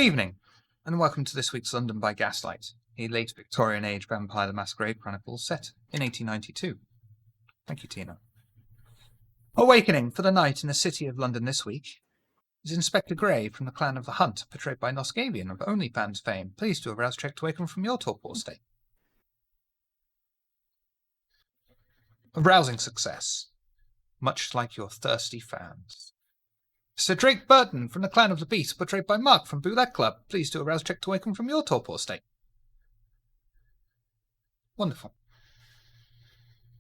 evening, and welcome to this week's London by Gaslight, a late Victorian age vampire the Masquerade Chronicle set in 1892. Thank you, Tina. Awakening for the night in the city of London this week is Inspector Grey from the clan of the Hunt, portrayed by Noscavian of OnlyFans fame, pleased to arouse check to awaken from your torpor state. A rousing success, much like your thirsty fans. Sir Drake Burton from the clan of the Beast, portrayed by Mark from Boulette Club, pleased to arouse check to awaken from your torpor state. Wonderful.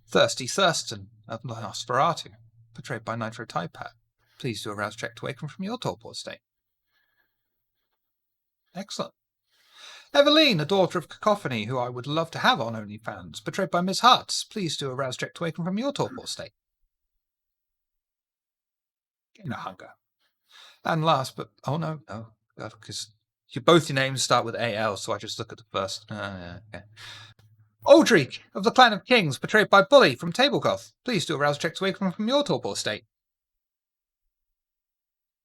Thirsty Thurston of Nosferatu, portrayed by Nitro Typat, pleased to arouse check to awaken from your torpor state. Excellent. Eveline, a daughter of Cacophony, who I would love to have on OnlyFans, portrayed by Miss Hartz, pleased to arouse check to awaken from your torpor state. Gain a hunger. And last, but no, because both your names start with AL, so I just look at the first. Okay. Aldrich of the Clan of Kings, portrayed by Bully from Tablecloth, pleased to arouse check to awaken from your torpor state.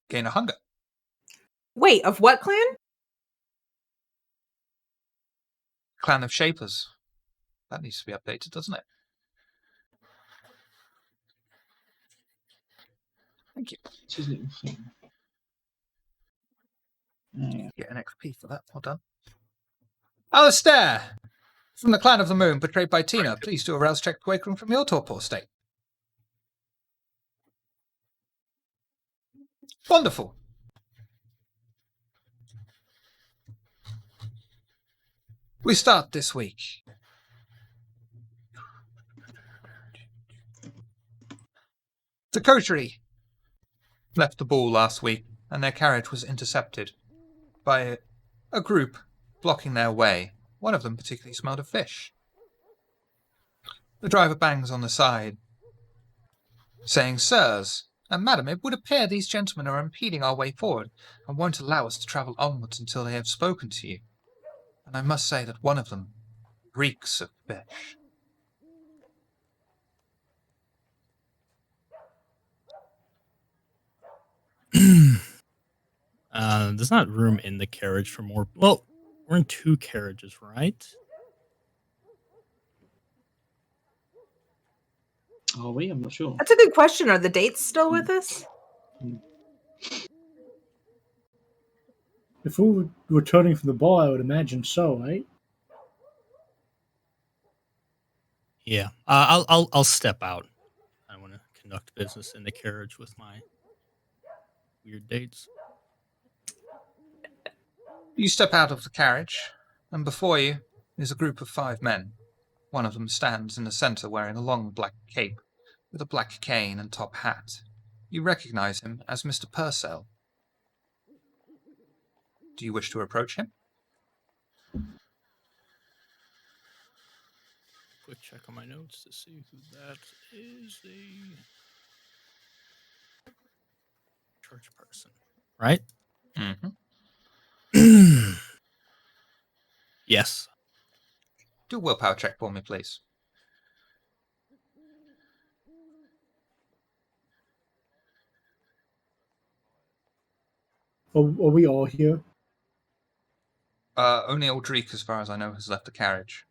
Gain a hunger. Wait, of what clan? Clan of Shapers. That needs to be updated, doesn't it? Thank you. It's his little thing. Oh, yeah. Get an XP for that. Well done. Alistair from the Clan of the Moon, portrayed by Tina, pleased to arouse check to awaken from your torpor state. Wonderful. We start this week. The coterie left the ball last week, and their carriage was intercepted by a group blocking their way. One of them particularly smelled of fish. The driver bangs on the side, saying, "Sirs, and madam, it would appear these gentlemen are impeding our way forward and won't allow us to travel onwards until they have spoken to you. And I must say that one of them reeks of fish." There's not room in the carriage for more. Well, we're in 2 carriages, right? Are we? I'm not sure. That's a good question. Are the dates still with us? If we were returning from the ball, I would imagine so, right? Yeah. I'll step out. I want to conduct business in the carriage with my weird dates. You step out of the carriage, and before you is a group of 5 men. One of them stands in the centre wearing a long black cape with a black cane and top hat. You recognize him as Mr. Purcell. Do you wish to approach him? Quick check on my notes to see who that is. A church person, right? Mm-hmm. Yes. Do a willpower check for me, please. Are we all here? Only Aldrich, as far as I know, has left the carriage.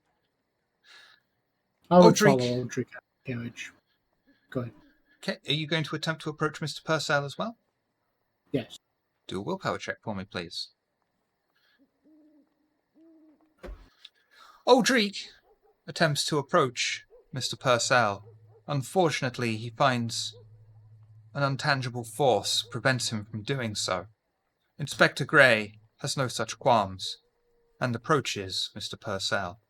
I would Aldrich. follow Aldrich out of the carriage. Go ahead. Okay, are you going to attempt to approach Mr. Purcell as well? Yes. Do a willpower check for me, please. Aldrich attempts to approach Mr. Purcell. Unfortunately, he finds an untangible force prevents him from doing so. Inspector Grey has no such qualms and approaches Mr. Purcell.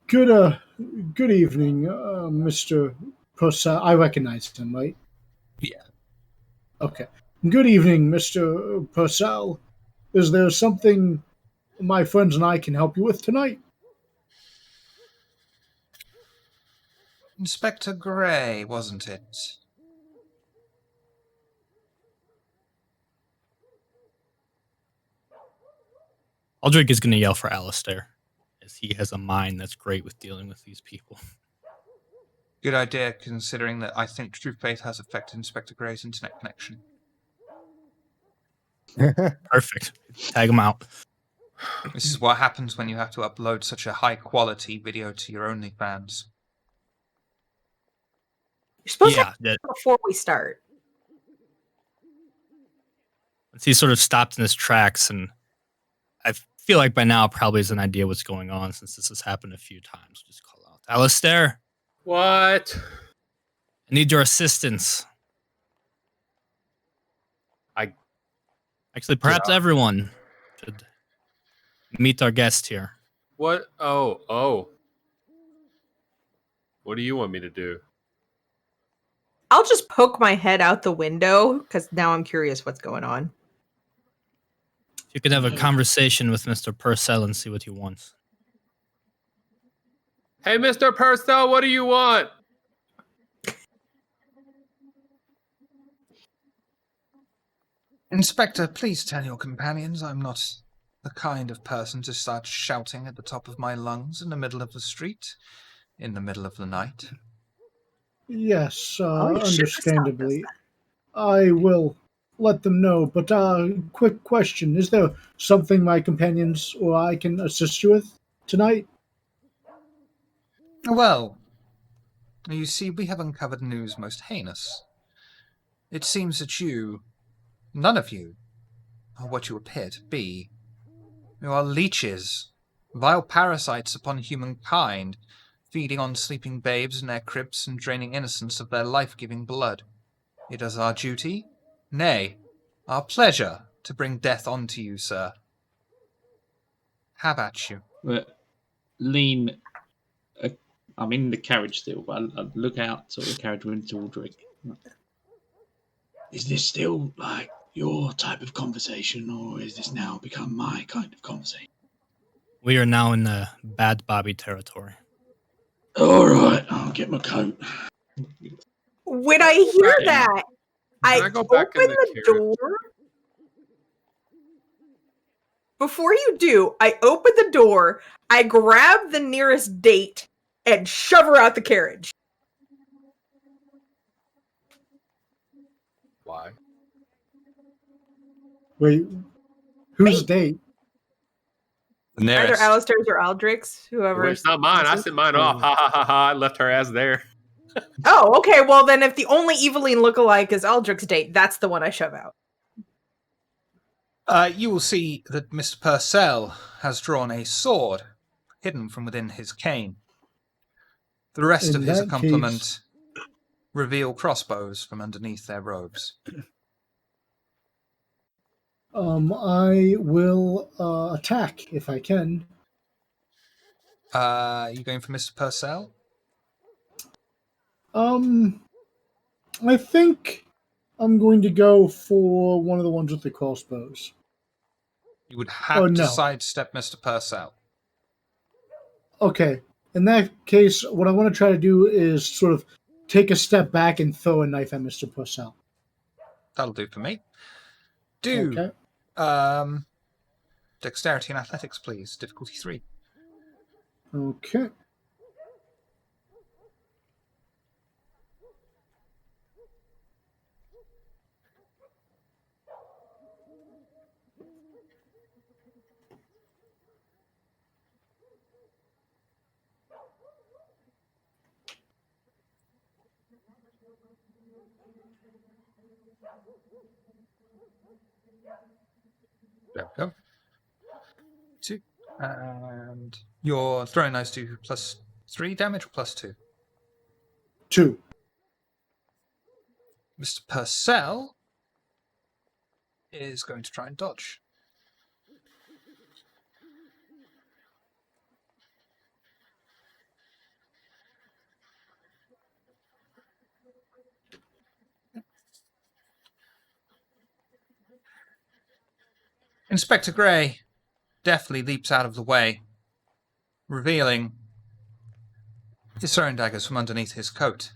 Good evening, Mr. Purcell. I recognize him, right? Yeah. Okay. Good evening, Mr. Purcell. Is there something my friends and I can help you with tonight? Inspector Grey, wasn't it? Aldrich is going to yell for Alistair, as he has a mind that's great with dealing with these people. Good idea, considering that I think True Faith has affected Inspector Gray's internet connection. Perfect. Tag him out. This is what happens when you have to upload such a high-quality video to your OnlyFans. You're supposed to Yeah, have that before we start. he sort of stopped in his tracks, and I feel like by now probably has an idea what's going on since this has happened a few times. Just call out, Alistair, What? I need your assistance. Actually, perhaps everyone should meet our guest here. What? Oh. What do you want me to do? I'll just poke my head out the window because now I'm curious what's going on. If you could have a conversation with Mr. Purcell and see what he wants. Hey, Mr. Purcell, what do you want? Inspector, please tell your companions I'm not the kind of person to start shouting at the top of my lungs in the middle of the street, in the middle of the night. Yes, Oh, you should have stopped us understandably. I will let them know, but quick question. Is there something my companions or I can assist you with tonight? Well, you see, we have uncovered news most heinous. It seems that none of you, are what you appear to be. You are leeches, vile parasites upon humankind, feeding on sleeping babes in their cribs and draining innocence of their life-giving blood. It is our duty, nay, our pleasure, to bring death onto you, sir. Have at you. But lean. I'm in the carriage still, but I look out sort of the carriage window to Aldrich. Is this still like your type of conversation, or is this now become my kind of conversation? We are now in the Bad Bobby territory. All right, I'll get my coat. When I hear Right. that, Can I I go back open in the the carriage? door. Before you do, I open the door, I grab the nearest date, and shove her out the carriage. Why? Wait, whose Me. date? Either Alistair's or Aldrich's, whoever. Well, it's not mine. I sent mine off. Ha ha ha ha. I left her ass there. Oh, okay. Well, then if the only Eveline lookalike is Aldrich's date, that's the one I shove out. You will see that Mr. Purcell has drawn a sword hidden from within his cane. The rest In of his that accompaniment reveal crossbows from underneath their robes. I will attack if I can. You going for Mr. Purcell? I think I'm going to go for one of the ones with the crossbows. You would have Oh, to no. sidestep Mr. Purcell. Okay. In that case, what I want to try to do is sort of take a step back and throw a knife at Mr. Purcell. That'll do for me. Do Okay. dexterity and athletics, please. Difficulty 3. Okay. There we go. 2. And your throwing knives do plus 3 damage or plus 2? 2. Mr. Purcell is going to try and dodge. Inspector Gray deftly leaps out of the way, revealing his throwing daggers from underneath his coat.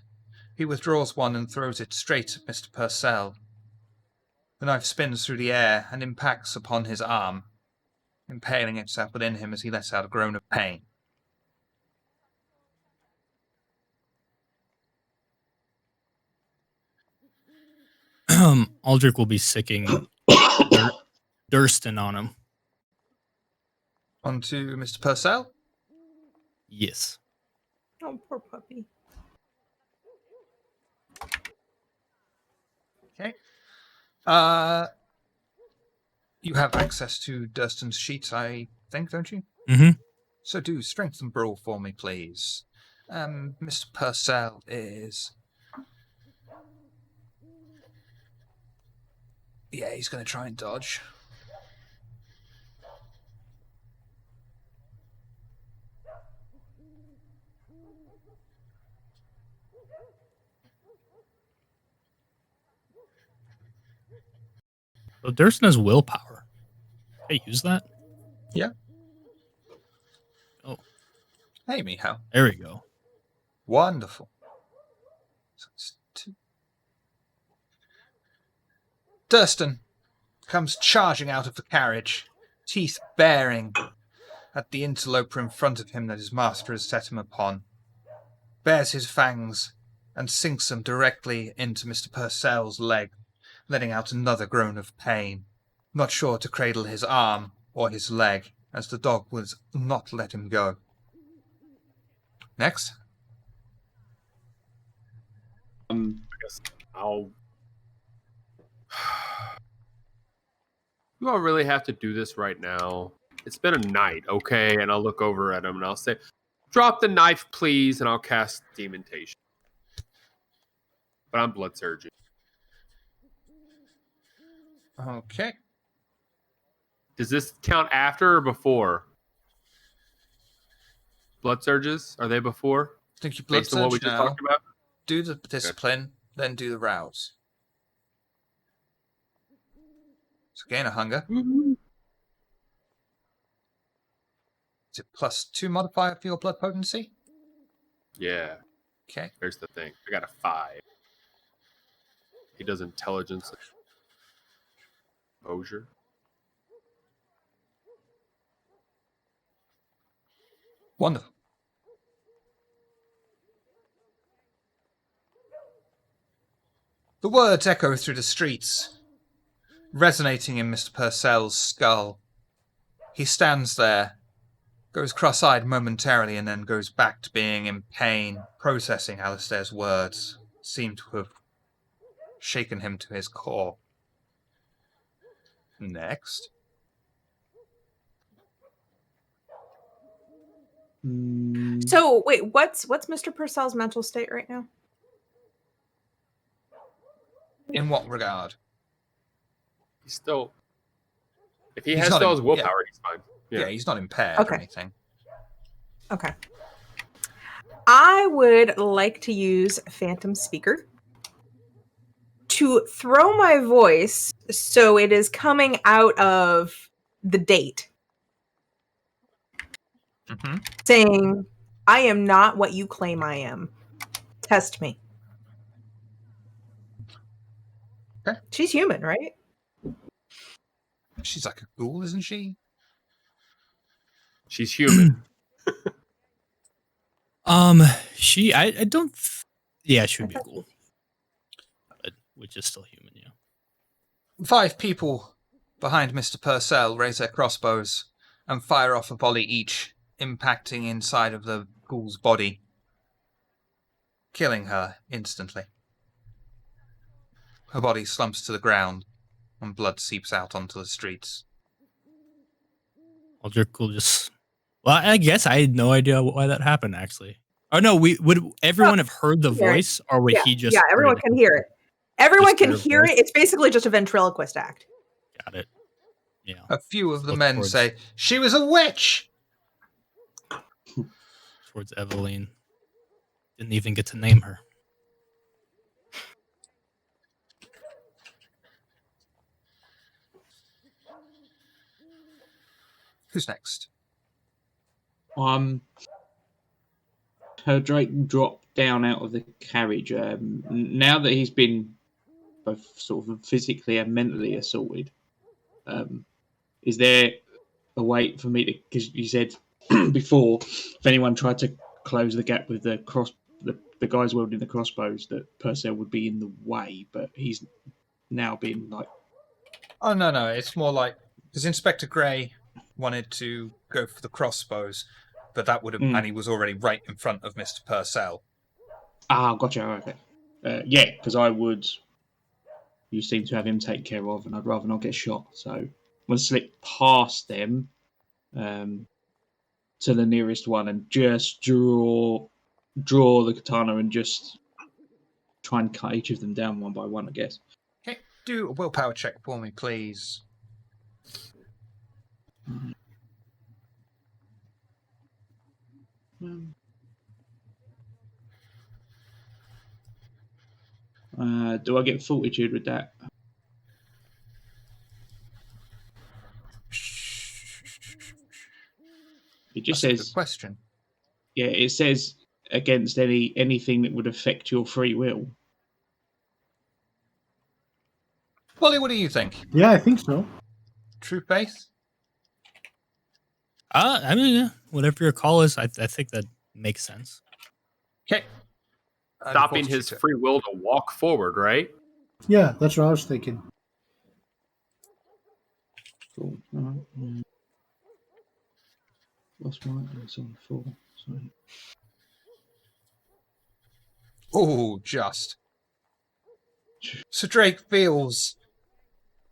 He withdraws one and throws it straight at Mr. Purcell. The knife spins through the air and impacts upon his arm, impaling itself within him as he lets out a groan of pain. Aldrich will be sicking Durston on him. On to Mr. Purcell. Yes. Oh, poor puppy. Okay. You have access to Durston's sheets, I think, don't you? Mm-hmm. So do strength and brawl for me, please. Mr. Purcell is... Yeah, he's going to try and dodge. So Durston has willpower. Can I use that? Yeah. Oh. Hey, Mihao. There we go. Wonderful. So it's 2. Durston comes charging out of the carriage, teeth baring at the interloper in front of him that his master has set him upon, bares his fangs and sinks them directly into Mr. Purcell's leg, letting out another groan of pain, not sure to cradle his arm or his leg, as the dog will not let him go. Next. I guess I'll. You all really have to do this right now. It's been a night, okay? And I'll look over at him and I'll say, "Drop the knife, please," and I'll cast Demontation. But I'm blood surging. Okay. Does this count after or before? Blood surges? Are they before? I think you blood Based on what we surge just now. talked about? Do the discipline, then do the rouse. So gain a hunger. Is it +2 modifier for your blood potency? Yeah. Okay. Here's the thing. I got a 5. He does intelligence exposure. Wonderful. The words echo through the streets, resonating in Mr. Purcell's skull. He stands there, goes cross-eyed momentarily, and then goes back to being in pain, processing Alistair's words. Seem to have shaken him to his core. Next. So wait, what's Mr. Purcell's mental state right now? In what regard? He's still. If he He's has not still in- his willpower, he's fine. Yeah, he's not impaired or Okay. anything. Okay. I would like to use Phantom Speaker to throw my voice so it is coming out of the date, Mm-hmm. saying, "I am not what you claim I am. Test me." Okay. She's human, right? She's like a ghoul, isn't she? She's human. I don't. Yeah, she would be cool, but which is still human. Yeah. 5 people behind Mr. Purcell raise their crossbows and fire off a volley each, impacting inside of the ghoul's body, killing her instantly. Her body slumps to the ground, and blood seeps out onto the streets. Aldrich will just. Well, I guess I had no idea why that happened. Actually, oh no, would everyone have heard the hear it. voice, or would he just? Yeah, everyone can hear it. Everyone can Just hear hear a it. It's basically just a ventriloquist act. Got it. Yeah. A few of the Look men towards- say, "She was a witch!" Towards Eveline. Didn't even get to name her. Who's next? Her Drake dropped down out of the carriage. Now that he's been both sort of physically and mentally assaulted, is there a way for me to? Because you said before, if anyone tried to close the gap with the guys wielding the crossbows, that Purcell would be in the way, but he's now been like? Oh, no. It's more like... Because Inspector Grey wanted to go for the crossbows, but that would have... And he was already right in front of Mr. Purcell. Ah, gotcha. Okay. Yeah, because I would... You seem to have him taken care of, and I'd rather not get shot. So I'm going to slip past them to the nearest one and just draw the katana and just try and cut each of them down one by one, I guess. Okay, do a willpower check for me, please. Do I get fortitude with that? It just That's a says... good question. Yeah, it says against anything that would affect your free will. Wally, what do you think? Yeah, I think so. True faith? I mean, yeah, whatever your call is, I think that makes sense. Okay. Stopping his free will to walk forward, right? Yeah, that's what I was thinking. Cool. Lost one. It's on 4. Sorry. Oh, just. Sir Drake feels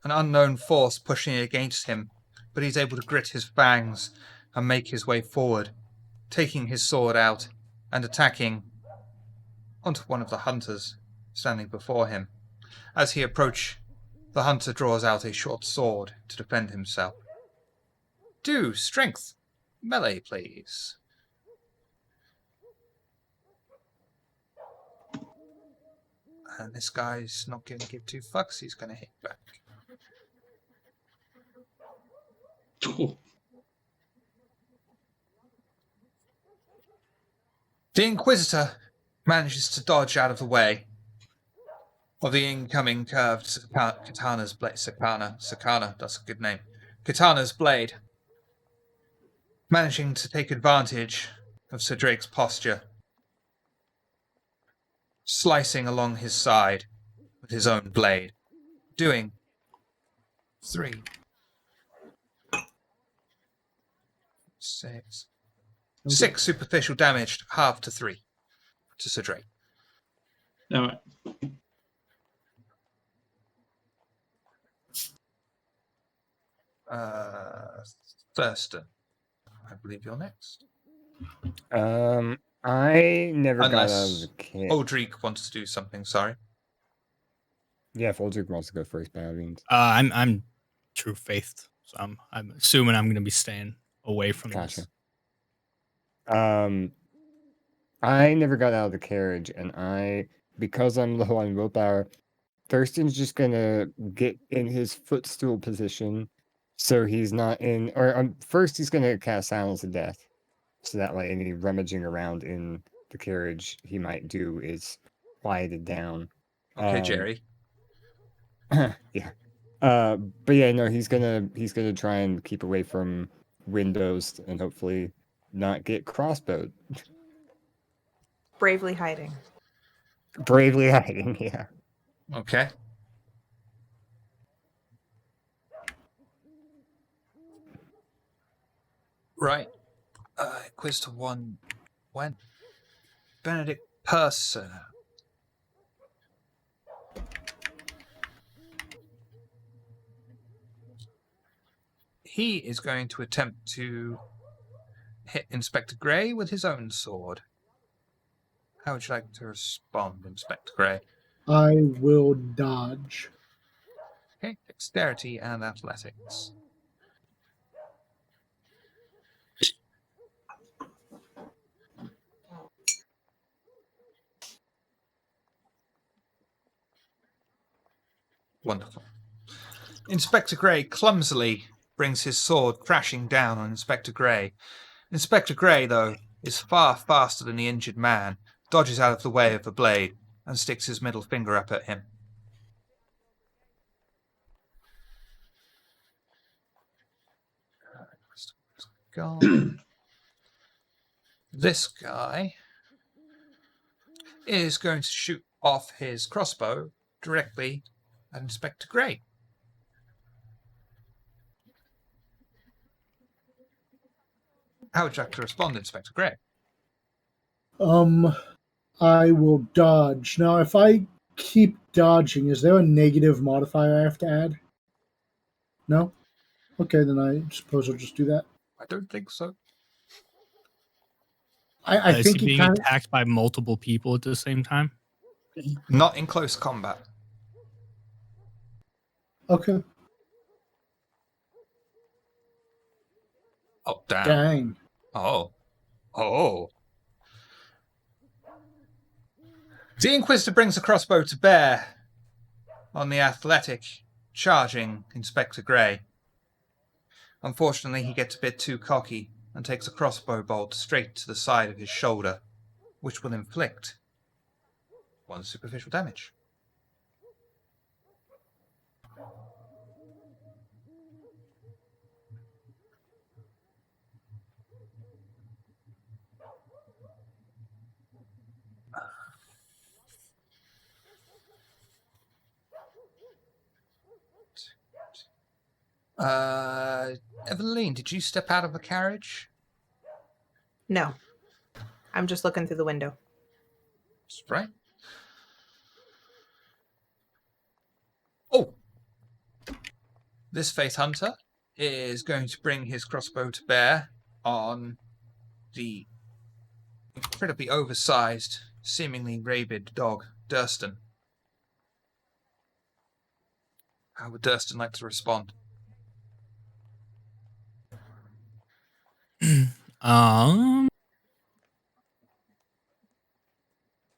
an unknown force pushing against him, but he's able to grit his fangs and make his way forward, taking his sword out and attacking onto one of the hunters standing before him. As he approaches, the hunter draws out a short sword to defend himself. Do strength melee, please. And this guy's not going to give 2 fucks. He's going to hit back. The Inquisitor manages to dodge out of the way of the incoming curved katana's blade. Sakana, that's a good name. Katana's blade. Managing to take advantage of Sir Drake's posture, slicing along his side with his own blade, doing 3, 6 superficial damage, half to 3 to Sir Drake. All right. Thurston, I believe you're next. I never got out of Unless the kit. Aldrich wants to do something, sorry. Yeah, if Aldrich wants to go first, by all means. I'm true faith, so I'm assuming I'm going to be staying away from Gotcha. this. I never got out of the carriage, and because I'm low on willpower, Thurston's just gonna get in his footstool position, so he's not in. Or first, he's gonna cast Silence of Death, so that like any rummaging around in the carriage he might do is quieted down. Okay, Jerry. Yeah. But yeah, no, he's gonna try and keep away from windows and hopefully not get crossbowed. Bravely hiding. Bravely hiding, yeah. Okay. Right. Quiz to 1 when? Benedict Purser. He is going to attempt to hit Inspector Grey with his own sword. How would you like to respond, Inspector Grey? I will dodge. Okay, dexterity and athletics. Wonderful. Inspector Grey clumsily brings his sword crashing down on Inspector Grey. Inspector Grey, though, is far faster than the injured man, dodges out of the way of the blade, and sticks his middle finger up at him. This guy is going to shoot off his crossbow directly at Inspector Gray. How would you like to respond, Inspector Gray? I will dodge. Now, if I keep dodging, is there a negative modifier I have to add? No? Okay, then I suppose I'll just do that. I don't think so. I Is he think he being kind of... attacked by multiple people at the same time? Not in close combat. Okay. Oh, damn. Dang. Oh. Oh. The Inquisitor brings a crossbow to bear on the athletic, charging Inspector Gray. Unfortunately, he gets a bit too cocky and takes a crossbow bolt straight to the side of his shoulder, which will inflict 1 superficial damage. Eveline, did you step out of the carriage? No. I'm just looking through the window. Right. Oh! This Faith Hunter is going to bring his crossbow to bear on the incredibly oversized, seemingly rabid dog, Durston. How would Durston like to respond?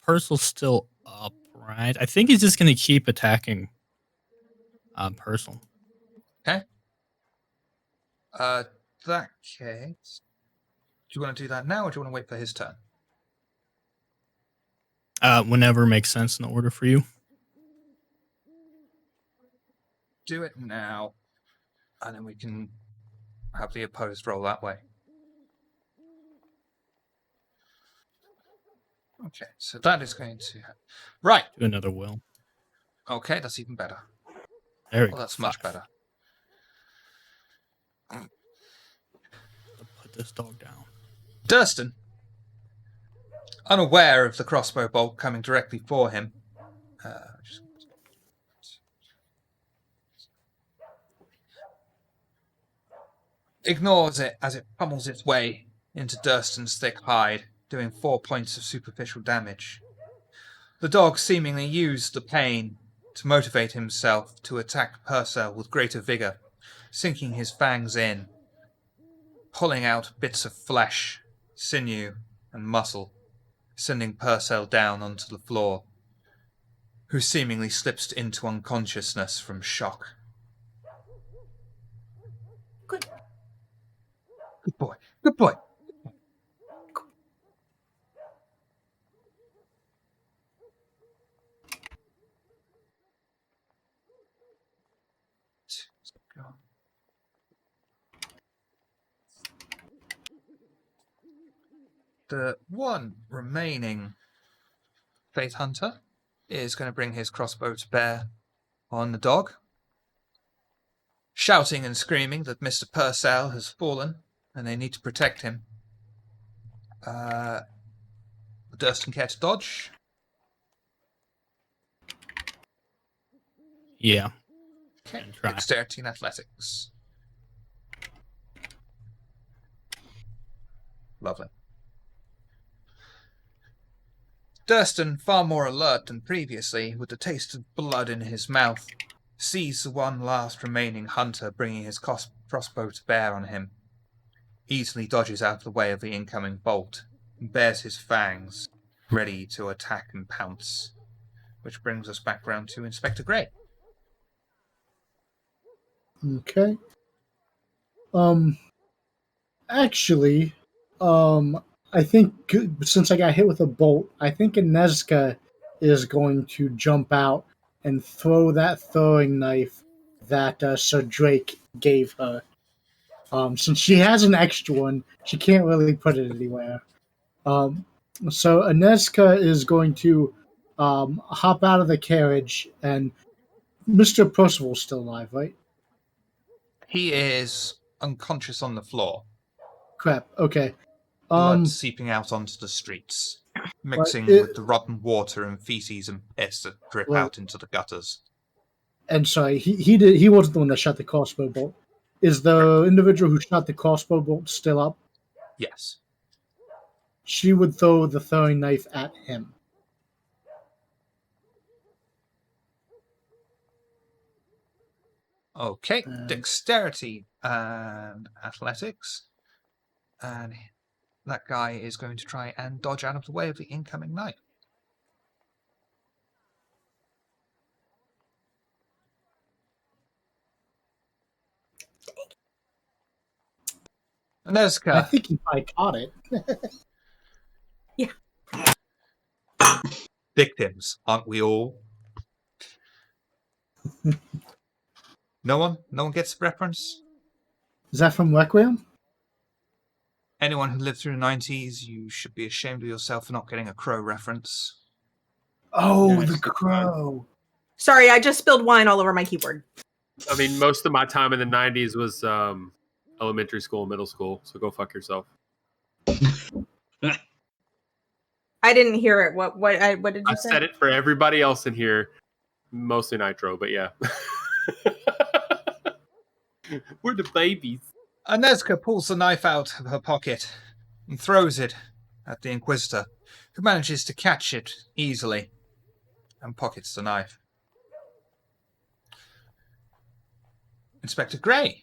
Purcell's still upright. I think he's just going to keep attacking Purcell. Okay. That case, do you want to do that now, or do you want to wait for his turn? Whenever makes sense in order for you. Do it now, and then we can have the opposed roll that way. Okay, so that is going to happen. Right. Do another will. Okay, that's even better. There we Well, go. that's much 5. better. Put this dog down. Durston, unaware of the crossbow bolt coming directly for him, ignores it as it pummels its way into Durston's thick hide, doing 4 points of superficial damage. The dog seemingly used the pain to motivate himself to attack Purcell with greater vigor, sinking his fangs in, pulling out bits of flesh, sinew, and muscle, sending Purcell down onto the floor, who seemingly slips into unconsciousness from shock. Good. Good boy. Good boy. The one remaining Faith Hunter is going to bring his crossbow to bear on the dog, shouting and screaming that Mr. Purcell has fallen and they need to protect him. Durston care to dodge? Yeah. Okay, And try. dexterity and athletics. Lovely. Durston, far more alert than previously, with the taste of blood in his mouth, sees the one last remaining hunter bringing his crossbow to bear on him, easily dodges out of the way of the incoming bolt, and bares his fangs, ready to attack and pounce. Which brings us back round to Inspector Gray. Okay. Actually, I think since I got hit with a bolt, I think Inezka is going to jump out and throw that throwing knife that Sir Drake gave her. Since she has an extra one, she can't really put it anywhere. So Inezka is going to hop out of the carriage and Mr. Percival's still alive, right? He is unconscious on the floor, Crap. Okay. blood seeping out onto the streets, mixing it- with the rotten water and feces and piss that drip Right. out into the gutters. And sorry, he wasn't the one that shot the crossbow bolt. Is the individual who shot the crossbow bolt still up? Yes. She would throw the throwing knife at him. Okay, dexterity and athletics. And that guy is going to try and dodge out of the way of the incoming knife. I Nezka, think he probably caught it. victims, aren't we all? No one? No one gets the reference? Is that from Requiem? Anyone who lived through the 90s, you should be ashamed of yourself for not getting a Crow reference. Oh, Yes, the that's crow. Sorry, I just spilled wine all over my keyboard. I mean, most of my time in the 90s was elementary school and middle school, so go fuck yourself. I didn't hear it. What did you I say? said it for everybody else in here, mostly Nitro, but yeah. We're the babies. Nezka pulls the knife out of her pocket and throws it at the Inquisitor, who manages to catch it easily and pockets the knife. Inspector Gray.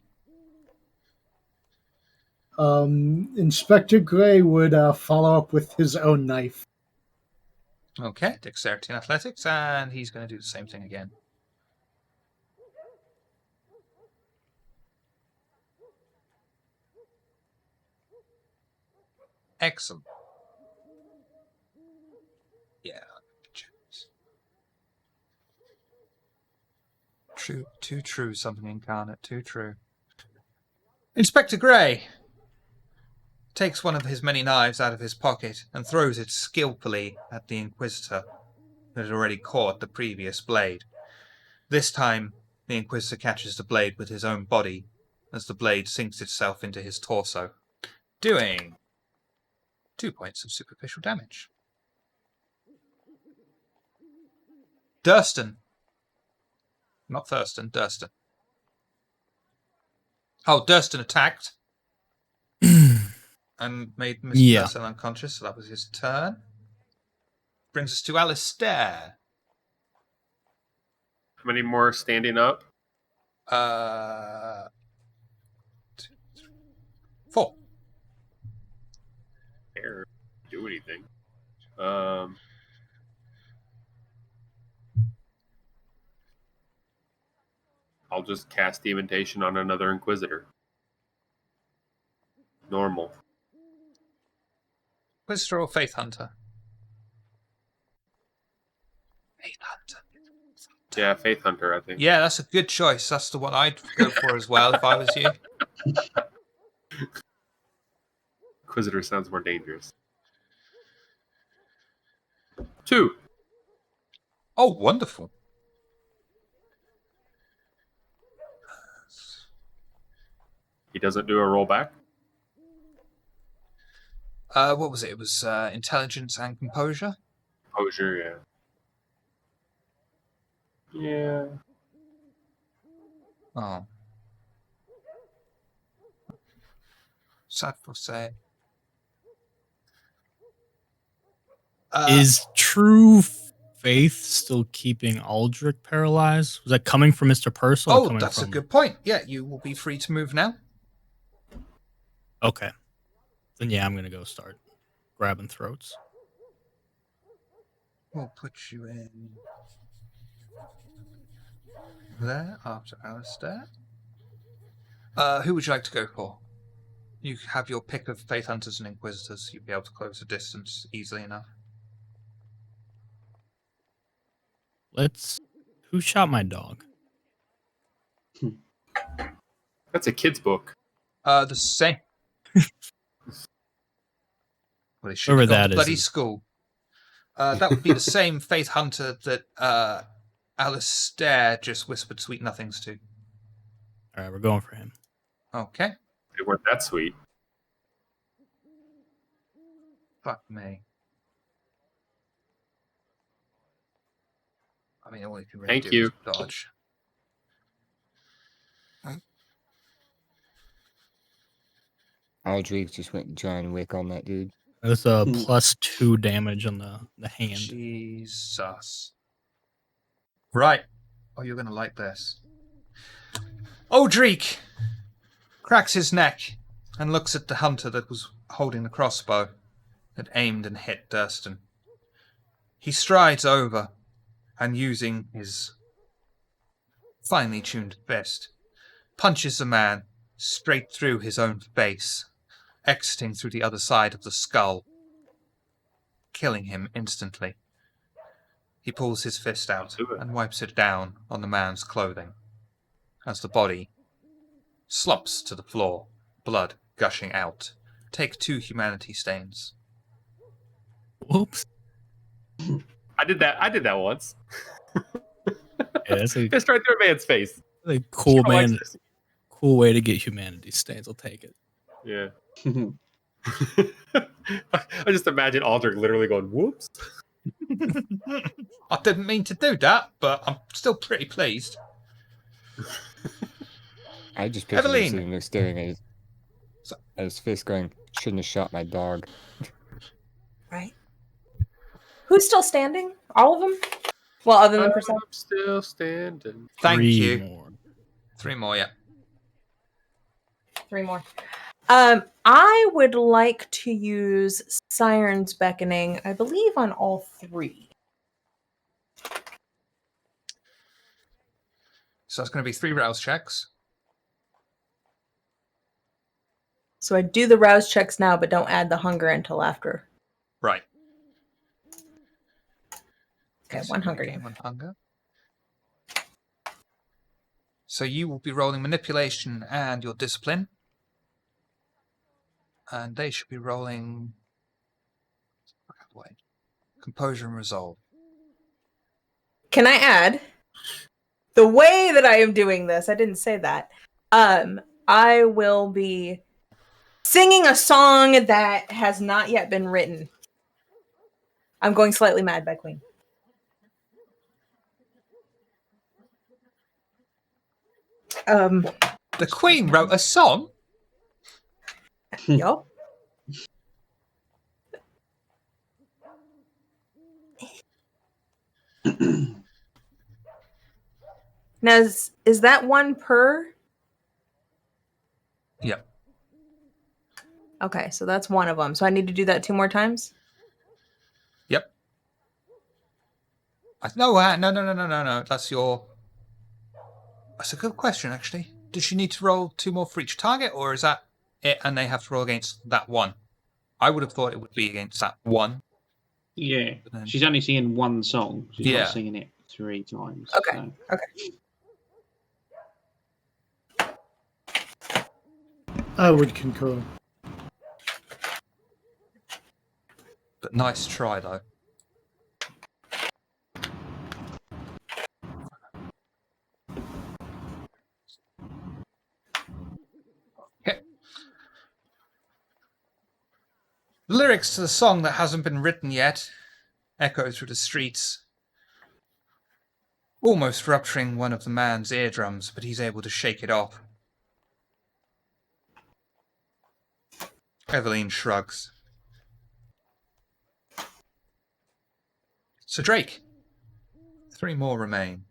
Inspector Gray would follow up with his own knife. Okay, dexterity and athletics, and he's going to do the same thing again. Excellent. Yeah. True, too true, something incarnate, too true. Inspector Gray takes one of his many knives out of his pocket and throws it skillfully at the Inquisitor, who had already caught the previous blade. This time, the Inquisitor catches the blade with his own body as the blade sinks itself into his torso, doing 2 points of superficial damage. Durston. Not Thurston, Durston. Oh, Durston attacked and made Mr. Yeah. Durston unconscious, so that was his turn. Brings us to Alistair. How many more standing up? 4. Care do anything. I'll just cast Dementation on another Inquisitor. Normal. Inquisitor or Faith Hunter? Faith Hunter. Yeah, Faith Hunter, I think. Yeah, that's a good choice. That's the one I'd go for as well if I was you. Inquisitor sounds more dangerous. 2. Oh, wonderful. He doesn't do a rollback. What was it? It was intelligence and composure. Composure, yeah. Yeah. Oh. Sad to say. Is True Faith still keeping Aldrich paralyzed? Was that coming from Mr. Purcell? or Oh, coming that's a from... good point. Yeah, you will be free to move now. Okay. Then yeah, I'm gonna go start grabbing throats. We'll put you in there after Alistair. Who would you like to go for? You have your pick of Faith Hunters and Inquisitors. You'll be able to close the distance easily enough. Who shot my dog? That's a kid's book. The same. Well, they should Whoever have gone that to is bloody is- school. That would be the same Faith Hunter that Alistair just whispered sweet nothings to. All right, we're going for him. Okay. They weren't that sweet. Fuck me. I mean, all you can really Thank do you. is dodge. Aldrich just went John Wick on that dude. That's a +2 damage on the hand. Jesus. Right. Oh, you're going to like this. Aldrich cracks his neck and looks at the hunter that was holding the crossbow that aimed and hit Durston. He strides over and, using his finely tuned fist, punches the man straight through his own face, exiting through the other side of the skull, killing him instantly. He pulls his fist out and wipes it down on the man's clothing as the body slumps to the floor, blood gushing out. Take 2 humanity stains. Whoops. I did that once. Yeah, that's a Just right through a man's face. cool I like man. this. Cool way to get humanity stains. I'll take it. Yeah. I just imagine Aldrich literally going, whoops. I didn't mean to do that, but I'm still pretty pleased. I just pictured him Eveline. sitting there staring at his fist going, shouldn't have shot my dog. Right. Who's still standing? All of them? Well, other than Persephone. I'm still standing. Thank 3 you. more. 3 more, yeah. 3 more. I would like to use Siren's Beckoning, I believe, on all 3. So that's going to be 3 rouse checks. So I do the rouse checks now, but don't add the hunger until after. Right. Okay, So 1 you're hunger. gonna gain 1 hunger. So you will be rolling manipulation and your discipline. And they should be rolling composure and resolve. Can I add the way that I am doing this? I didn't say that. I will be singing a song that has not yet been written. I'm going Slightly Mad by Queen. The Queen wrote a song? Yup. Now, is that 1 per? Yep. Okay, so that's 1 of them. So I need to do that 2 more times? Yep. No. That's your... That's a good question, actually. Does she need to roll 2 more for each target, or is that it and they have to roll against that 1? I would have thought it would be against that 1. Yeah. But then- She's only singing 1 song. She's Yeah. not singing it 3 times. Okay. So. Okay. I would concur. But nice try, though. Okay. The lyrics to the song that hasn't been written yet echo through the streets, almost rupturing one of the man's eardrums, but he's able to shake it off. Eveline shrugs. So Drake, 3 more remain.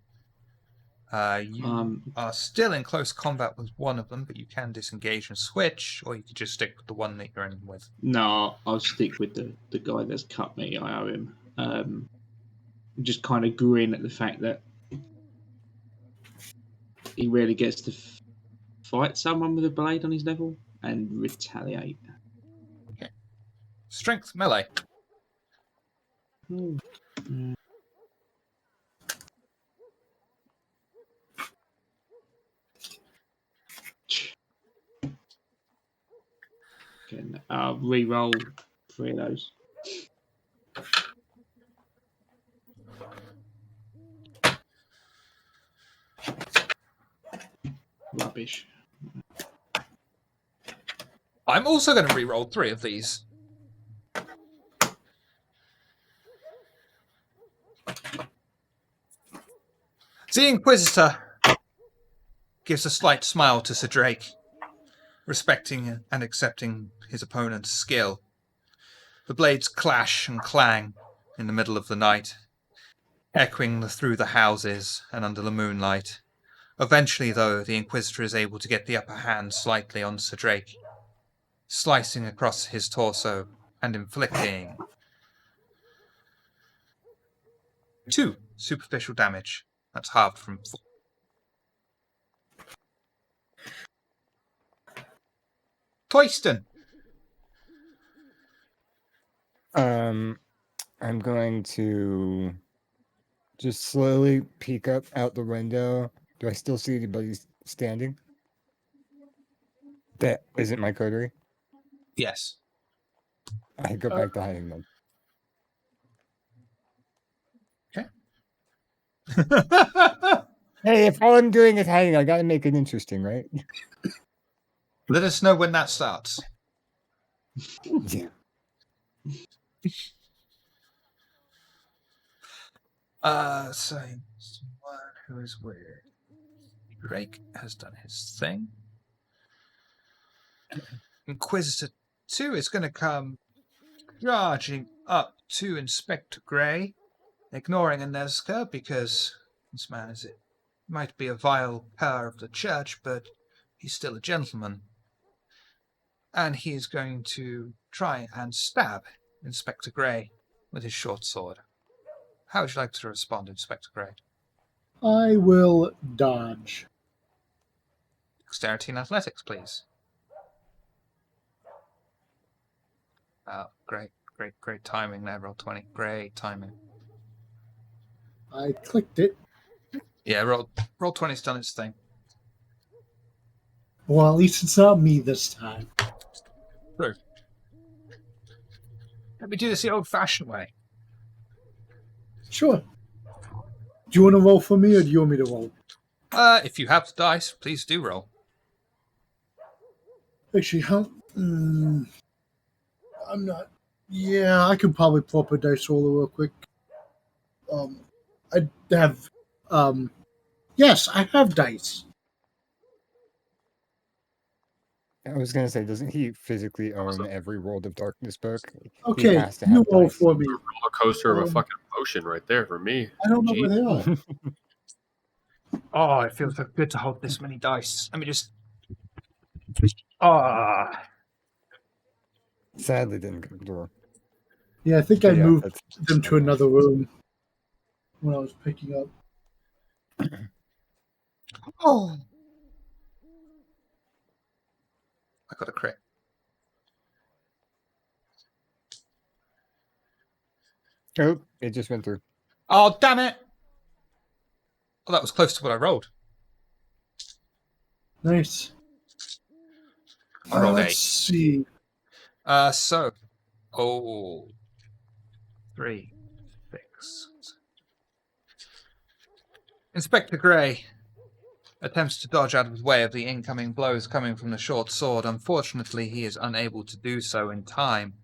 You are still in close combat with one of them, but you can disengage and switch, or you could just stick with the one that you're in with. No, I'll stick with the guy that's cut me. I owe him. Just kind of grin at the fact that he rarely gets to fight someone with a blade on his level and retaliate. Okay. Strength melee. Can re-roll 3 of those. rubbish. I'm also going to re-roll 3 of these. The Inquisitor gives a slight smile to Sir Drake, respecting and accepting his opponent's skill. The blades clash and clang in the middle of the night, echoing through the houses and under the moonlight. Eventually, though, the Inquisitor is able to get the upper hand slightly on Sir Drake, slicing across his torso and inflicting 2 superficial damage. That's halved from 4. Toyston! I'm going to just slowly peek up out the window. Do I still see anybody standing? That isn't my coterie. Yes. I go back to hiding them. Hey, if all I'm doing is hiding, I gotta make it interesting, right? Let us know when that starts. Yeah. So someone who is weird. Drake has done his thing. Inquisitor 2 is going to come charging up to Inspector Grey, ignoring Inezka because this man might be a vile cur of the church, but he's still a gentleman. And he is going to try and stab Inspector Grey with his short sword. How would you like to respond, Inspector Grey? I will dodge. Dexterity and athletics, please. Great timing there, roll 20. Great timing. I clicked it. Yeah, roll 20's done its thing. Well, at least it's not me this time. True. Let me do this the old-fashioned way. Sure. Do you want to roll for me, or do you want me to roll? If you have the dice, please do roll. Actually, how? I'm not. Yeah, I could probably pull up a dice roller real quick. I have. Yes, I have dice. I was gonna say, doesn't he physically own every World of Darkness book? He Okay, has to you have roll dice. for me. Roller coaster of a Um, fucking emotion right there for me. I don't know Jeez. where they are. Oh, it feels so good to hold this many dice. Let me just... Ah. Sadly, didn't go to the door. Yeah, I think But I yeah, moved that's them to another room when I was picking up. Oh. I got a crit. Oh, it just went through. Oh, damn it! Oh, that was close to what I rolled. Nice. I rolled Let's 8. see. So... Oh. 3, 6. Inspector Grey attempts to dodge out of the way of the incoming blows coming from the short sword. Unfortunately, he is unable to do so in time.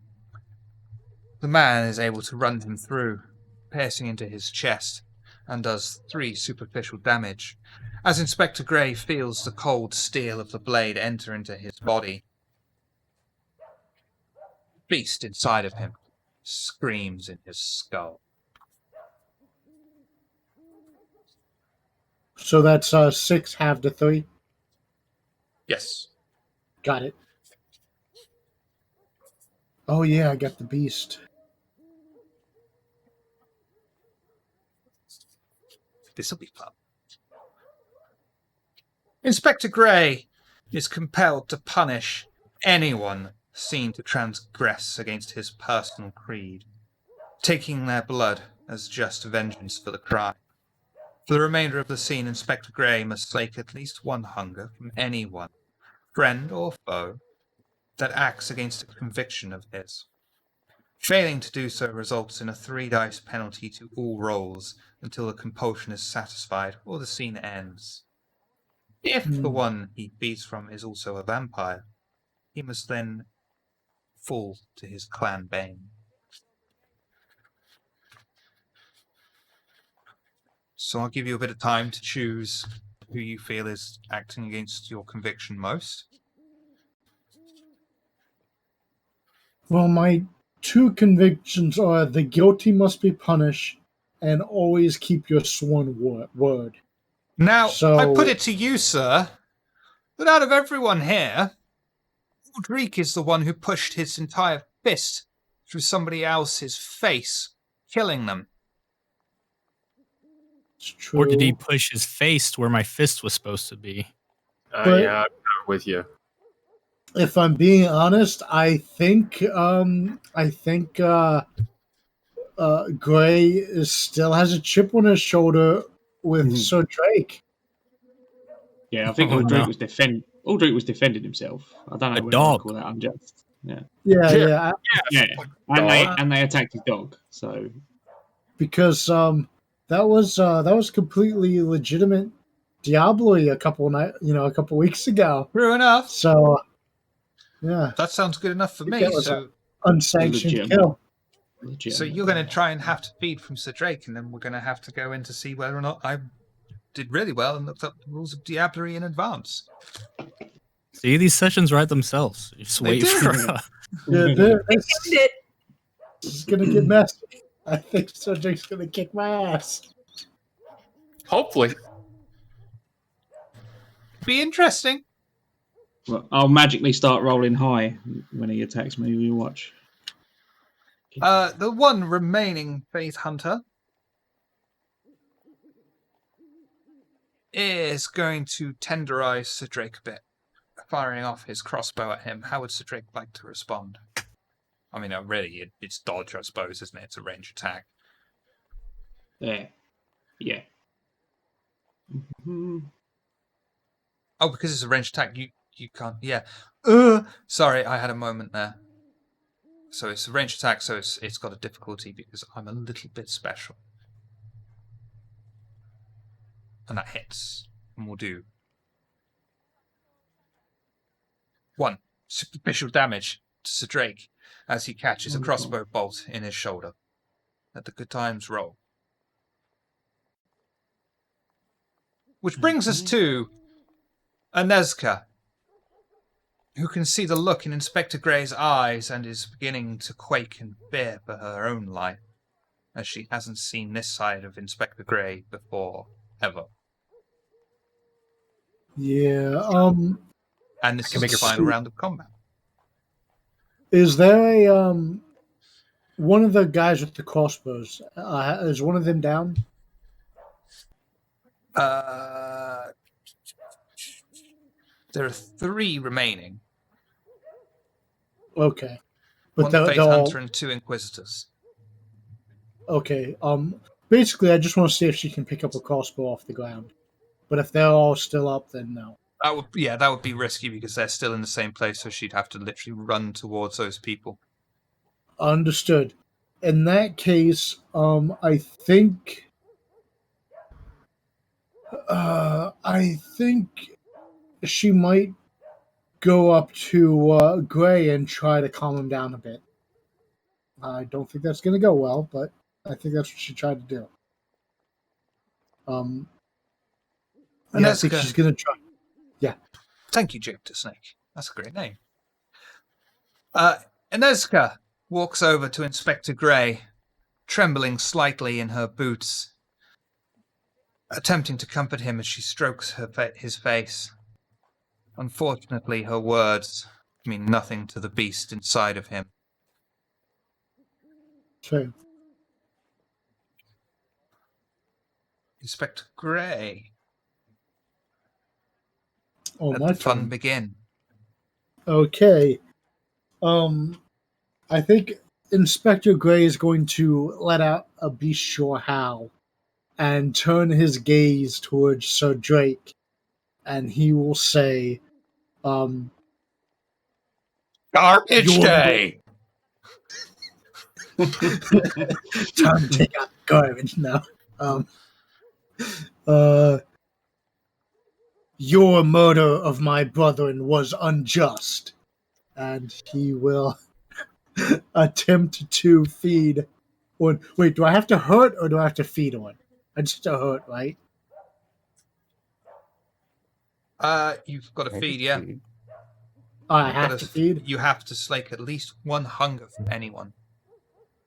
The man is able to run him through, piercing into his chest, and does 3 superficial damage. As Inspector Grey feels the cold steel of the blade enter into his body, the beast inside of him screams in his skull. So that's 6 half to 3. Yes. Got it. Oh yeah, I got the beast. This'll be fun. Inspector Grey is compelled to punish anyone seen to transgress against his personal creed, taking their blood as just vengeance for the crime. For the remainder of the scene, Inspector Grey must slake at least one hunger from anyone, friend or foe, that acts against a conviction of his. Failing to do so results in a 3 dice penalty to all rolls until the compulsion is satisfied or the scene ends. If the one he feeds from is also a vampire, he must then fall to his clan bane. So I'll give you a bit of time to choose who you feel is acting against your conviction most. Well, my two convictions are the guilty must be punished and always keep your sworn word. Now, So- I put it to you, sir, that out of everyone here, Aldrich is the one who pushed his entire fist through somebody else's face, killing them. It's true. Or did he push his face to where my fist was supposed to be? But- Yeah, I'm with you. If I'm being honest, I think Gray still has a chip on his shoulder with Sir Drake. Yeah, I think Oh, Aldrich no. was defending himself. I don't know A whether dog. I call that unjust. Yeah, Yeah, Yeah. yeah, yeah, Dog. and they attacked his dog. So because that was completely legitimate Diablo-y a couple weeks ago. True enough. So yeah, That sounds good enough for I think me. that was So, unsanctioned Legitimate. kill. so you're going to try and have to feed from Sir Drake, and then we're going to have to go in to see whether or not I did really well and looked up the rules of Diablerie in advance. See, these sessions write themselves. You just They wait do. for. Yeah, End it. it's gonna get messy. I think Sir Drake's gonna kick my ass. Hopefully. Be interesting. well, I'll magically start rolling high when he attacks me. You watch. The one remaining Faith Hunter is going to tenderize Sir Drake a bit, firing off his crossbow at him. How would Sir Drake like to respond? I mean, really, it's dodge, I suppose, isn't it? It's a range attack. There. Yeah. Mhm. Oh, because it's a range attack, you can't. Yeah. Sorry, I had a moment there. So it's a range attack, so it's got a difficulty because I'm a little bit special. And that hits. And we'll do 1 superficial damage to Sir Drake as he catches a Wonderful. crossbow bolt in his shoulder. Let the good times roll. Which brings us to Anezka, who can see the look in Inspector Gray's eyes and is beginning to quake in fear for her own life, as she hasn't seen this side of Inspector Gray before, ever. Yeah. And this can is make the it final sweet. round of combat. Is there a one of the guys with the crossbows? Is one of them down? There are 3 remaining. Okay, but 1 they're Faith all Hunter and 2 Inquisitors. okay. Basically, I just want to see if she can pick up a crossbow off the ground. But if they're all still up, then no. That would be risky because they're still in the same place, so she'd have to literally run towards those people. Understood. In that case, I think she might go up to Gray and try to calm him down a bit. I don't think that's going to go well, but I think that's what she tried to do. Yeah, I think Anezka. she's going to try. Thank you, Jupiter Snake. That's a great name. Anezka walks over to Inspector Gray, trembling slightly in her boots, attempting to comfort him as she strokes his face. Unfortunately, her words mean nothing to the beast inside of him. True. Inspector Gray, Oh, let my the fun turn. begin. Okay. I think Inspector Gray is going to let out a bestial howl and turn his gaze towards Sir Drake, and he will say, Garbage You're- day! time to take out garbage now. your murder of my brethren was unjust. And he will attempt to feed one. Wait, do I have to hurt or do I have to feed one? I just have to hurt, right? You've got to I feed, could yeah. feed. I You've got have to feed? You have to slake at least one hunger from anyone.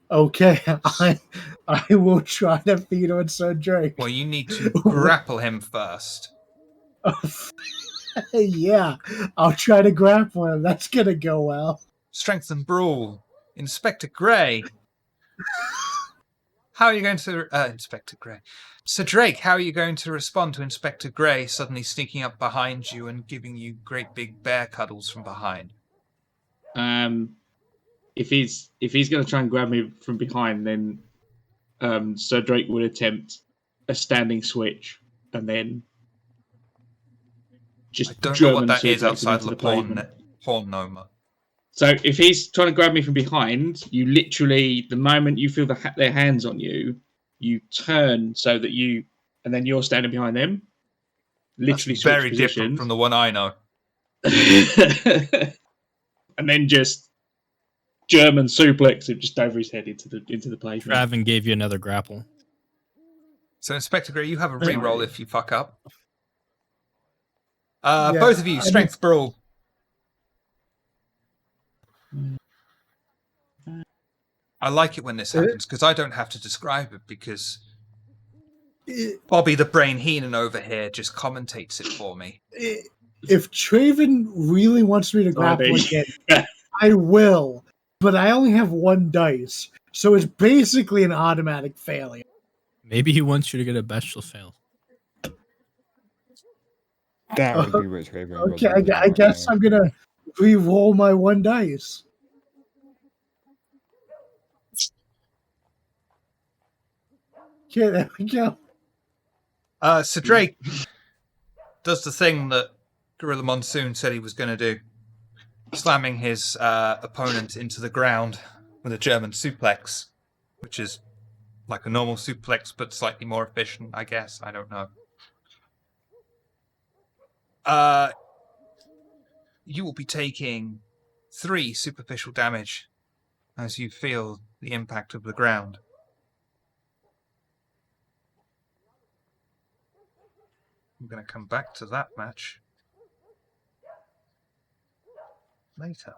Okay, I will try to feed on Sir Drake. Well, you need to grapple him first. Yeah, I'll try to grapple him. That's gonna go well. Strength and brawl. Inspector Grey. How are you going to... Inspector Grey. Sir Drake, how are you going to respond to Inspector Grey suddenly sneaking up behind you and giving you great big bear cuddles from behind? If he's going to try and grab me from behind, then Sir Drake would attempt a standing switch and then just I don't know German what that is suplex him outside into the porn pavement. Noma. So if he's trying to grab me from behind, you literally, the moment you feel their hands on you, you turn so that and then you're standing behind them. Literally That's very switch different positions. from the one I know. And then just German suplex him just over his head into the pavement. Traven gave you another grapple. So, Inspector Grey, you have a Sorry. reroll if you fuck up. Yeah, Both of you, strength brawl. I like it when this happens because I don't have to describe it because Bobby the Brain Heenan over here just commentates it for me. If Traven really wants me to grapple Bobby. again, I will. But I only have one dice, so it's basically an automatic failure. Maybe he wants you to get a bestial fail. That would be what Traven would Okay, really I want guess now. I'm gonna re-roll my one dice. Okay, there we go. So Drake does the thing that Gorilla Monsoon said he was going to do, slamming his opponent into the ground with a German suplex, which is like a normal suplex but slightly more efficient, I guess. I don't know. You will be taking 3 superficial damage as you feel the impact of the ground. I'm going to come back to that match later.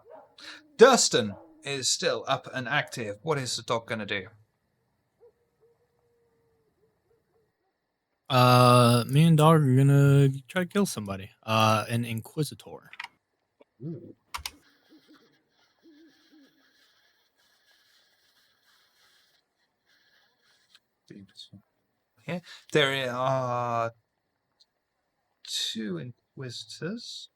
Durston is still up and active. What is the dog going to do? Me and dog are gonna try to kill somebody. An Inquisitor. Here. There are 2 Inquisitors.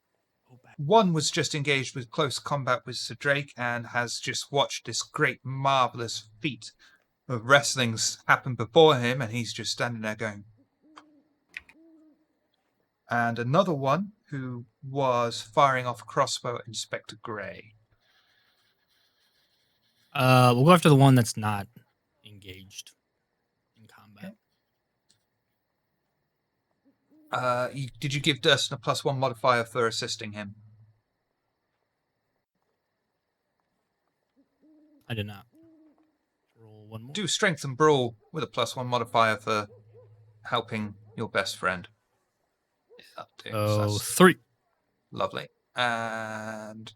One was just engaged with close combat with Sir Drake and has just watched this great, marvelous feat of wrestling's happen before him, and he's just standing there going. And another one who was firing off a crossbow at Inspector Grey. We'll go after the one that's not engaged in combat. Did you give Durston a +1 modifier for assisting him? I did not. Roll one more. Do strength and brawl with a +1 modifier for helping your best friend. Yeah, that'll do. So Oh, that's 3. lovely. And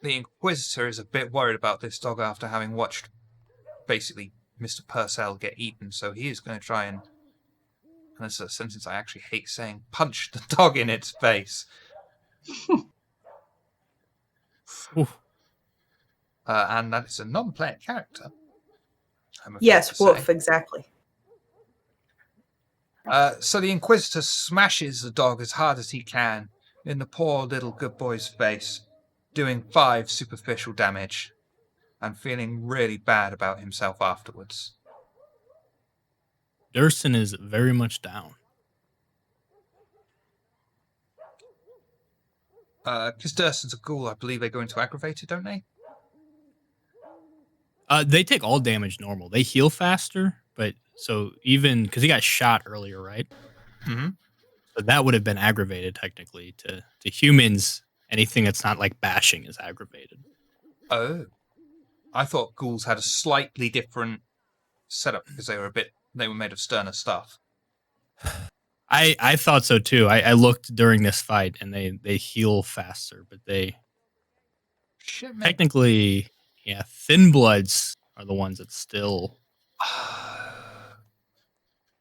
the Inquisitor is a bit worried about this dog after having watched basically Mr. Purcell get eaten, so he is going to try and this is a sentence I actually hate saying, punch the dog in its face. And that is a non-player character. I'm afraid Yes, to wolf, say. exactly. So the Inquisitor smashes the dog as hard as he can in the poor little good boy's face, doing 5 superficial damage and feeling really bad about himself afterwards. Durston is very much down. Because Durston's a ghoul, I believe they go into aggravated, don't they? They take all damage normal. They heal faster, but so even because he got shot earlier, right? Mm-hmm. So that would have been aggravated technically to humans. Anything that's not like bashing is aggravated. Oh, I thought ghouls had a slightly different setup because they were made of sterner stuff. I thought so too. I looked during this fight and they heal faster, but they Shit, man. technically, yeah, thin bloods are the ones that still.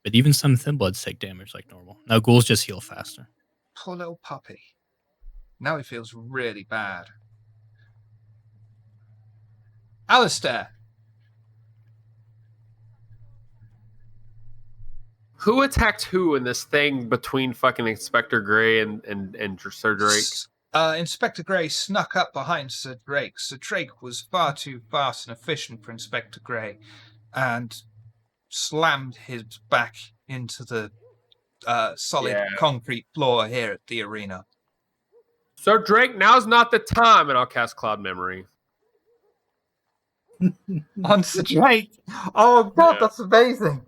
But even some thin bloods take damage like normal. Now ghouls just heal faster. Poor little puppy. Now he feels really bad. Alistair. Who attacked who in this thing between fucking Inspector Gray and Sir Drake? Inspector Gray snuck up behind Sir Drake. Sir Drake was far too fast and efficient for Inspector Gray and slammed his back into the solid concrete floor here at the arena. Sir Drake, now's not the time, and I'll cast Cloud Memory. On Sir Drake. Oh god, Yeah. that's amazing.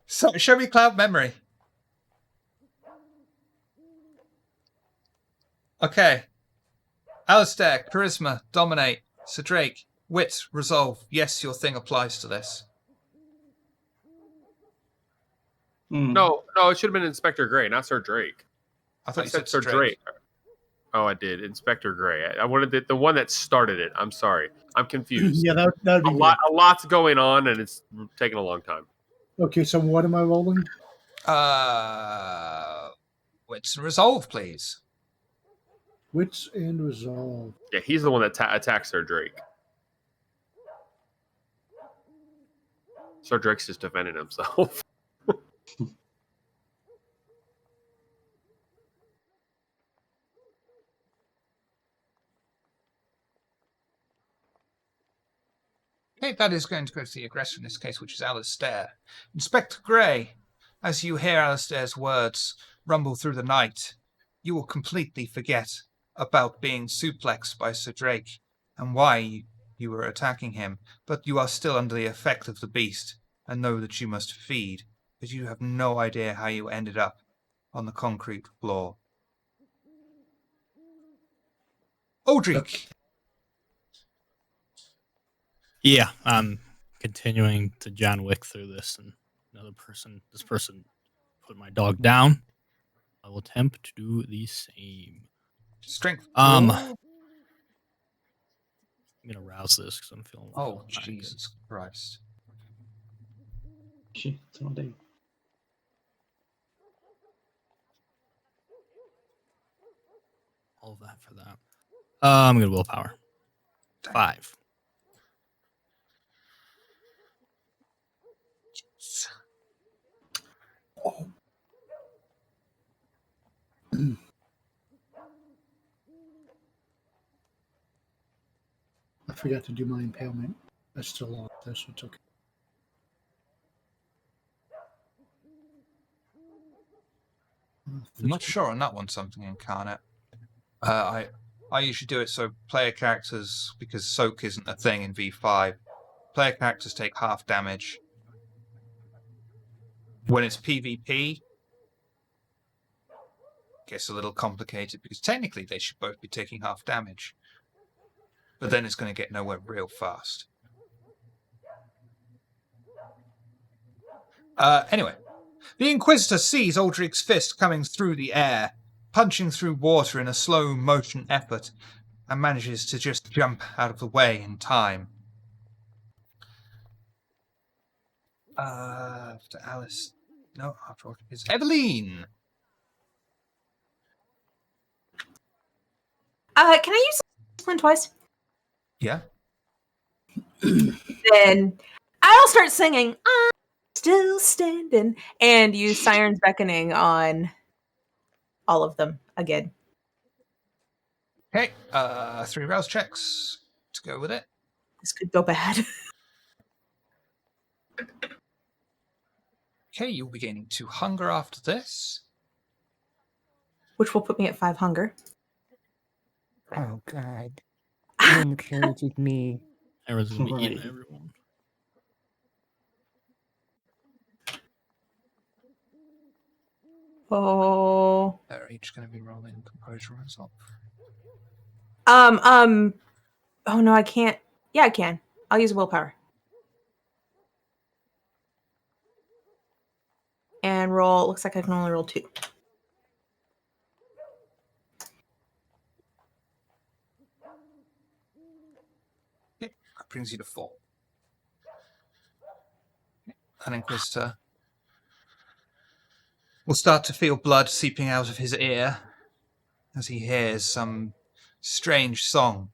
So show me Cloud Memory. Okay. Alistair, Charisma, Dominate, Sir Drake, Wit, Resolve. Yes, your thing applies to this. No, it should have been Inspector Gray, not Sir Drake. I thought I you said Sir Drake. Oh, I did. Inspector Gray. I wanted the one that started it. I'm sorry. I'm confused. Yeah, that would be A lot's going on, and it's taking a long time. Okay, so what am I rolling? Wits and Resolve, please. Wits and Resolve. Yeah, he's the one that attacks Sir Drake. Sir Drake's just defending himself. Okay, that is going to go to the aggressor in this case, which is Alistair. Inspector Gray, as you hear Alistair's words rumble through the night, you will completely forget about being suplexed by Sir Drake and why you were attacking him, but you are still under the effect of the beast and know that you must feed, but you have no idea how you ended up on the concrete floor. Aldrich! Yeah, I'm continuing to John Wick through this, and this person put my dog down. I will attempt to do the same. Strength. I'm gonna rouse this because I'm feeling. Oh, Jesus Christ. Shit, that's what I do. All of that for that. I'm gonna willpower. 5. Oh. I forgot to do my impalement. I still lost this. It's okay. I'm not sure on that one, something incarnate. I usually do it so player characters, because soak isn't a thing in V5, player characters take half damage. When it's PvP, it gets a little complicated because technically they should both be taking half damage. But then it's going to get nowhere real fast. Anyway, the Inquisitor sees Aldrich's fist coming through the air, punching through water in a slow motion effort, and manages to just jump out of the way in time. After Alice... No, after all, it's Eveline! Can I use discipline twice? Yeah? Then I'll start singing, I'm still standing, and use Siren's Beckoning on all of them again. Okay, 3 rouse checks to go with it. This could go bad. Okay, you'll be gaining 2 hunger after this. Which will put me at 5 hunger. Oh God. You're in the carriage with me. Everyone's gonna be eating Right. everyone. Oh. roll. They're each going to be rolling composure and resolve. Oh no, I can't. Yeah, I can. I'll use willpower. And roll. Looks like I can only roll 2. Okay, that brings you to 4. An Inquisitor will start to feel blood seeping out of his ear as he hears some strange song,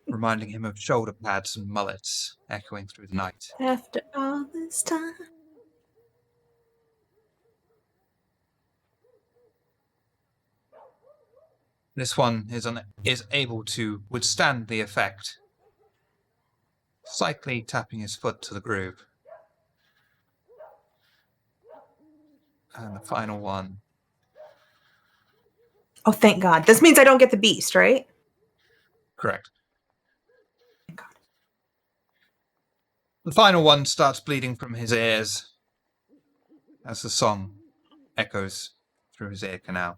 reminding him of shoulder pads and mullets echoing through the night. After all this time. This one is able to withstand the effect, slightly tapping his foot to the groove. And the final one. Oh, thank God. This means I don't get the beast, right? Correct. Thank God. The final one starts bleeding from his ears as the song echoes through his ear canal.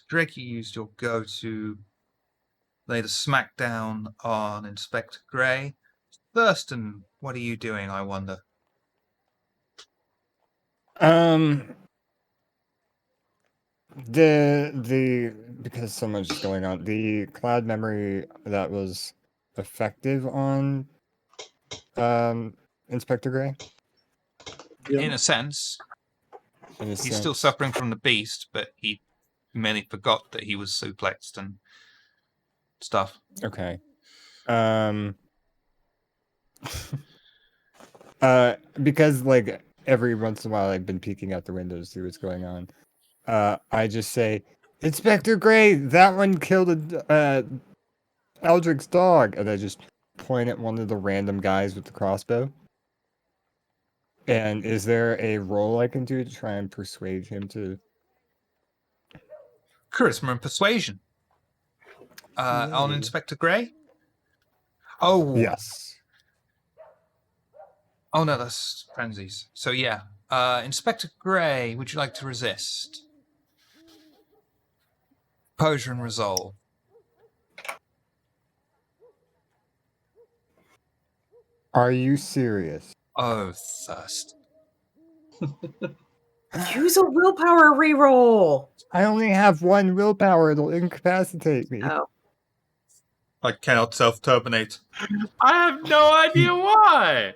Drake, you used your go to lay the smackdown on Inspector Gray. Thurston, what are you doing, I wonder? The because so much is going on, the cloud memory that was effective on Inspector Gray. Yep. In a sense, In a he's still sense. suffering from the beast, but he merely forgot that he was suplexed and stuff. Okay. Because like every once in a while I've been peeking out the windows to see what's going on. I just say, Inspector Gray, that one killed Eldrick's dog, and I just point at one of the random guys with the crossbow. And is there a roll I can do to try and persuade him to? Charisma and persuasion. On Yay. Inspector Gray? Oh, Yes. Oh no, that's frenzies. So yeah, Inspector Gray, would you like to resist? Composure and resolve. Are you serious? Oh, thirst. Use a willpower reroll. I only have 1 willpower. It'll incapacitate me. Oh. I cannot self-terminate. I have no idea why.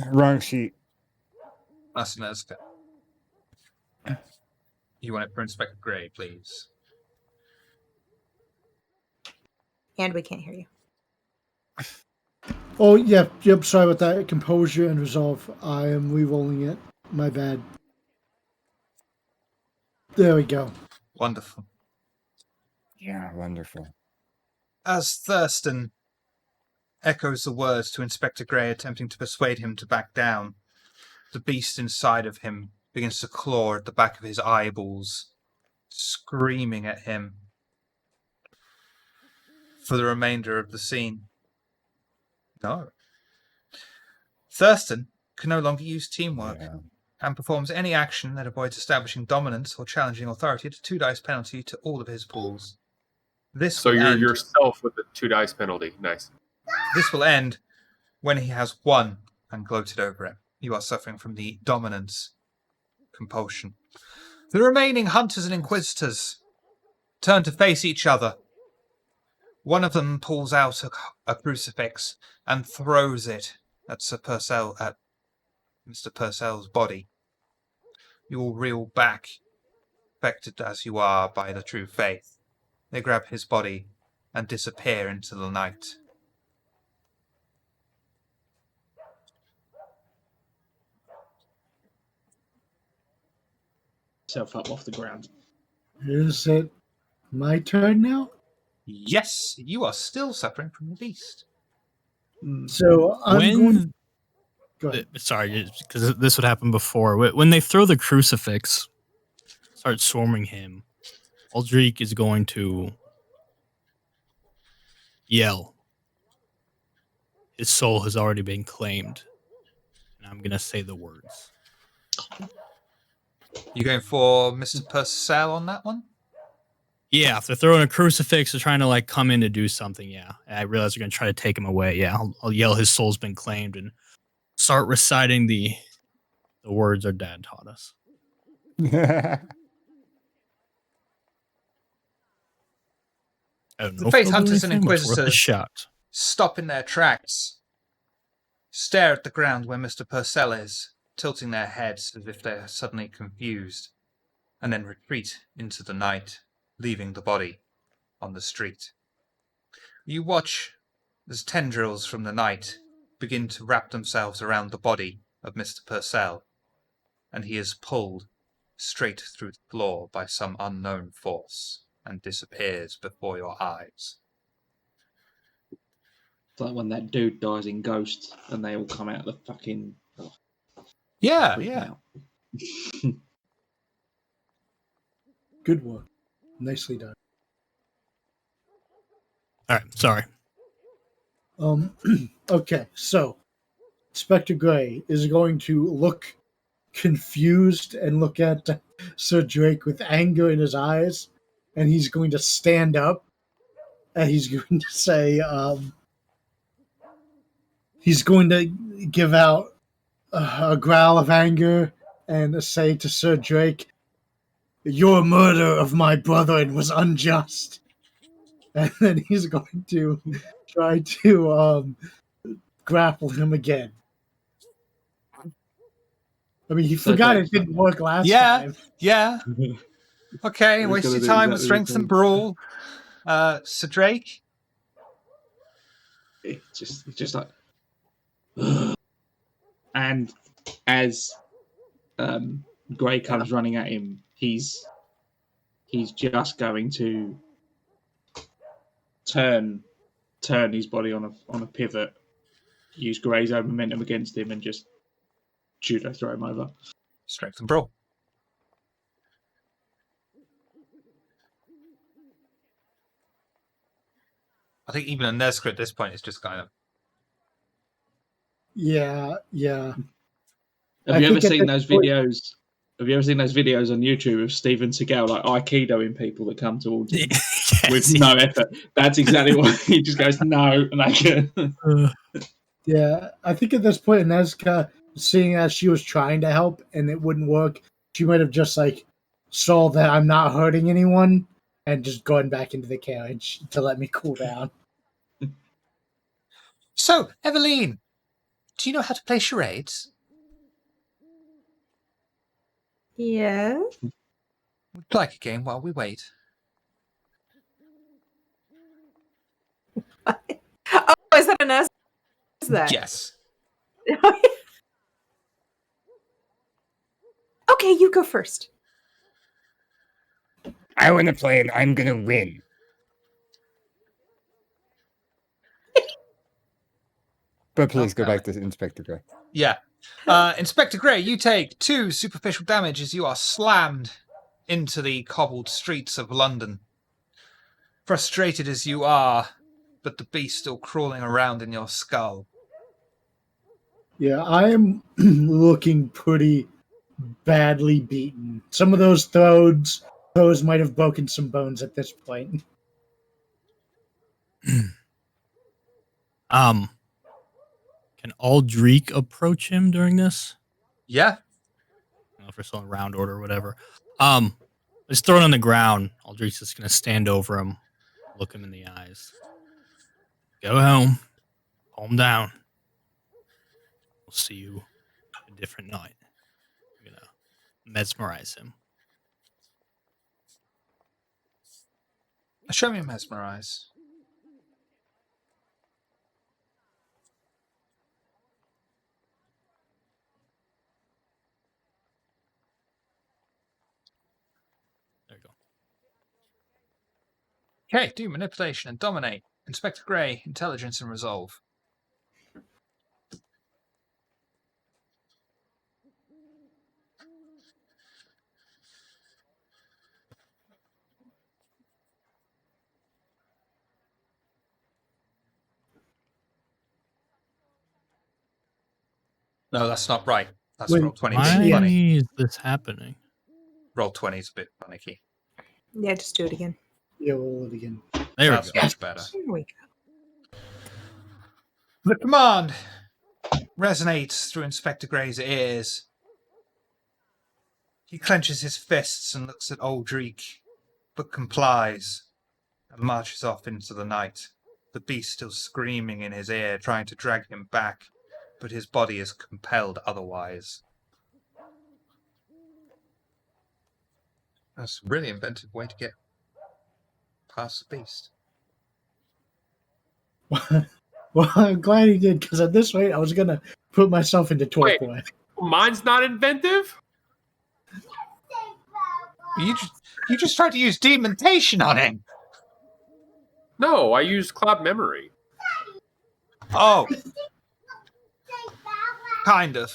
Wrong sheet. That's an Ezka. You want it for Inspector Gray, please. And we can't hear you. Oh, yeah, yep, sorry about that. Composure and resolve. I am re-rolling it. My bad. There we go. Wonderful. Yeah, wonderful. As Thurston echoes the words to Inspector Gray, attempting to persuade him to back down, the beast inside of him begins to claw at the back of his eyeballs, screaming at him for the remainder of the scene. No. Thurston can no longer use teamwork and performs any action that avoids establishing dominance or challenging authority at a 2 dice penalty to all of his pools. This So will you're end- yourself with the 2 dice penalty. Nice. This will end when he has won and gloated over it. You are suffering from the dominance compulsion. The remaining hunters and inquisitors turn to face each other. One of them pulls out a crucifix and throws it at Mr. Purcell's body. You all reel back, affected as you are by the true faith. They grab his body and disappear into the night. Self up off the ground. Is it my turn now? Yes, you are still suffering from the beast. So I'm going. Go ahead. Sorry, because this would happen before. When they throw the crucifix, start swarming him, Aldrich is going to yell. His soul has already been claimed. and I'm gonna say the words. You going for Mr. Purcell on that one? Yeah, if they're throwing a crucifix, they're trying to like come in to do something. Yeah, I realize they're gonna try to take him away. Yeah, I'll yell, "His soul's been claimed," and start reciting the words our dad taught us. I don't know The if Faith they'll do Hunters and anything, but it's worth a Inquisitors shot. stop in their tracks, stare at the ground where Mr. Purcell is, tilting their heads as if they're suddenly confused, and then retreat into the night, leaving the body on the street. You watch as tendrils from the night begin to wrap themselves around the body of Mr. Purcell, and he is pulled straight through the floor by some unknown force and disappears before your eyes. It's like when that dude dies in Ghost and they all come out of the fucking. Yeah, freak me yeah. out. Good work. Nicely done. All right, sorry. Okay, so Spectre Gray is going to look confused and look at Sir Drake with anger in his eyes, and he's going to stand up and he's going to say, he's going to give out a growl of anger and say to Sir Drake, "Your murder of my brethren was unjust." And then he's going to try to grapple him again. I mean, he So forgot Drake's it didn't work last Yeah. time. Yeah. Okay, He's waste gonna your do time with exactly strength the and same. brawl. Sir Drake? It's just like. And as Gray comes running at him, he's just going to turn his body on a pivot, use Gray's own momentum against him, and just judo throw him over. Strength and brawl. I think even a Nezca at this point is just kind of... Yeah. Have I you ever think at seen this those point- videos? Have you ever seen those videos on YouTube of Steven Seagal like aikidoing people that come towards him with no effort? That's exactly what he just goes no, and Yeah, I think at this point, Nezca, seeing as she was trying to help and it wouldn't work, she might have just like saw that I'm not hurting anyone and just gone back into the carriage to let me cool down. So, Eveline, do you know how to play charades? Yeah. Would you like a game while we wait? Oh, is that a nest? Is that? Yes. Okay, you go first. I want to play and I'm going to win. But please go back to Inspector Gray. Yeah. Inspector Gray, you take 2 superficial damage as you are slammed into the cobbled streets of London. Frustrated as you are, but the beast still crawling around in your skull. Yeah, I am looking pretty badly beaten. Some of those throws might have broken some bones at this point. Can Aldrich approach him during this? Yeah. I don't know if we're still in round order or whatever. Just throw it on the ground. Aldrich's just gonna stand over him, look him in the eyes. Go home. Calm down. We'll see you a different night. I'm gonna mesmerize him. Show me a mesmerize. There you go. Okay, do manipulation and dominate. Inspector Gray, intelligence and resolve. No, that's not right. That's When- roll 20. Why Bit funny. is this happening? Roll 20 is a bit panicky. Yeah, just do it again. Yeah, we'll roll it again. There we That's go. much better. Here we go. The command resonates through Inspector Gray's ears. He clenches his fists and looks at Aldrich, but complies and marches off into the night, the beast still screaming in his ear, trying to drag him back, but his body is compelled otherwise. That's a really inventive way to get past the beast. Well, I'm glad he did, because at this rate, I was going to put myself into torpor. Mine's not inventive? You just tried to use demontation on him. No, I used cloud memory. Oh. Kind of.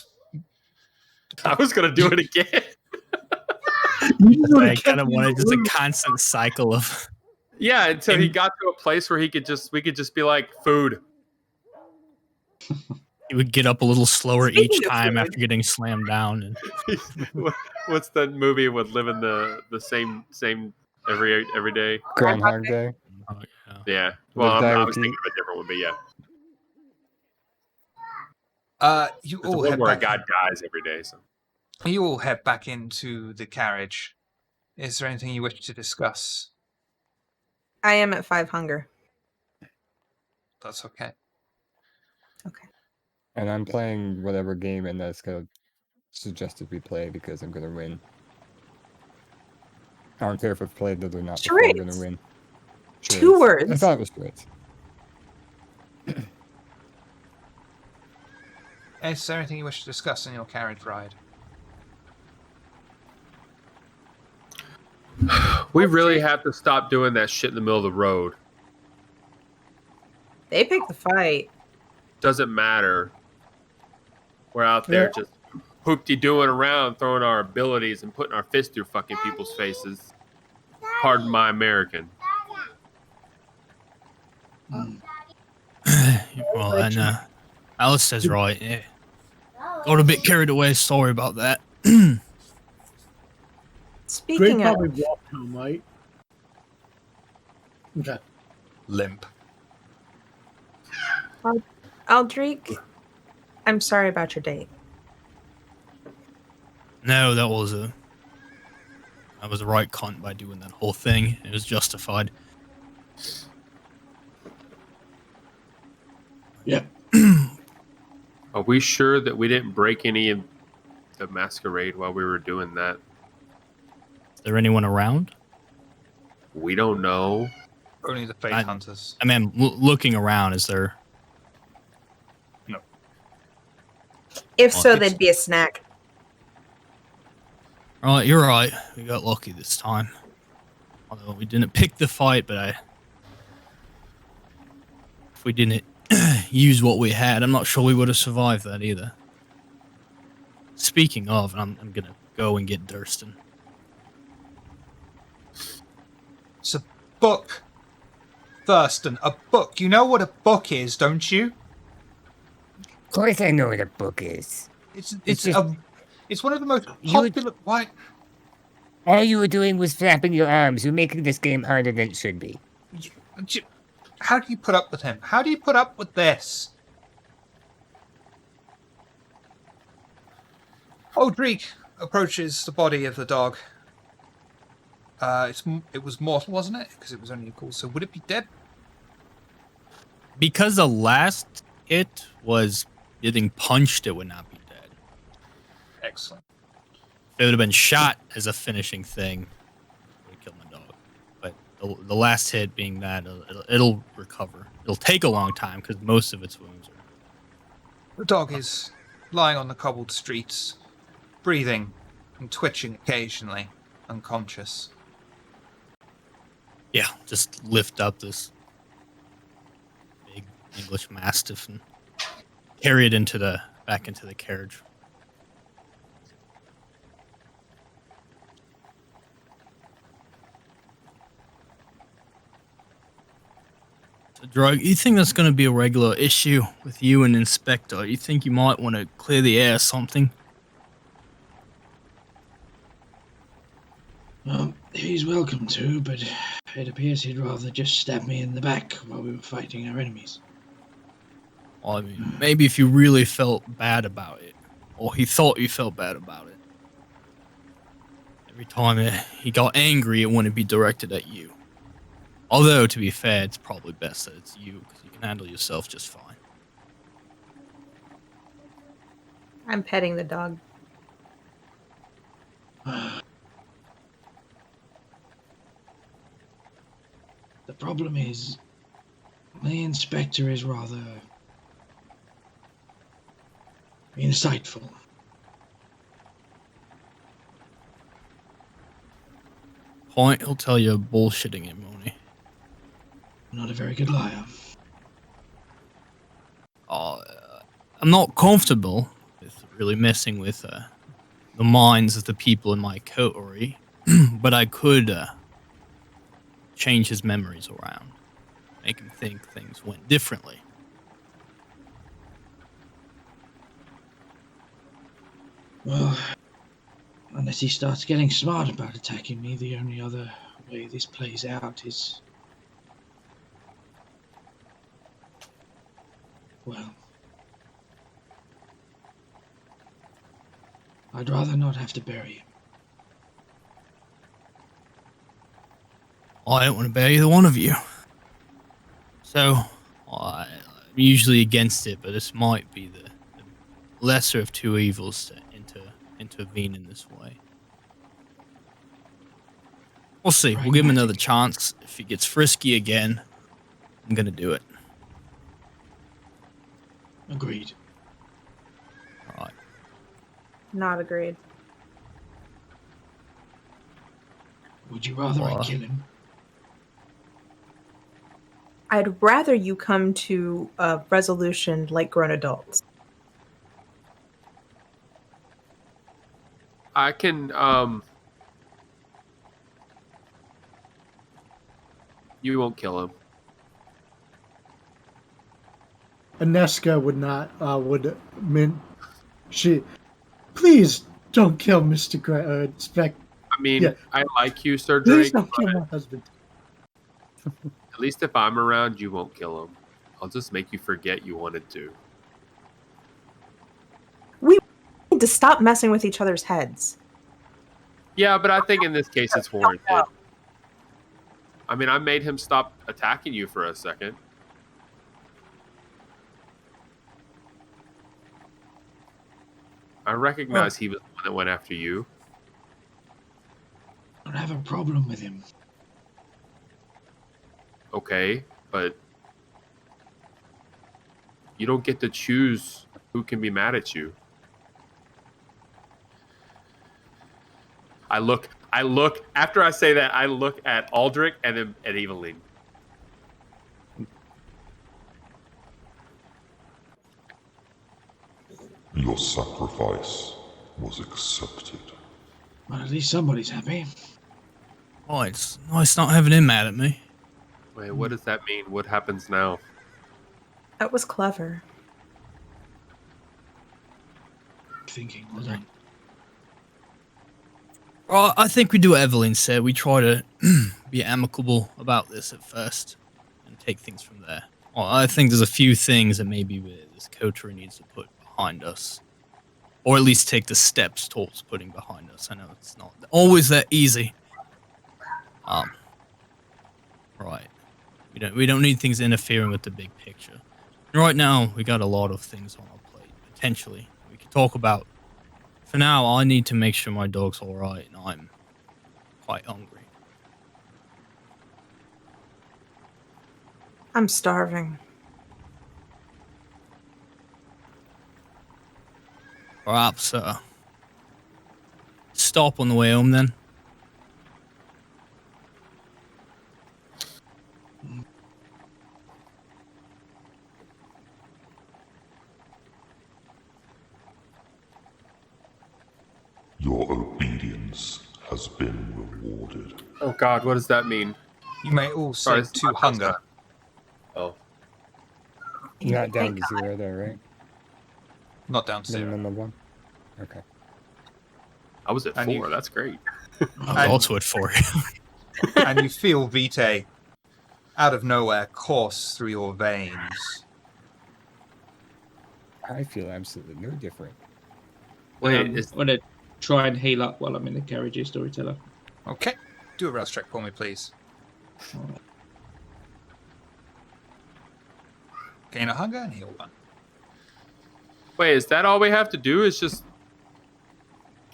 I was going to do it again. I kind of wanted just a constant cycle of. Yeah, until he got to a place where we could just be like, food. He would get up a little slower Speaking each of time food. after getting slammed down. And What's that movie with living the same every day? Groundhog Day. oh, yeah. Yeah. Well, Live, die, I was repeat. thinking of a different one, but yeah. You It's all one head where a back. guy dies every day. So You all head back into the carriage. Is there anything you wish to discuss? I am at 5 hunger. That's okay. Okay. And I'm playing whatever game and that's gonna suggested we play because I'm gonna win. I don't care if I've played it or not. Before I'm Charades. gonna win. 2 Charades. I words. thought it was charades. Is there anything you wish to discuss in your carriage ride? we really have to stop doing that shit in the middle of the road. They picked the fight. Doesn't matter. We're out there Yeah. just hoop-de-doing around, throwing our abilities and putting our fists through fucking people's faces. Pardon my American. Well, and Alistair's right. Yeah. Got a bit carried away. Sorry about that. Greg Speaking of, probably walked home, right? Okay. Limp. Aldrich, I'm sorry about your date. No, that was a right cunt by doing that whole thing. It was justified. Yeah. Are we sure that we didn't break any of the masquerade while we were doing that? Is there anyone around? We don't know. Only the Fate Hunters. I mean, looking around, is there? If Well, so, it's- they'd be a snack. Right, you're right. We got lucky this time. Although we didn't pick the fight, but if we didn't use what we had, I'm not sure we would have survived that either. Speaking of, I'm gonna go and get Durston. It's a book. Thurston, a book. You know what a book is, don't you? Of course I know what a book is. It's one of the most You would- popular. Why? All you were doing was flapping your arms. You're making this game harder than it should be. How do you put up with him? How do you put up with this? Odric approaches the body of the dog. It was mortal, wasn't it? Because it was only a call. So would it be dead? Because the last hit was getting punched, it would not be dead. Excellent. If it would have been shot as a finishing thing, it would have killed my dog. But the last hit being that, it'll recover. It'll take a long time because most of its wounds are. The dog is lying on the cobbled streets, breathing and twitching occasionally, unconscious. Yeah, just lift up this big English Mastiff and carry it back into the carriage. Drug, you think that's going to be a regular issue with you and Inspector? You think you might want to clear the air or something? Well, he's welcome to, but it appears he'd rather just stab me in the back while we were fighting our enemies. I mean, maybe if you really felt bad about it, or he thought you felt bad about it. Every time he got angry, it wouldn't be directed at you. Although, to be fair, it's probably best that it's you, because you can handle yourself just fine. I'm petting the dog. The problem is, the Inspector is rather insightful. Point, he'll tell you bullshitting him, won't he? Not a very good liar. I'm not comfortable with really messing with the minds of the people in my coterie, but I could change his memories around, make him think things went differently. Well, unless he starts getting smart about attacking me, the only other way this plays out is... well... I'd rather not have to bury him. I don't want to bury either one of you. So, I'm usually against it, but this might be the lesser of two evils to intervene in this way. We'll see. We'll give him another chance. If he gets frisky again, I'm gonna do it. Agreed. Alright. Not agreed. Would you rather I kill him? I'd rather you come to a resolution like grown adults. I can, you won't kill him. Aneska would not, please don't kill Mr. Spec. I mean, Yeah. I like you, Sir Please Drake, don't kill but my husband. at least if I'm around, you won't kill him. I'll just make you forget you wanted to. We need to stop messing with each other's heads. Yeah, but I think in this case it's warranted. I mean, I made him stop attacking you for a second. I recognize he was the one that went after you. I don't have a problem with him. Okay, but you don't get to choose who can be mad at you. I look, after I say that, I look at Aldrich and then at Evelyn. Your sacrifice was accepted. Well, at least somebody's happy. Oh, it's nice not having him mad at me. Wait, what does that mean? What happens now? That was clever. Thinking, well done. Well, I think we do what Evelyn said. We try to be amicable about this at first and take things from there. Well, I think there's a few things that maybe this coterie needs to put behind us. Or at least take the steps towards putting behind us. I know it's not always that easy. Right. We don't need things interfering with the big picture. Right now, we got a lot of things on our plate, potentially. We could talk about. For now, I need to make sure my dog's alright, and I'm quite hungry. I'm starving. Perhaps, stop on the way home then. Your obedience has been rewarded. Oh God, what does that mean? You may all Sorry, sink to hunger. Oh, Not down Thank to 0 though, right? Not down to 0. Minimum of 1. Okay. I was at And 4. you- That's great. I was also at 4. And you feel Vitae, out of nowhere, course through your veins. I feel absolutely no different. Wait, I'm is going to try and heal up while I'm in the carriage here, storyteller. Okay. Do a rest check for me, please. Alright. Gain a hunger and heal 1. wait, is that all we have to do? Is just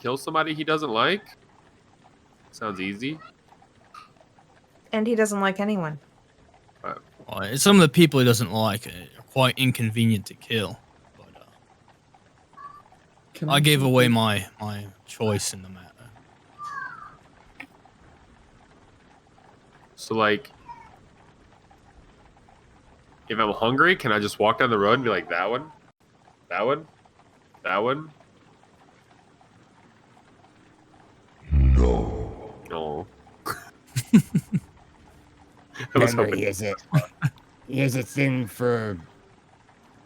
kill somebody he doesn't like? Sounds easy. And he doesn't like anyone. Well, some of the people he doesn't like are quite inconvenient to kill. But Can I gave away take- my choice in the matter. So, like, if I'm hungry, can I just walk down the road and be like, that one? That one? That one? No. No. I was Remember, hoping. he has a thing for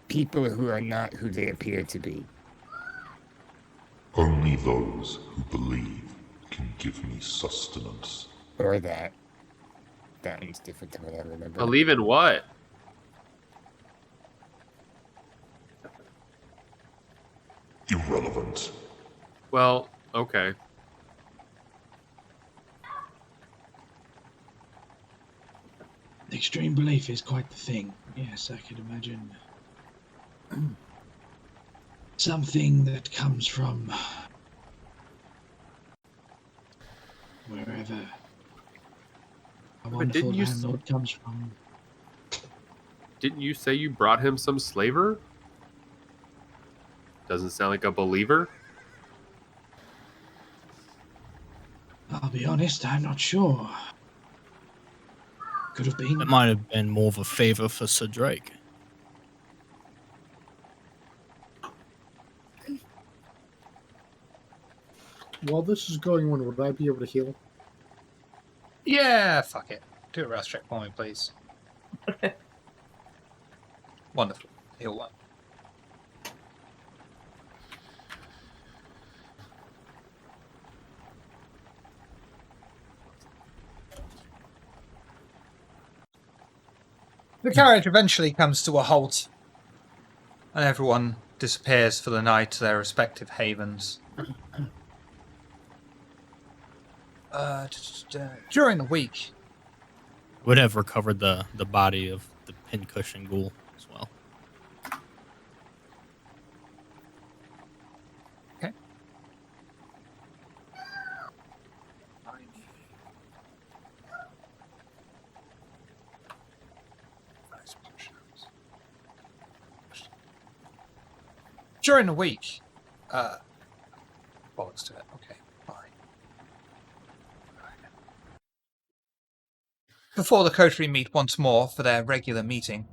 people who are not who they appear to be. Only those who believe can give me sustenance. Or that. That one's different than what I remember. Believe in what? Irrelevant. Well, okay. Extreme belief is quite the thing. Yes, I could imagine. Something that comes from wherever a wonderful didn't you landlord comes from. Didn't you say you brought him some slaver? Doesn't sound like a believer. I'll be honest, I'm not sure. Could have been. That might have been more of a favor for Sir Drake. While this is going on, would I be able to heal? Yeah, fuck it. Do a rest check for me, please. Wonderful. Heal 1. The carriage eventually comes to a halt, and everyone disappears for the night to their respective havens. During the week, Would have recovered the body of the pincushion ghoul as well. during the week, bollocks to it. Okay, fine. Before the coterie meet once more for their regular meeting,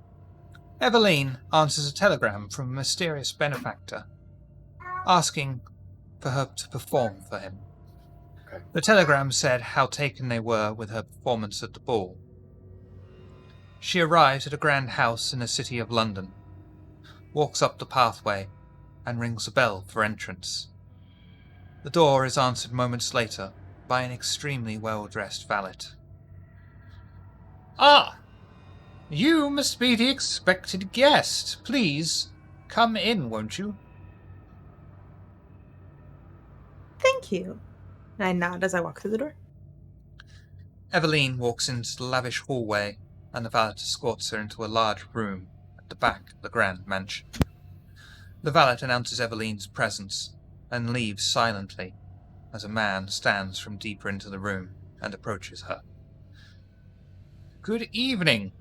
Eveline answers a telegram from a mysterious benefactor, asking for her to perform for him. Okay. The telegram said how taken they were with her performance at the ball. She arrives at a grand house in the city of London, walks up the pathway, and rings a bell for entrance. The door is answered moments later by an extremely well-dressed valet. Ah! You must be the expected guest. Please, come in, won't you? Thank you. I nod as I walk through the door. Eveline walks into the lavish hallway, and the valet escorts her into a large room at the back of the grand mansion. The valet announces Eveline's presence and leaves silently as a man stands from deeper into the room and approaches her. Good evening,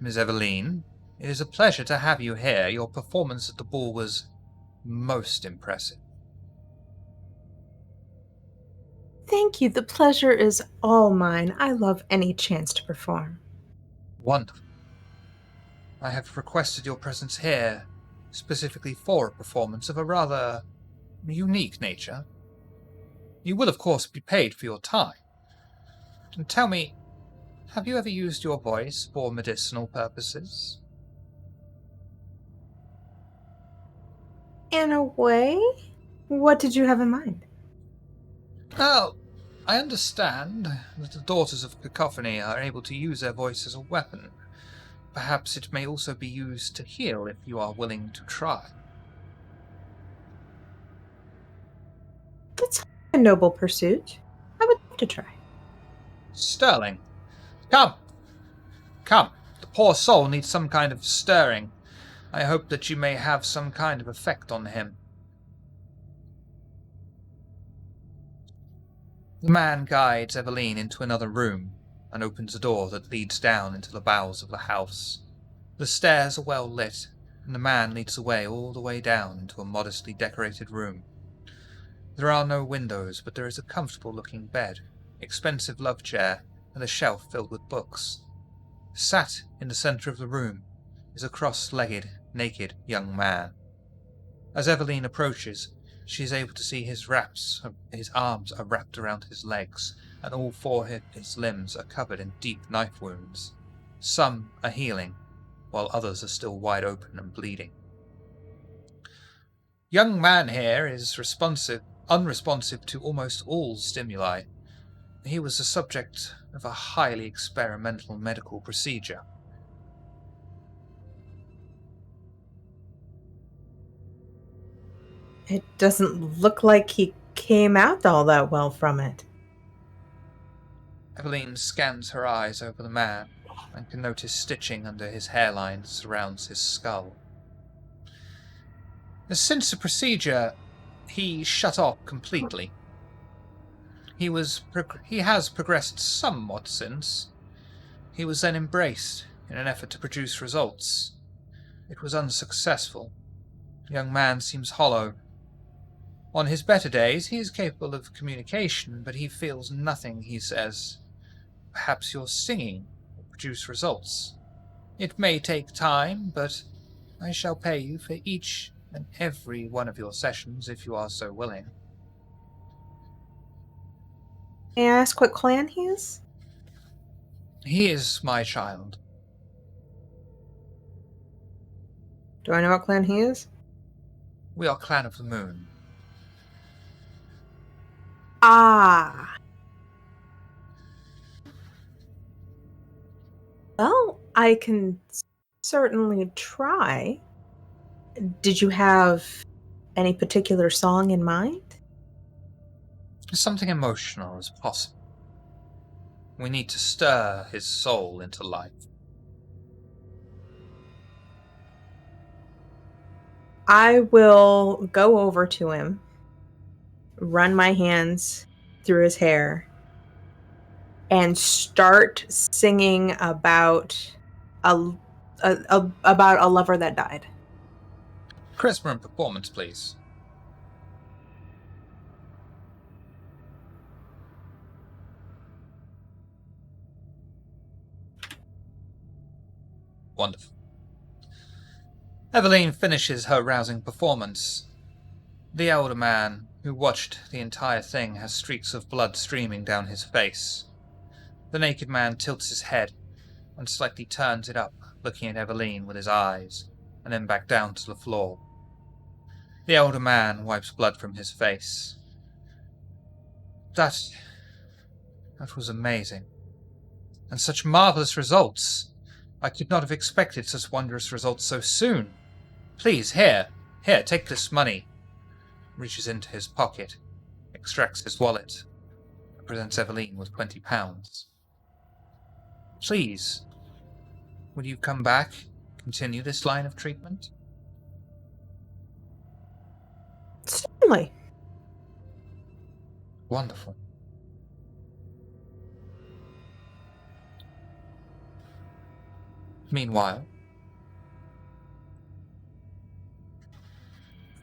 Miss Eveline. It is a pleasure to have you here. Your performance at the ball was most impressive. Thank you. The pleasure is all mine. I love any chance to perform. Wonderful. I have requested your presence here specifically for a performance of a rather unique nature. You will, of course, be paid for your time. And tell me, Have you ever used your voice for medicinal purposes? In a way? What did you have in mind? Oh, I understand that the Daughters of Cacophony are able to use their voice as a weapon. Perhaps it may also be used to heal if you are willing to try. It's a noble pursuit. I would love to try. Sterling, come! Come! The poor soul needs some kind of stirring. I hope that you may have some kind of effect on him. The man guides Eveline into another room and opens a door that leads down into the bowels of the house. The stairs are well lit, and the man leads the way all the way down into a modestly decorated room. There are no windows, but there is a comfortable-looking bed, expensive love chair, and a shelf filled with books. Sat in the centre of the room is a cross-legged, naked young man. As Eveline approaches, she is able to see his arms are wrapped around his legs, and all four of his limbs are covered in deep knife wounds. Some are healing, while others are still wide open and bleeding. Young man here is unresponsive to almost all stimuli. He was the subject of a highly experimental medical procedure. It doesn't look like he came out all that well from it. Eveline scans her eyes over the man and can notice stitching under his hairline surrounds his skull. Since the procedure, he shut off completely. He has progressed somewhat since. He was then embraced in an effort to produce results. It was unsuccessful. The young man seems hollow. On his better days, he is capable of communication, but he feels nothing, he says. Perhaps your singing will produce results. It may take time, but I shall pay you for each and every one of your sessions if you are so willing. May I ask what clan he is? He is my child. Do I know what clan he is? We are Clan of the Moon. Ah. Well, I can certainly try. Did you have any particular song in mind? Something emotional as possible. We need to stir his soul into life. I will go over to him, run my hands through his hair, and start singing about about a lover that died. Charisma and performance, please. Wonderful. Eveline finishes her rousing performance. The elder man, who watched the entire thing, has streaks of blood streaming down his face. The naked man tilts his head and slightly turns it up, looking at Eveline with his eyes, and then back down to the floor. The elder man wipes blood from his face. That was amazing. And such marvelous results. I could not have expected such wondrous results so soon. Please, here, take this money. Reaches into his pocket, extracts his wallet, and presents Eveline with £20. Please, will you come back, continue this line of treatment? Certainly. Wonderful. Meanwhile,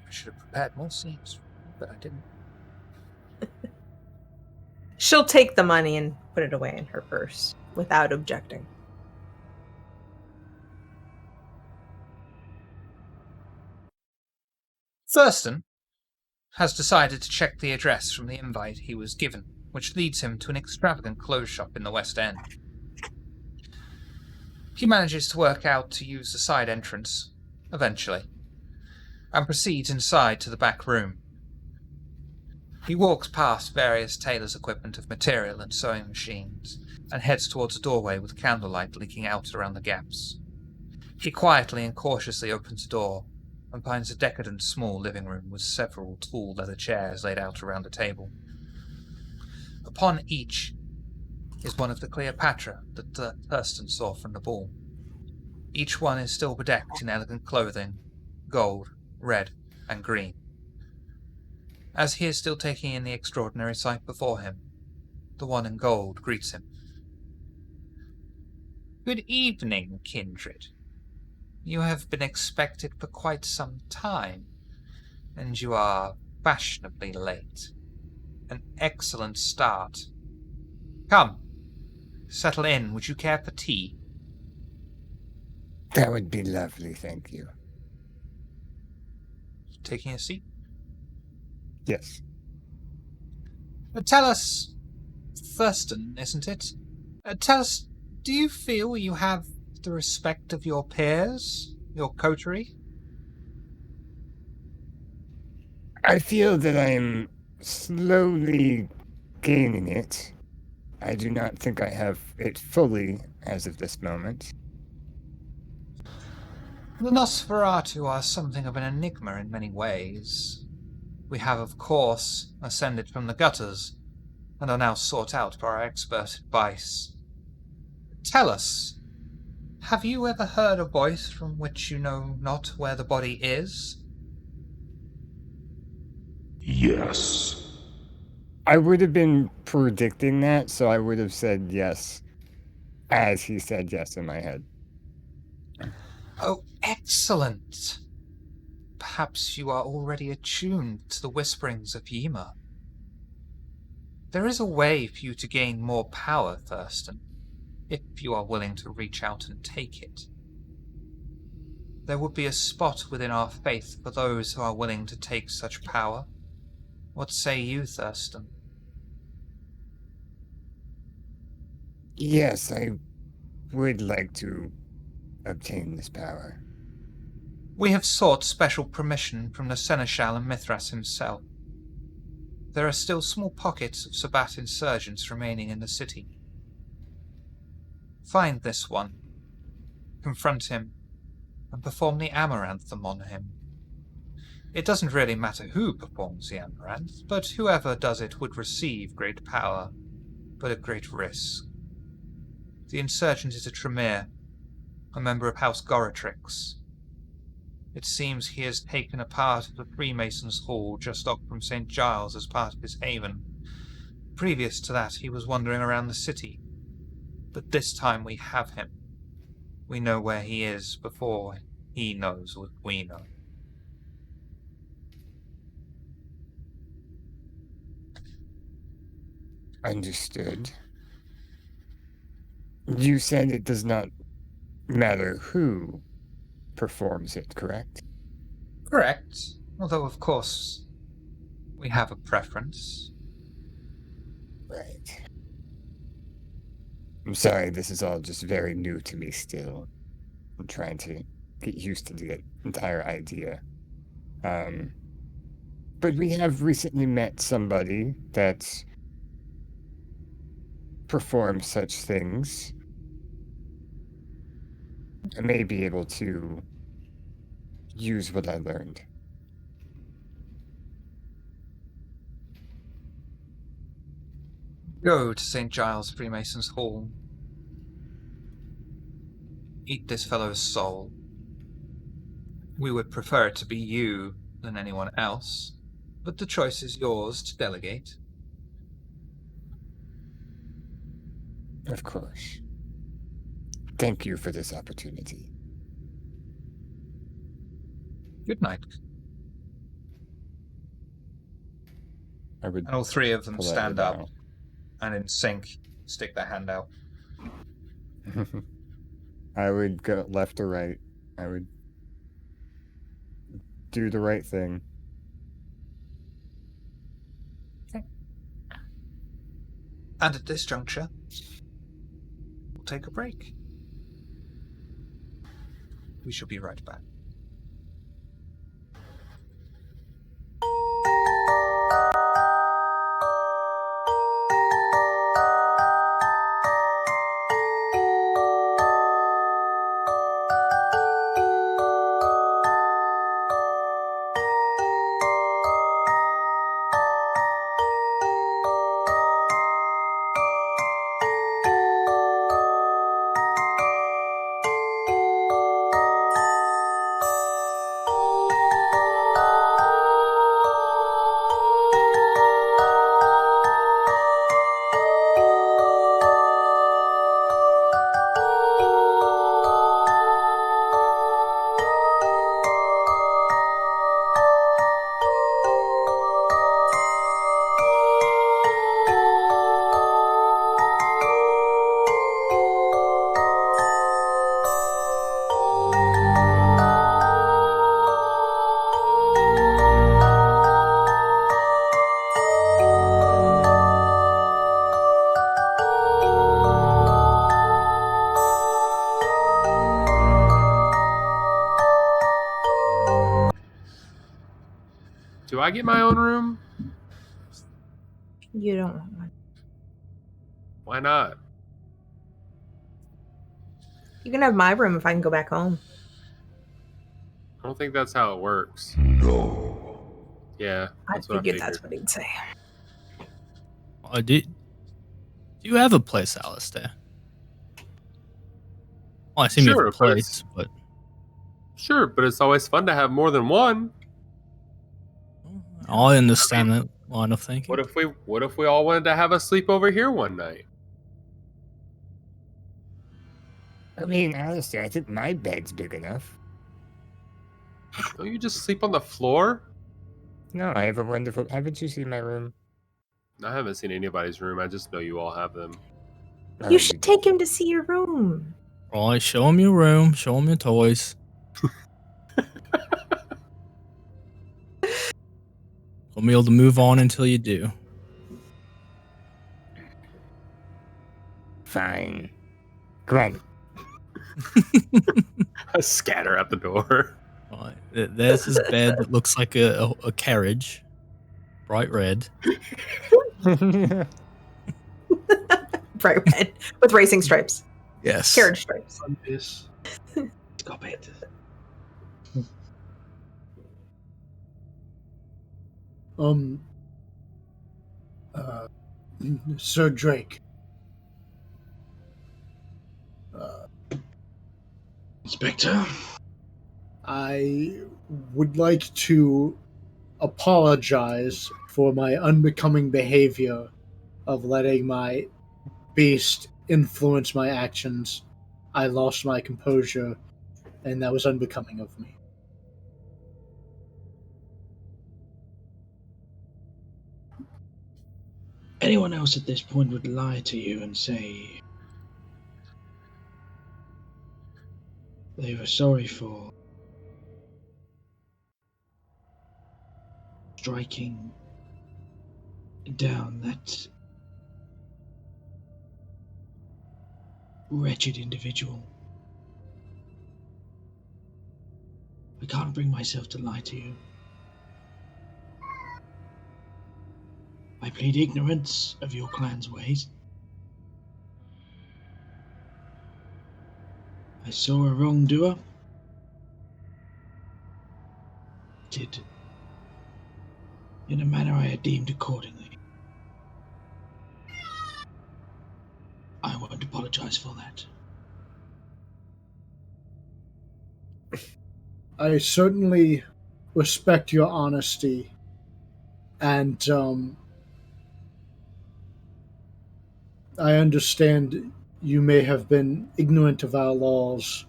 I should have prepared more scenes, but I didn't. She'll take the money and put it away in her purse without objecting. Thurston has decided to check the address from the invite he was given, which leads him to an extravagant clothes shop in the West End. He manages to work out to use the side entrance, eventually, and proceeds inside to the back room. He walks past various tailor's equipment of material and sewing machines, and heads towards a doorway with candlelight leaking out around the gaps. He quietly and cautiously opens the door and finds a decadent small living room with several tall leather chairs laid out around a table. Upon each is one of the Cleopatra that Thurston saw from the ball. Each one is still bedecked in elegant clothing, gold, red, and green. As he is still taking in the extraordinary sight before him, the one in gold greets him. "Good evening, kindred. You have been expected for quite some time, and you are fashionably late. An excellent start. Come, settle in. Would you care for tea?" That would be lovely, thank you. Taking a seat. Yes. Tell us, Thurston, isn't it? Tell us, do you feel you have the respect of your peers, your coterie? I feel that I am slowly gaining it. I do not think I have it fully as of this moment. The Nosferatu are something of an enigma in many ways. We have, of course, ascended from the gutters, and are now sought out for our expert advice. Tell us, have you ever heard a voice from which you know not where the body is? Yes. I would have been predicting that, so I would have said yes, as he said yes in my head. Oh, excellent! Perhaps you are already attuned to the whisperings of Yima. There is a way for you to gain more power, Thurston, if you are willing to reach out and take it. There would be a spot within our faith for those who are willing to take such power. What say you, Thurston? Yes, I would like to obtain this power. We have sought special permission from the Seneschal and Mithras himself. There are still small pockets of Sabbat insurgents remaining in the city. Find this one, confront him, and perform the Amaranthem on him. It doesn't really matter who performs the Amaranth, but whoever does it would receive great power, but at great risk. The insurgent is a Tremere, a member of House Goratrix. It seems he has taken a part of the Freemasons' Hall just off from St. Giles as part of his haven. Previous to that, he was wandering around the city. But this time we have him. We know where he is before he knows what we know. Understood. You said it does not matter who performs it, correct? Correct. Although, of course, we have a preference. Right. I'm sorry, this is all just very new to me still. I'm trying to get used to the entire idea. But we have recently met somebody that performs such things. I may be able to use what I learned. Go to St. Giles Freemasons' Hall. Eat this fellow's soul. We would prefer it to be you than anyone else, but the choice is yours to delegate. Of course. Thank you for this opportunity. Good night. I would And all three of them politely stand up bow. and in sync stick their hand out. I would go left or right. I would do the right thing. And at this juncture, we'll take a break. We shall be right back. Do I get my own room? You don't want one. Why not? You can have my room if I can go back home. I don't think that's how it works. No. Yeah, I that's what I figured figured. that's what he'd say. Do you have a place, Alistair? Well, I assume you Sure, have a but place, but Sure, but it's always fun to have more than one. I understand that line of thinking. What if we all wanted to have a sleep over here one night? I mean, honestly, I think my bed's big enough. Don't you just sleep on the floor? No, I have a wonderful. Haven't you seen my room? I haven't seen anybody's room. I just know you all have them. Oh, You should take don't. him to see your room. All right, show him your room, show him your toys. Won't be able to move on until you do. Fine. Come on. I scatter out the door. All right, there's his bed that looks like a carriage, bright red. Bright red with racing stripes. Yes. Carriage stripes. Yes. Stop it. Sir Drake. Inspector? I would like to apologize for my unbecoming behavior of letting my beast influence my actions. I lost my composure, and that was unbecoming of me. Anyone else at this point would lie to you and say they were sorry for striking down that wretched individual. I can't bring myself to lie to you. I plead ignorance of your clan's ways. I saw a wrongdoer. Did in a manner I had deemed accordingly. I won't apologize for that. I certainly respect your honesty, and I understand you may have been ignorant of our laws,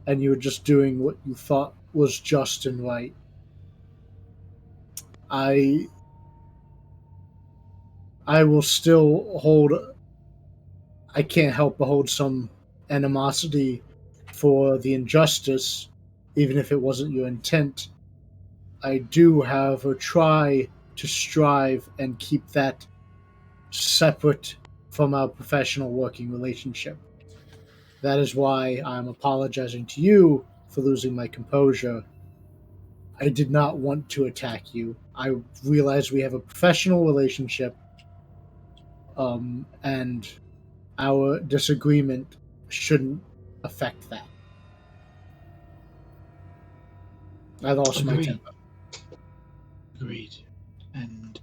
and you were just doing what you thought was just and right. I will still hold. I can't help but hold some animosity for the injustice, even if it wasn't your intent. I do, however, try to strive and keep that separate from our professional working relationship. That is why I'm apologizing to you for losing my composure. I did not want to attack you. I realize we have a professional relationship, and our disagreement shouldn't affect that. I lost my Agreed. temper. Agreed. And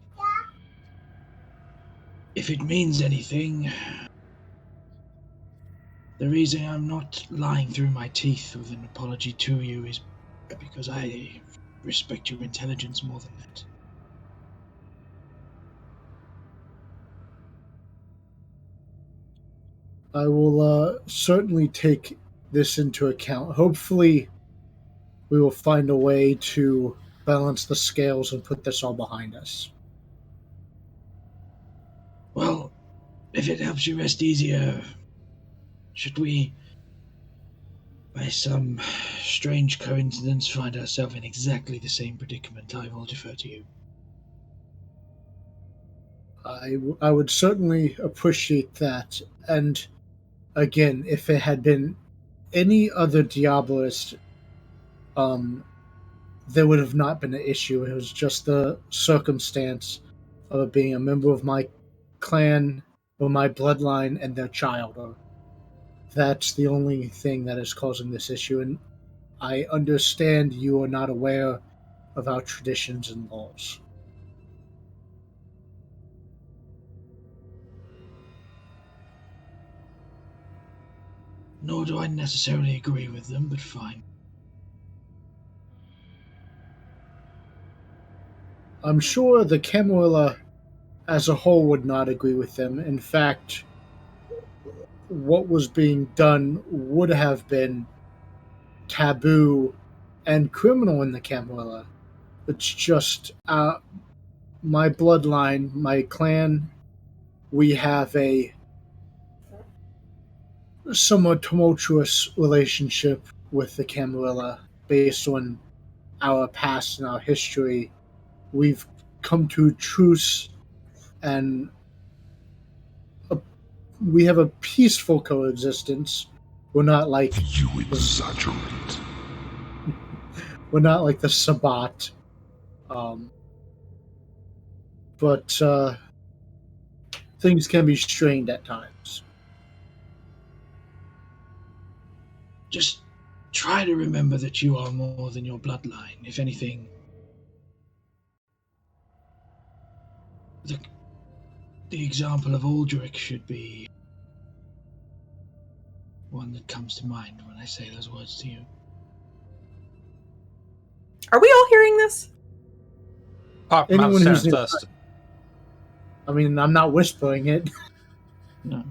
if it means anything, the reason I'm not lying through my teeth with an apology to you is because I respect your intelligence more than that. I will certainly take this into account. Hopefully, we will find a way to balance the scales and put this all behind us. Well, if it helps you rest easier, should we, by some strange coincidence, find ourselves in exactly the same predicament, I will defer to you. I would certainly appreciate that. And again, if it had been any other Diabolist, there would have not been an issue. It was just the circumstance of being a member of my clan or my bloodline and their child. That's the only thing that is causing this issue. And I understand you are not aware of our traditions and laws. Nor do I necessarily agree with them, but fine. I'm sure the Camarilla as a whole would not agree with them. In fact, what was being done would have been taboo and criminal in the Camarilla. It's just my bloodline, my clan, we have a somewhat tumultuous relationship with the Camarilla based on our past and our history. We've come to truce and we have a peaceful coexistence. We're not like You exaggerate. we're not like the Sabbat, but things can be strained at times. Just try to remember that you are more than your bloodline. If anything, the example of Aldrich should be one that comes to mind when I say those words to you. Are we all hearing this? Apart from Anyone who's Alistair near- and Thurston. I mean, I'm not whispering it. No.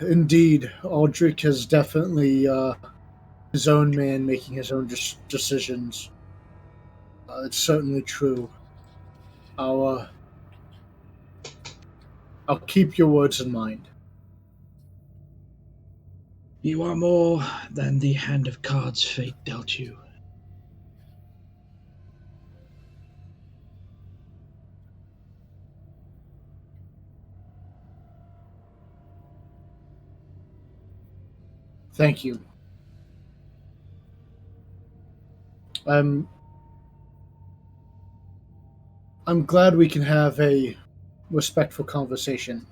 Indeed, Aldrich is definitely his own man making his own decisions. It's certainly true. I'll keep your words in mind. You are more than the hand of cards fate dealt you. Thank you. I'm glad we can have a respectful conversation.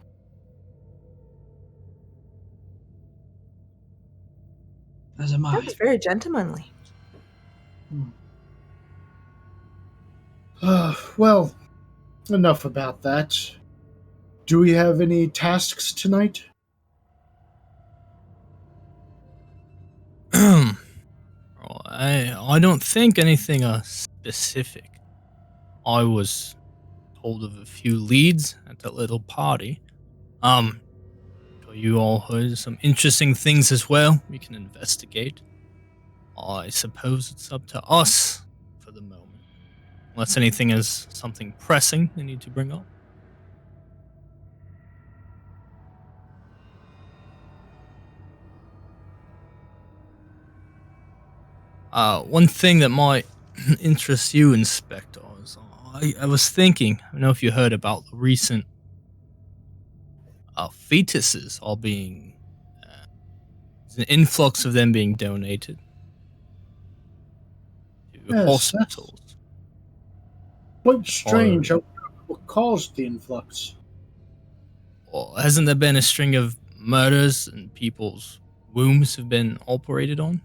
As am I. That was very gentlemanly. Well, enough about that. Do we have any tasks tonight? Well, I don't think anything specific. I was told of a few leads at that little party. You all heard some interesting things as well. We can investigate. I suppose it's up to us for the moment, unless anything is something pressing they need to bring up. One thing that might interest you, Inspector, is I was thinking, I don't know if you heard about the recent fetuses are being. There's an influx of them being donated to Yes, hospitals. Quite strange. What caused the influx? Well, hasn't there been a string of murders and people's wombs have been operated on?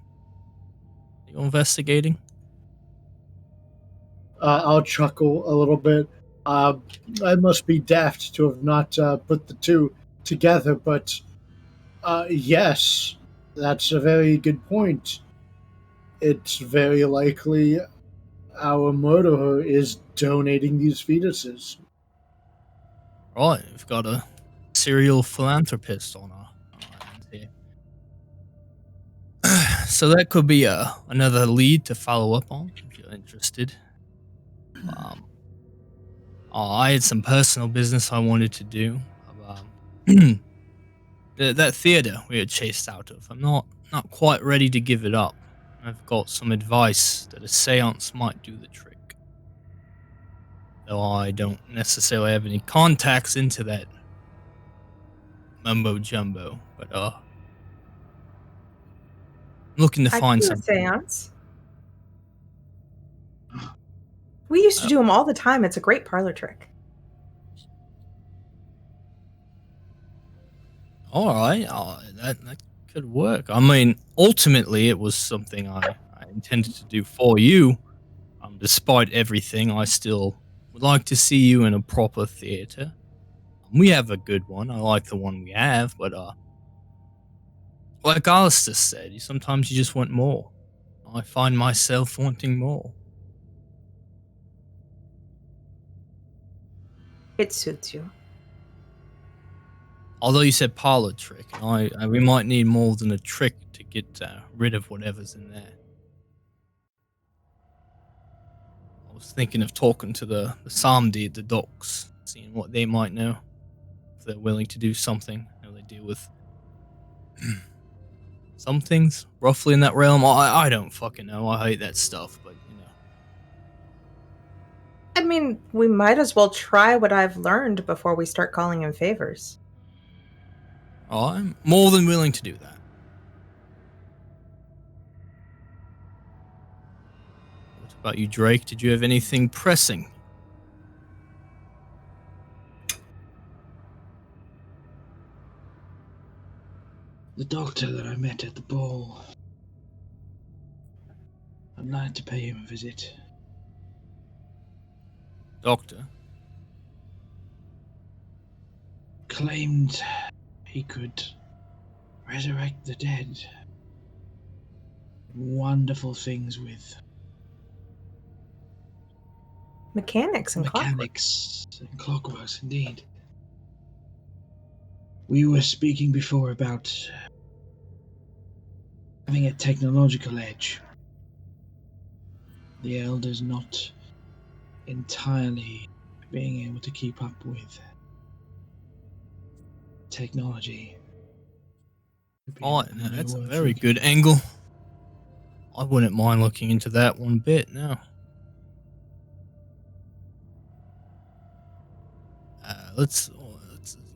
Are you investigating? I'll chuckle a little bit. I must be daft to have not put the two together, but yes, that's a very good point. It's very likely our murderer is donating these fetuses. Right, we've got a serial philanthropist on our hands here. So that could be another lead to follow up on if you're interested. I had some personal business I wanted to do. That theater we were chased out of. I'm not quite ready to give it up. I've got some advice that a seance might do the trick. Though I don't necessarily have any contacts into that mumbo jumbo. But I'm looking to I find can do a something. seance. We used to do them all the time. It's a great parlor trick. All right, that could work. I mean, ultimately, it was something I intended to do for you. Despite everything, I still would like to see you in a proper theater. We have a good one. I like the one we have, but like Alistair said, sometimes you just want more. I find myself wanting more. It suits you. Although you said parlor trick, and we might need more than a trick to get rid of whatever's in there. I was thinking of talking to the Samdi at the docks, seeing what they might know. If they're willing to do something. I know they deal with some things roughly in that realm. I don't fucking know. I hate that stuff, but you know. I mean, we might as well try what I've learned before we start calling in favors. I'm more than willing to do that. What about you, Drake? Did you have anything pressing? The doctor that I met at the ball. I'd like to pay him a visit. Doctor? Claimed he could resurrect the dead. Wonderful things with Mechanics and clockwork. mechanics and clockworks, indeed. We were speaking before about having a technological edge. The elders not entirely being able to keep up with technology. Oh, no, that's a very good angle. I wouldn't mind looking into that one bit, no. Let's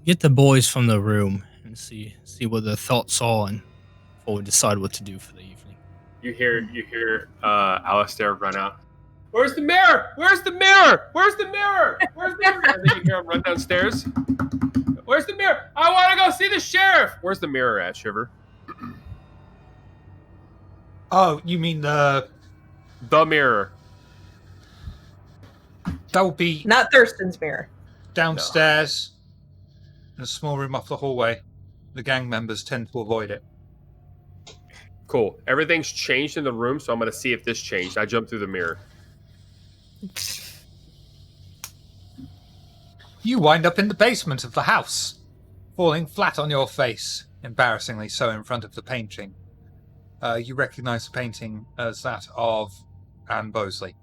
get the boys from the room and see what their thoughts are and before we decide what to do for the evening. You hear Alistair run out. Where's the mirror? Where's the mirror? Where's the mirror? Where's the mirror? And then you hear him run downstairs. Where's the mirror? I want to go see the sheriff. Where's the mirror at, Shiver? Oh, you mean the mirror? That will be Not Thurston's mirror. downstairs in a small room off the hallway. The gang members tend to avoid it. Cool. Everything's changed in the room, so I'm going to see if this changed. I jumped through the mirror. You wind up in the basement of the house, falling flat on your face, embarrassingly so in front of the painting. You recognize the painting as that of Anne Bosley.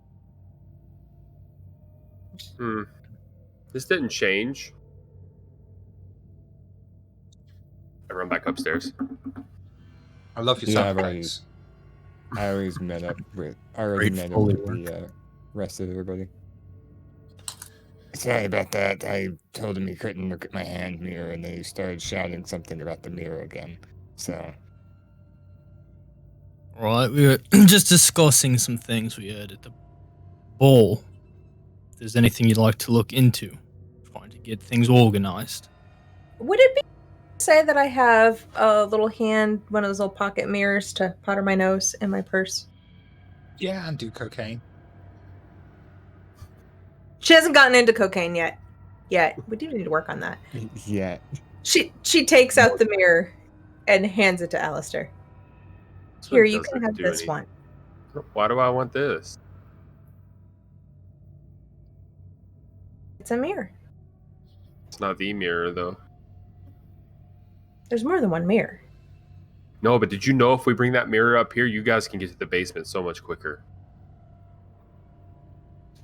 This didn't change. I run back upstairs. I love your sound effects. I always met up with the rest of everybody. Sorry about that. I told him he couldn't look at my hand mirror, and then he started shouting something about the mirror again. So, Right, we were just discussing some things we heard at the ball. If there's anything you'd like to look into, trying to get things organized. Would it be say that I have a little hand, one of those little pocket mirrors to powder my nose in my purse? Yeah, and do cocaine. She hasn't gotten into cocaine yet. We do need to work on that. yeah. She takes out the mirror and hands it to Alistair. This Here, one you doesn't can have do this anything. one. Why do I want this? It's a mirror. It's not the mirror, though. There's more than one mirror. No, but did you know if we bring that mirror up here, you guys can get to the basement so much quicker?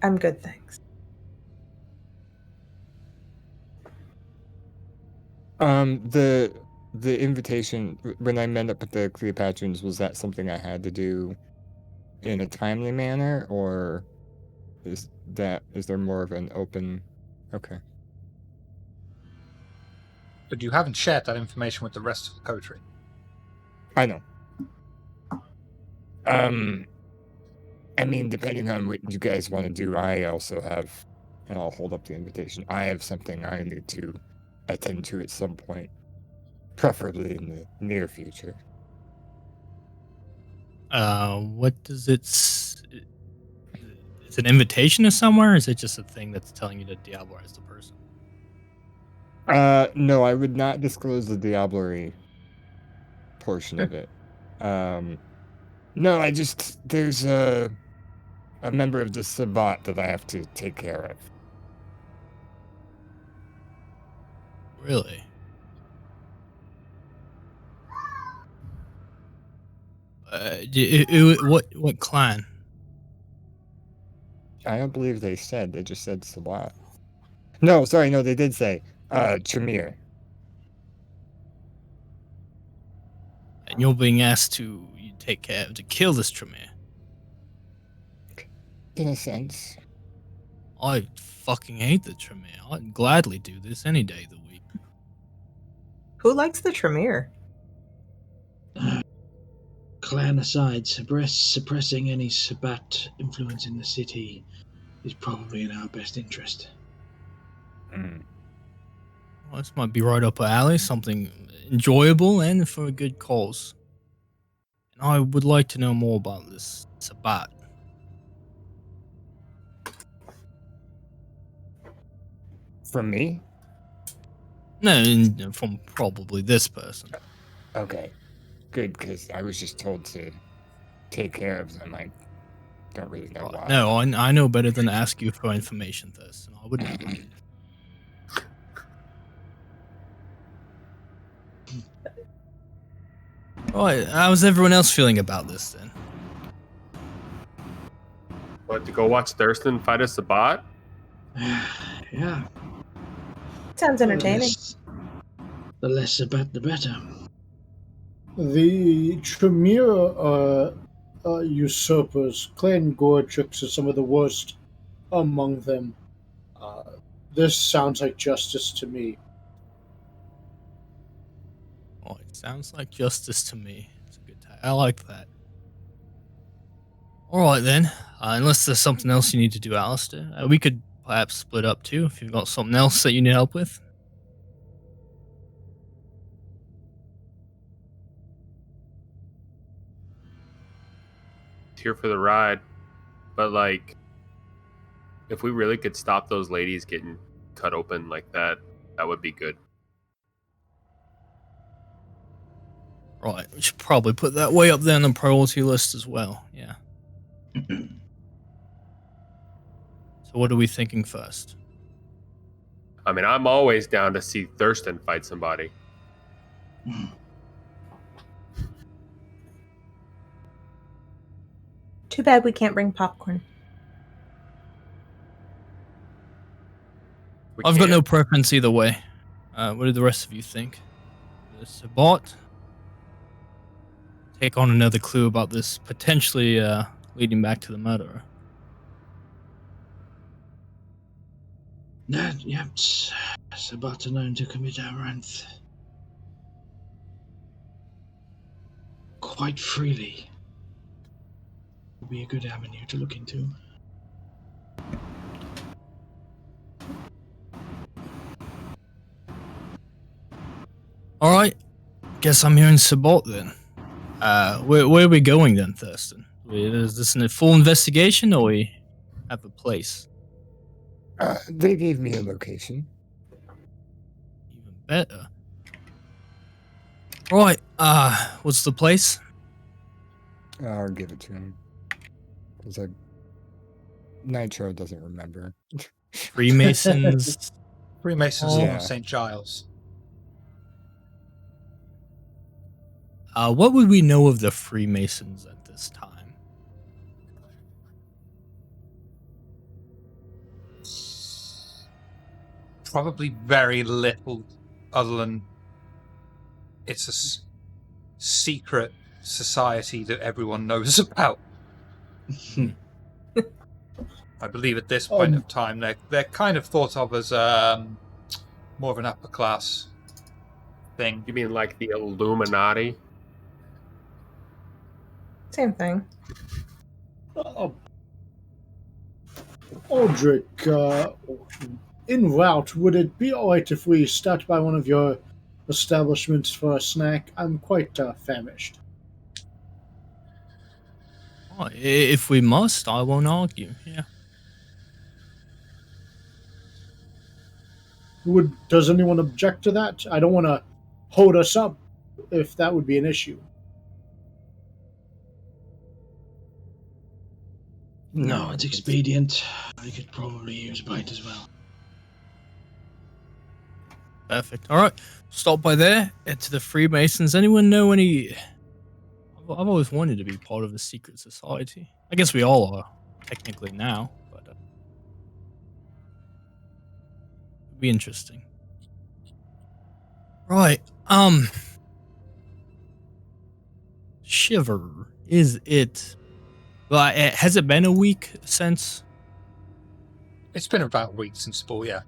I'm good, thanks. The invitation when I met up with the Cleopatrans, was that something I had to do in a timely manner, or is there more of an open? Okay. But you haven't shared that information with the rest of the coterie. I know. I mean, depending on what you guys want to do, I also have, and I'll hold up the invitation. I have something I need to attend to at some point, preferably in the near future. What does it? It's an invitation to somewhere, or is it just a thing that's telling you to diablerize the person? No, I would not disclose the diablerie portion of it. No, there's a member of the Sabbat that I have to take care of. Really? What clan? I don't believe they said. They just said Sabbat. No, sorry, no, they did say Tremere. And you're being asked to kill this Tremere. In a sense. I fucking hate the Tremere. I'd gladly do this any day of the week. Who likes the Tremere? Clan aside, suppressing any Sabbat influence in the city is probably in our best interest. Mm. Well, this might be right up our alley, something enjoyable and for a good cause. And I would like to know more about this Sabbat. From me? No, from probably this person. Okay. Good, because I was just told to take care of them. I don't really know why. No, I know better than to ask you for information, Thurston. I would never. Right, how's everyone else feeling about this then? What, to go watch Thurston fight a Sabbat? Yeah. Sounds entertaining. The less Sabbat, the better. The Tremere usurpers, Clan Gortrix are some of the worst among them. This sounds like justice to me. Oh, it sounds like justice to me. It's a good time. I like that. All right then. Unless there's something else you need to do, Alistair, we could perhaps split up too if you've got something else that you need help with. Here for the ride. But, like, if we really could stop those ladies getting cut open like that, that would be good. Right, we should probably put that way up there on the priority list as well. Yeah. So what are we thinking first? I mean, I'm always down to see Thurston fight somebody. Too bad we can't bring popcorn. I've got no preference either way. What do the rest of you think? The Sabbat? Take on another clue about this potentially leading back to the murderer. Yep, Sabata known to commit amaranth quite freely. Would be a good avenue to look into. All right. Guess I'm hearing Sabot then. Where are we going then, Thurston? Is this a full investigation, or we have a place? They gave me a location. Even better. Right. What's the place? I'll give it to him. Because Nitro doesn't remember. Freemasons. Freemasons Oh. on St. Giles. What would we know of the Freemasons at this time? Probably very little other than it's a secret society that everyone knows about. I believe at this point of time they're kind of thought of as more of an upper class thing. You mean like the Illuminati? Same thing. Aldrich, en route, would it be alright if we stopped by one of your establishments for a snack? I'm quite famished. Oh, if we must, I won't argue. Yeah. Does anyone object to that? I don't want to hold us up if that would be an issue. No, it's expedient. I could probably use a bite as well. Perfect. All right. Stop by there. Head to the Freemasons. Anyone know any? I've always wanted to be part of a secret society. I guess we all are, technically now, but it'd be interesting. Right. Shiver. Is it? Well, has it been a week since? It's been about a week since ball, yeah.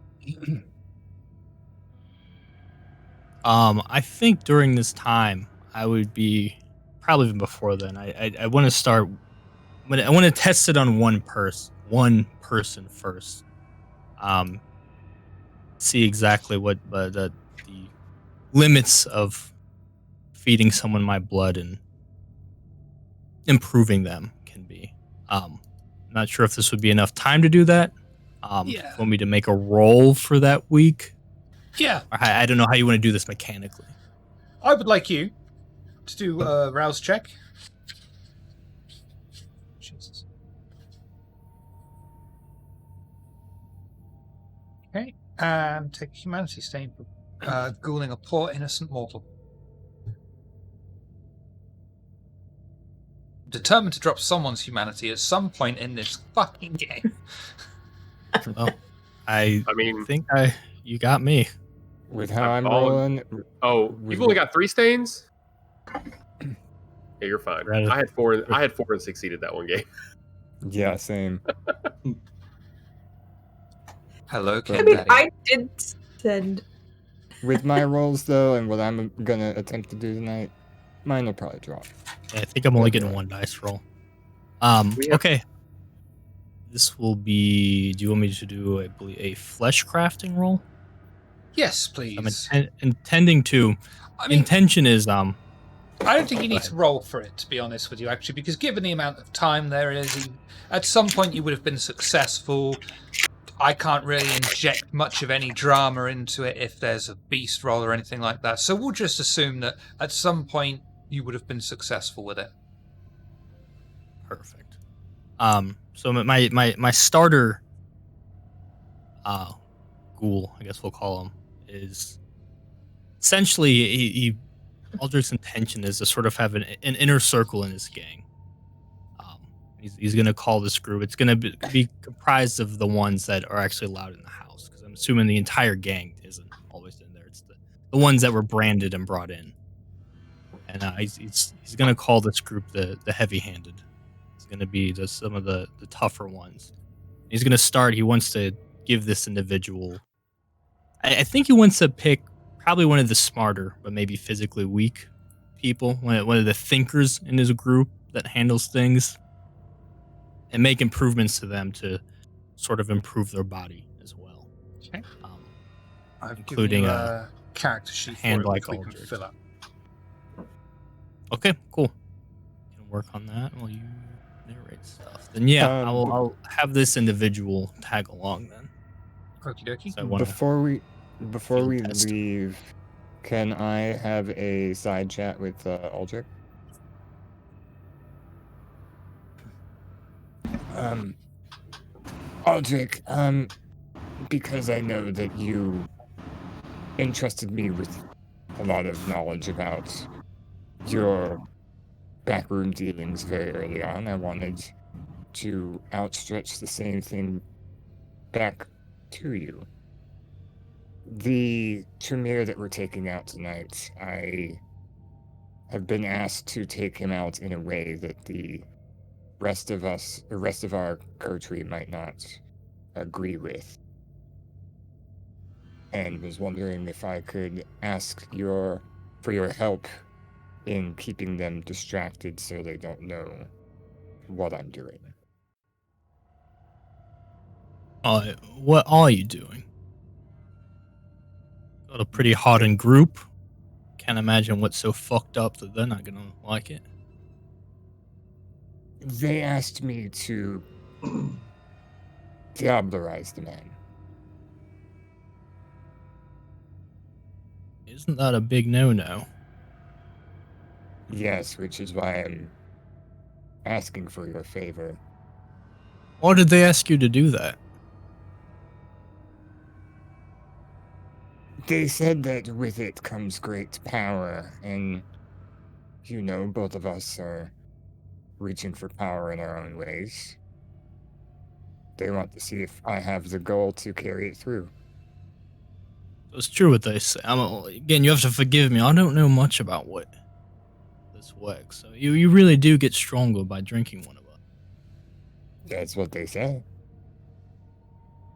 I think during this time I would be probably even before then. I want to start. I want to test it on one person first. See exactly what the limits of feeding someone my blood and improving them can be. Not sure if this would be enough time to do that. Yeah. Want me to make a roll for that week? Yeah. Or I don't know how you want to do this mechanically. I would like you to do a rouse check. Jesus. Okay. And take a humanity stain for ghouling a poor innocent mortal. Determined to drop someone's humanity at some point in this fucking game. Well, I mean, think you got me. With how I'm rolling. Oh, you've only got 3 stains? Yeah, you're fine. Rather- I had 4 and succeeded that one game. Yeah, same. Hello, I King mean, Daddy. I did send. With my rolls, though, and what I'm going to attempt to do tonight, mine will probably drop. Yeah, I think I'm only getting 1 dice roll. Okay. This will be. Do you want me to do, I believe, a flesh crafting roll? Yes, please. I'm intending to. I mean, Intention is I don't think you need to roll for it, to be honest with you, actually, because given the amount of time there is, at some point you would have been successful. I can't really inject much of any drama into it if there's a beast roll or anything like that. So we'll just assume that at some point you would have been successful with it. perfect. So my starter ghoul, I guess we'll call him, is essentially Aldrich's intention is to sort of have an inner circle in his gang. He's going to call this group. It's going to be comprised of the ones that are actually allowed in the house, because I'm assuming the entire gang isn't always in there. It's the ones that were branded and brought in. And he's going to call this group the heavy-handed. It's going to be some of the tougher ones. He's going to start. He wants to give this individual. I think he wants to pick probably one of the smarter, but maybe physically weak people, one of the thinkers in his group that handles things, and make improvements to them to sort of improve their body as well. Okay. I've Including given you a character sheet for it, which hand-like we can Aldrich. fill up. Okay, cool. Can work on that while you narrate stuff. Then yeah, I'll have this individual tag along then. Okie dokie. So I want to Before we field test. leave, can I have a side chat with Aldrich? Aldrich, because I know that you entrusted me with a lot of knowledge about your backroom dealings very early on, I wanted to outstretch the same thing back to you. The Tremere that we're taking out tonight, I have been asked to take him out in a way that the rest of our coterie might not agree with. And was wondering if I could ask for your help in keeping them distracted so they don't know what I'm doing. What are you doing? Got a pretty hardened group. Can't imagine what's so fucked up that they're not gonna like it. They asked me to diablerize the man. Isn't that a big no-no? Yes, which is why I'm asking for your favor. Why did they ask you to do that? They said that with it comes great power, and both of us are reaching for power in our own ways. They want to see if I have the goal to carry it through. It's true what they say. Again, you have to forgive me. I don't know much about what this works. So you really do get stronger by drinking one of us. That's what they say.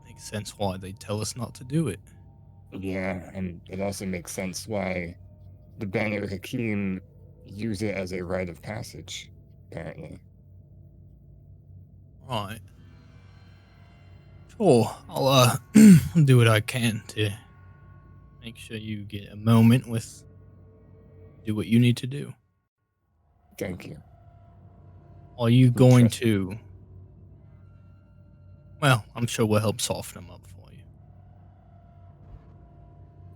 Makes sense why they tell us not to do it. Yeah, and it also makes sense why the Banu Hakim use it as a rite of passage, apparently. Right. Sure, I'll do what I can to make sure you get a moment do what you need to do. Thank you. Are you going trust- to? Well, I'm sure we'll help soften them up for you.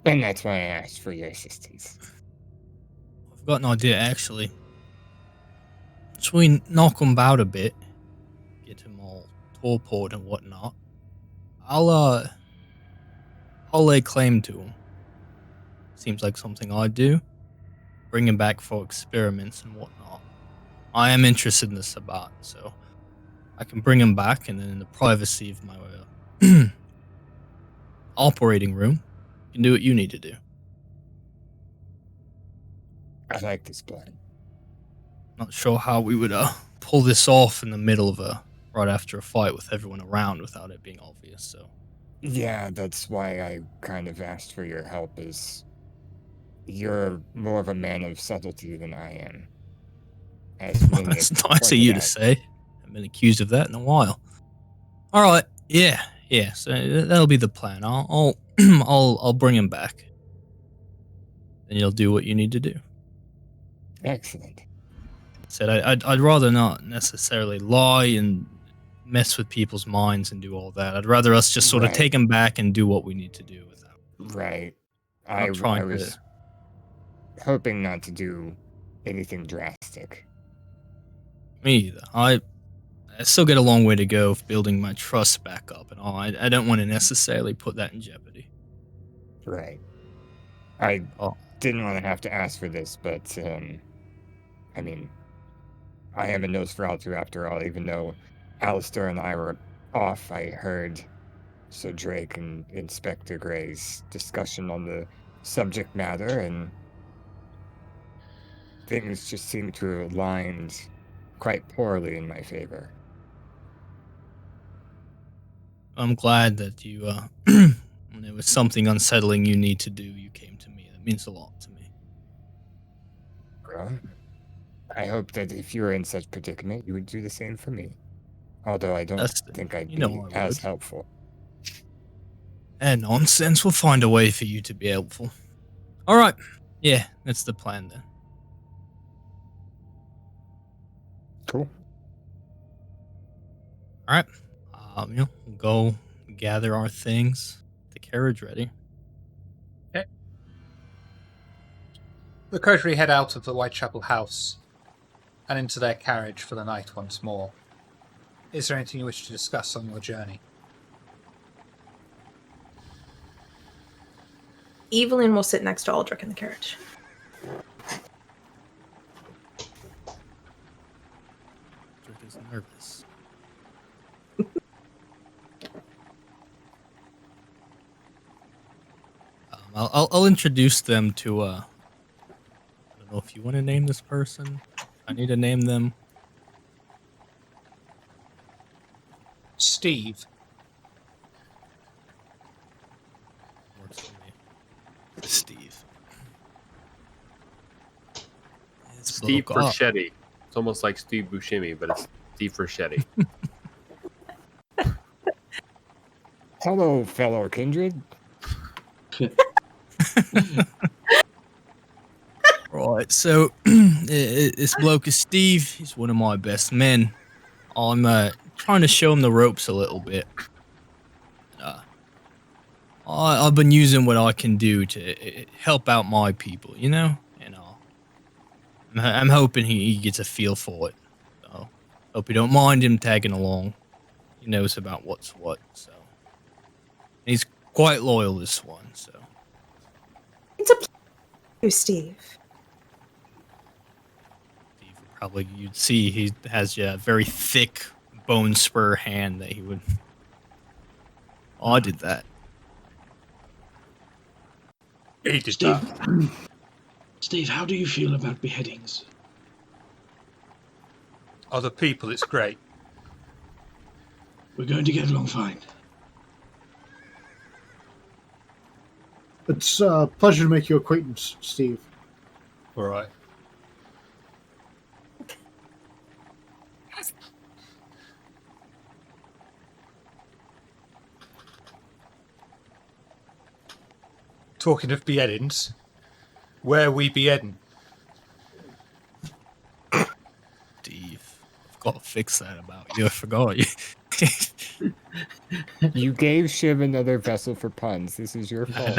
And that's why I asked for your assistance. I've got an idea, actually. So we knock him about a bit, get him all torpored and whatnot. I'll lay claim to him. Seems like something I'd do. Bring him back for experiments and whatnot. I am interested in the Sabbat, so I can bring him back, and then in the privacy of my operating room, you can do what you need to do. I like this plan. Not sure how we would pull this off in the middle of right after a fight with everyone around without it being obvious. So Yeah, that's why I kind of asked for your help, is you're more of a man of subtlety than I am. As many that's have nice of pointed you to out. say. I've been accused of that in a while. All right, yeah. So that'll be the plan. I'll bring him back, and you'll do what you need to do. Excellent. Said I'd rather not necessarily lie and mess with people's minds and do all that. I'd rather us just sort of Right. take him back and do what we need to do without. Right. Not I trying was hoping not to do anything drastic. Me either. I still get a long way to go of building my trust back up and all. I don't want to necessarily put that in jeopardy. Right. I Oh. didn't want to have to ask for this, but I mean, I am a Nosferatu after all. Even though Alistair and I were off, I heard Sir Drake and Inspector Gray's discussion on the subject matter, and things just seem to have aligned quite poorly in my favor. I'm glad that you, when there was something unsettling you need to do, you came to me. That means a lot to me. Well, I hope that if you were in such predicament, you would do the same for me. Although I don't Dustin, think I'd you be know I as would. helpful. Nonsense. We'll find a way for you to be helpful. All right. Yeah, that's the plan then. Cool. All right. We'll go gather our things. The carriage ready. The coterie head out of the Whitechapel house and into their carriage for the night once more. Is there anything you wish to discuss on your journey? Evelyn will sit next to Aldrich in the carriage. Drake is nervous. I'll introduce them to. I don't know if you want to name this person. I need to name them. Steve. Works for me. Steve. Steve Freschetti. It's almost like Steve Buscemi, but it's Steve Freschetti. Hello, fellow kindred. Right, so this bloke is Steve. He's one of my best men. I'm trying to show him the ropes a little bit. I've been using what I can do to help out my people, you know? And I'm hoping he gets a feel for it. So, hope you don't mind him tagging along. He knows about what's what, so. And he's quite loyal, this one, so. It's a pleasure, Steve. Probably you'd see he has a very thick bone spur hand that he would. Oh, I did that. He did Steve, that. Steve, how do you feel about beheadings? Other people, it's great. We're going to get along fine. It's a pleasure to make your acquaintance, Steve. All right. Talking of beheadings, where we beheading? Steve, I've got to fix that about you. I forgot you. You gave Shiv another vessel for puns. This is your fault.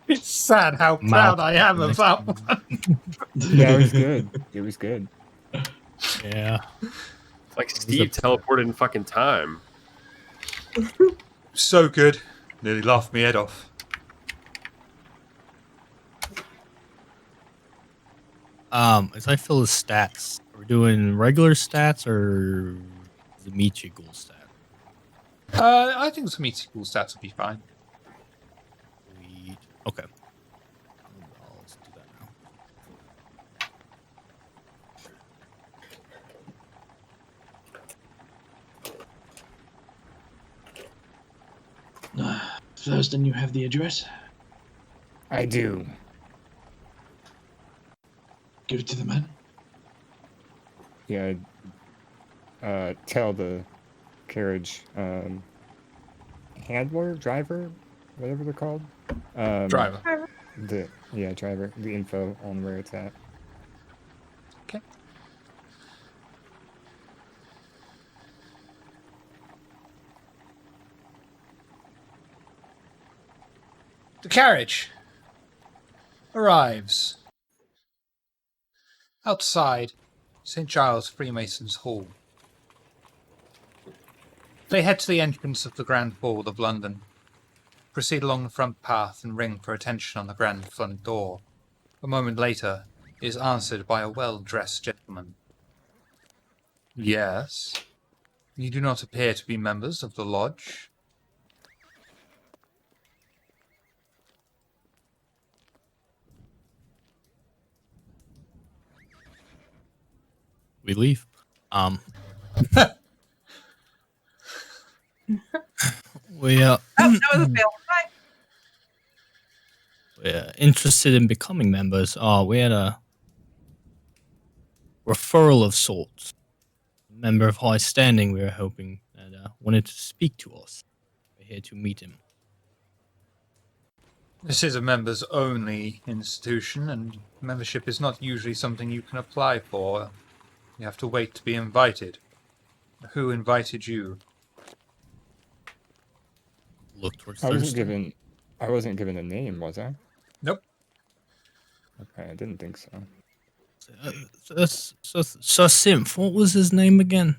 It's sad how proud I am about that. Yeah, it was good. It was good. Yeah. It's like Steve teleported in fucking time. So good. Nearly laughed me head off. As I fill his stats, are we doing regular stats or the meet you ghoul stat? I think some equal stats would be fine. Okay. Let's do that now. Thurston, you have the address? I do. Give it to the man. Yeah. Tell the carriage handler, driver, whatever they're called. Driver. Driver. The info on where it's at. Okay. The carriage arrives outside St. Giles Freemasons' Hall. They head to the entrance of the Grand Ball of London, proceed along the front path and ring for attention on the grand front door. A moment later, it is answered by a well-dressed gentleman. Yes? You do not appear to be members of the lodge? we leave. We Oh, that was a fail. Bye. we're interested in becoming members. We had a referral of sorts. A member of high standing we were hoping that wanted to speak to us. We're here to meet him. This is a members only institution, and membership is not usually something you can apply for. You have to wait to be invited. Who invited you? Look towards I wasn't Thurston. given a name, was I? Nope. Okay, I didn't think so. So Symph, what was his name again?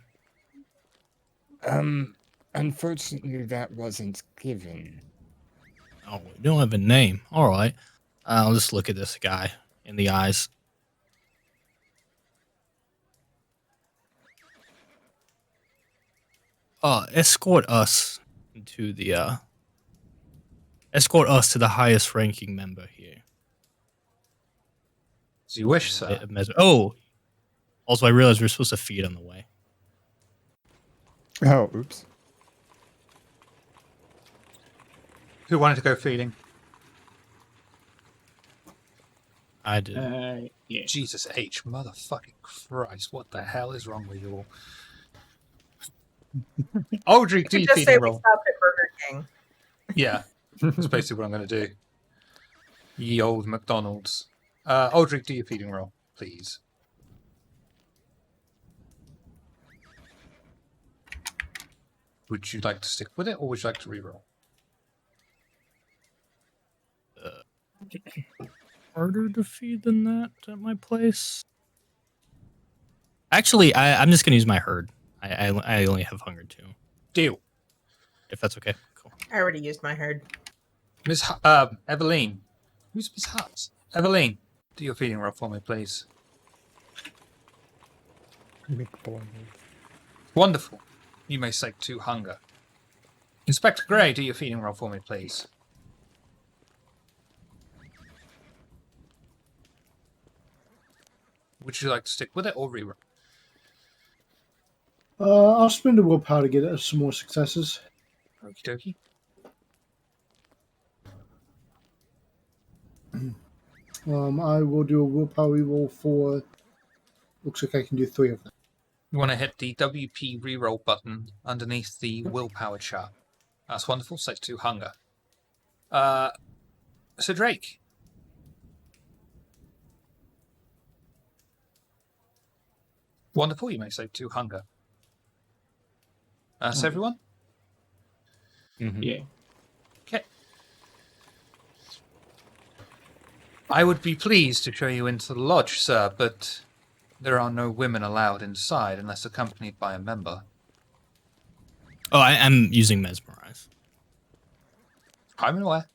Unfortunately, that wasn't given. Oh, we don't have a name. All right. I'll just look at this guy in the eyes. Escort us to the highest ranking member here. As you wish, sir. Oh, also I realized we were supposed to feed on the way. Oh, oops. Who wanted to go feeding? I did. Yeah. Jesus H. Motherfucking Christ. What the hell is wrong with you all? Aldrich, do You your just say feeding we roll. stopped at Burger King. Yeah, that's basically what I'm going to do. Ye old McDonald's. Aldrich, do your feeding roll, please. Would you like to stick with it, or would you like to reroll? Harder to feed than that at my place. Actually, I'm just gonna use my herd. I only have hunger too. Deal. If that's okay. Cool. I already used my herd. Miss Eveline. Who's Miss Hutz? Eveline, do your feeding roll for me, please. Wonderful. You may take 2 hunger. Inspector Gray, do your feeding roll for me, please. Would you like to stick with it or reroll? I'll spend a willpower to get some more successes. Okie dokie. I will do a willpower reroll for. Looks like I can do 3 of them. You want to hit the WP reroll button underneath the willpower chart. That's wonderful. So 2 hunger. So Drake. Wonderful. You may save 2 hunger. That's everyone? Mhm. Yeah. Okay. I would be pleased to show you into the lodge, sir, but there are no women allowed inside unless accompanied by a member. Oh, I'm using mesmerize. I'm aware.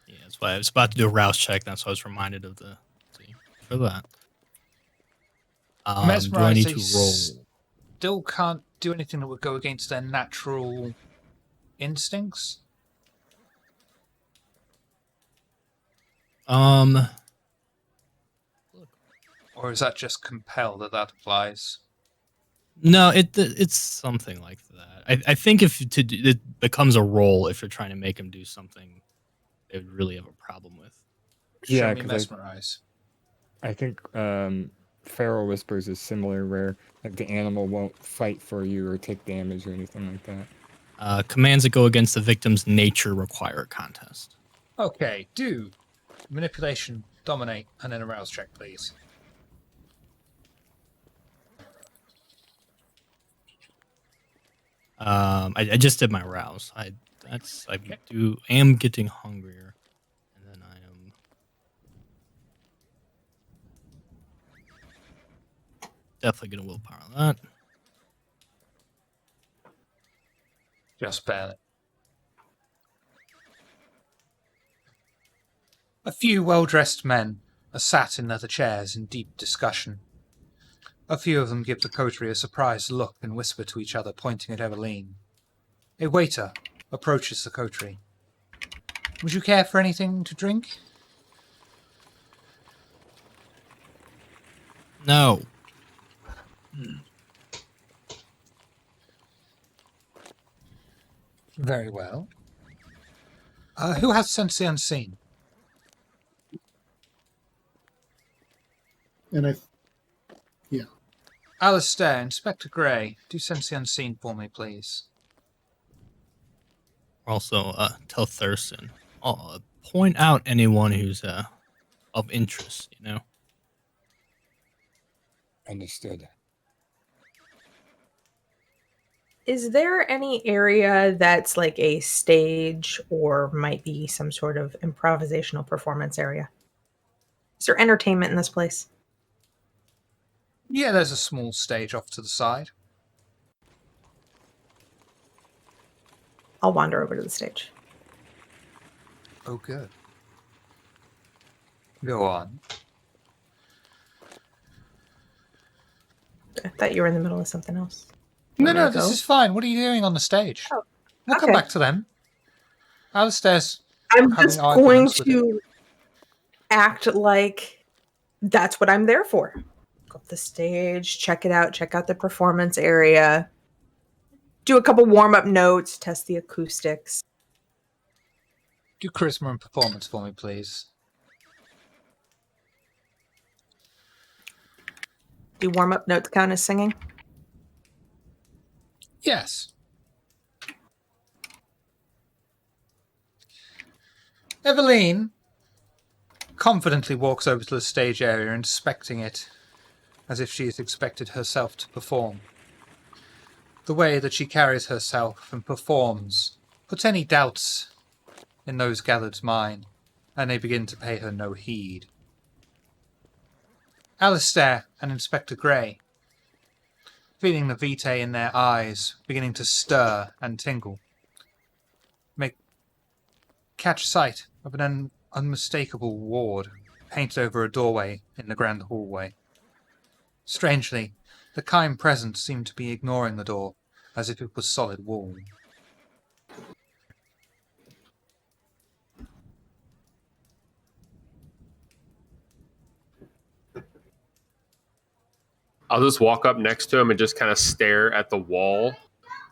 Yeah, that's why I was about to do a rouse check. That's why I was reminded of the for that. Do I Mesmerize, need they to roll? still can't do anything that would go against their natural instincts. Or is that just compel that applies? No, it's something like that. I think if it becomes a role if you're trying to make them do something they would really have a problem with. Yeah, Show me 'cause mesmerize. I think Feral Whispers is similar, where like the animal won't fight for you or take damage or anything like that. Commands that go against the victim's nature require a contest. Okay, do manipulation, dominate, and then a rouse check, please. I just did my rouse. I am getting hungrier, and then I am. Definitely gonna willpower that. Just barely. A few well-dressed men are sat in leather chairs in deep discussion. A few of them give the coterie a surprised look and whisper to each other, pointing at Eveline. A waiter approaches the coterie. Would you care for anything to drink? No. Very well. Who has Sense the Unseen? And Alistair, Inspector Grey, do Sense the Unseen for me, please. Also, tell Thurston. I'll point out anyone who's of interest. You know. Understood. Is there any area that's like a stage or might be some sort of improvisational performance area? Is there entertainment in this place? Yeah, there's a small stage off to the side. I'll wander over to the stage. Oh, good. Go on. I thought you were in the middle of something else. No, Want me to this go? is fine. What are you doing on the stage? Oh, We'll come okay. back to them. Alistair's I'm having just going arguments with it. to act like that's what I'm there for. Go up the stage, check it out, check out the performance area, do a couple warm-up notes, test the acoustics. Do charisma and performance for me, please. Do warm-up notes count as singing? Yes. Eveline confidently walks over to the stage area, inspecting it as if she is expected herself to perform. The way that she carries herself and performs puts any doubts in those gathered's mind, and they begin to pay her no heed. Alistair and Inspector Grey, feeling the vitae in their eyes beginning to stir and tingle, catch sight of an unmistakable ward painted over a doorway in the grand hallway. Strangely, the kind presence seemed to be ignoring the door, as if it was solid wall. I'll just walk up next to him and just kind of stare at the wall.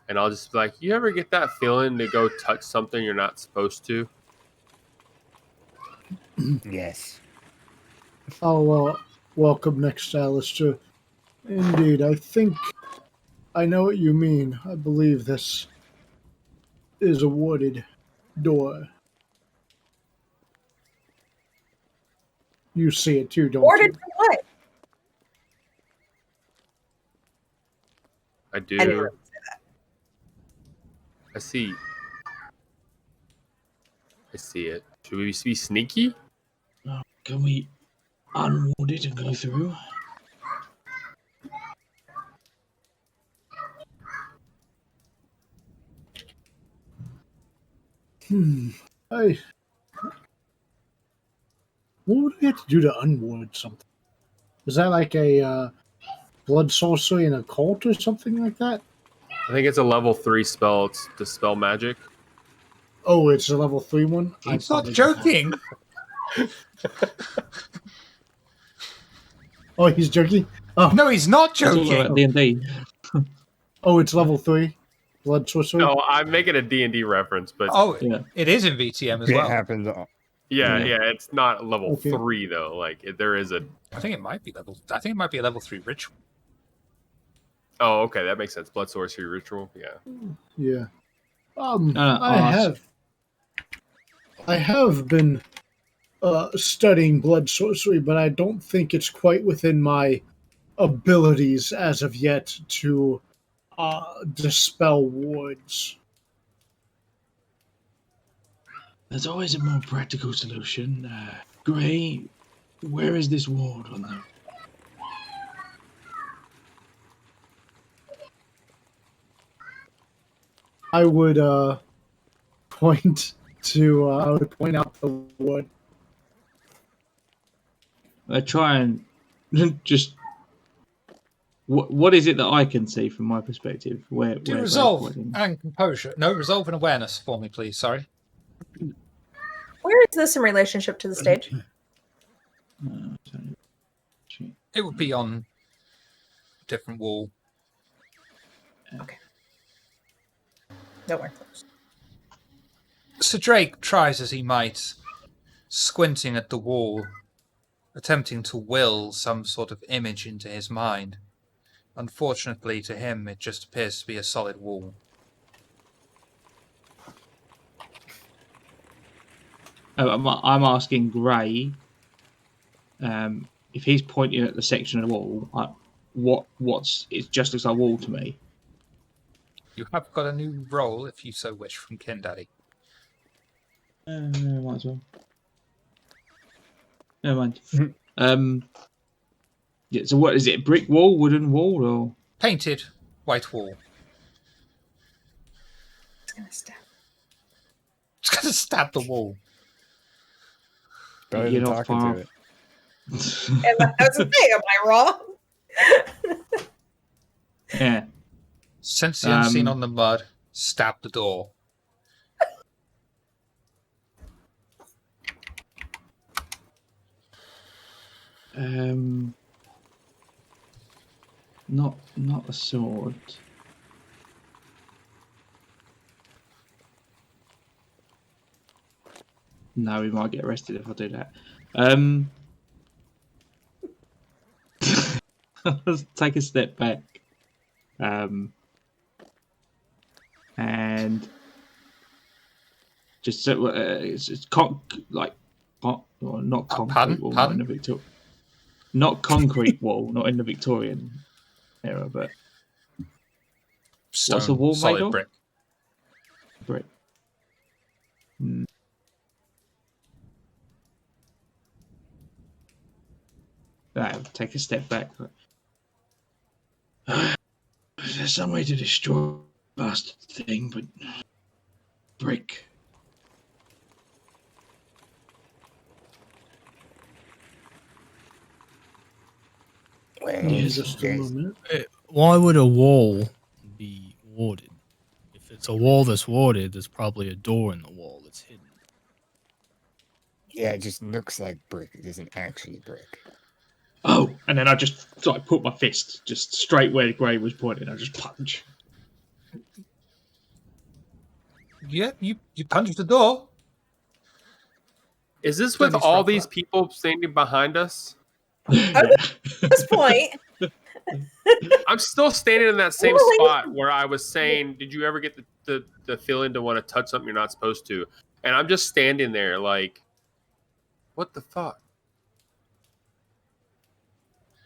And I'll just be like, you ever get that feeling to go touch something you're not supposed to? Yes. I'll welcome next, Alistair. Indeed, I think I know what you mean. I believe this is a warded door. You see it too, don't Ordered you? for what? I do. I didn't really say that. I see. I see it. Should we be sneaky? Can we unward it and go through? What would we have to do to unward something? Is that like a blood sorcery in a cult or something like that? I think it's a level 3 spell. It's dispel magic. Oh, it's a level 3 one? He's not joking! Oh, he's joking? Oh, No, he's not It's all joking! about D&D. oh, it's level 3? Blood sorcery? No, I'm making a D&D reference, but Oh, Yeah. it is in VTM as It well. happens. yeah, Yeah. it's not level Okay. 3 though. Like there is a. I think it might be a level 3 ritual. Oh, okay, that makes sense. Blood sorcery ritual. Yeah. Yeah. I'll I have been studying blood sorcery, but I don't think it's quite within my abilities as of yet to dispel wards. There's always a more practical solution. Gray, where is this ward on the... I would point out the ward. I try and just. What is it that I can see from my perspective? Where Do where's resolve that pointing? and composure. No, resolve and awareness for me, please. Sorry. Where is this in relationship to the stage? So- It would be on different wall. Okay. Nowhere close. Sir Drake tries as he might, squinting at the wall, attempting to will some sort of image into his mind. Unfortunately to him, it just appears to be a solid wall. I'm asking Gray if he's pointing at the section of the wall. It just looks like a wall to me. You have got a new role, if you so wish, from Kin Daddy. Might as well. Never mind. Yeah, so what is it? Brick wall, wooden wall, or Painted white wall. It's gonna stab. It's going to stab the wall. Better You're than not talking far to off. it. And I was gonna say, am I wrong? Yeah. Sense the unseen on the mud, stab the door. Not a sword. No, we might get arrested if I do that. Let's take a step back. And just so it's not concrete wall, not in the not concrete wall, not in the Victorian era, but Stone, what's a wall made solid of? brick. Brick. Right, take a step back. There's some way to destroy the bastard thing, but brick. Just a moment. Why would a wall be warded? If it's a wall that's warded, there's probably a door in the wall that's hidden. Yeah, it just looks like brick. It isn't actually brick. Oh, and then I just put my fist just straight where Gray was pointing. I just punch. Yeah, you punched the door. Is this with Please all roll these that. people standing behind us? At this point, I'm still standing in that same Well, spot where I was saying, did you ever get the feeling to want to touch something you're not supposed to? And I'm just standing there like, what the fuck?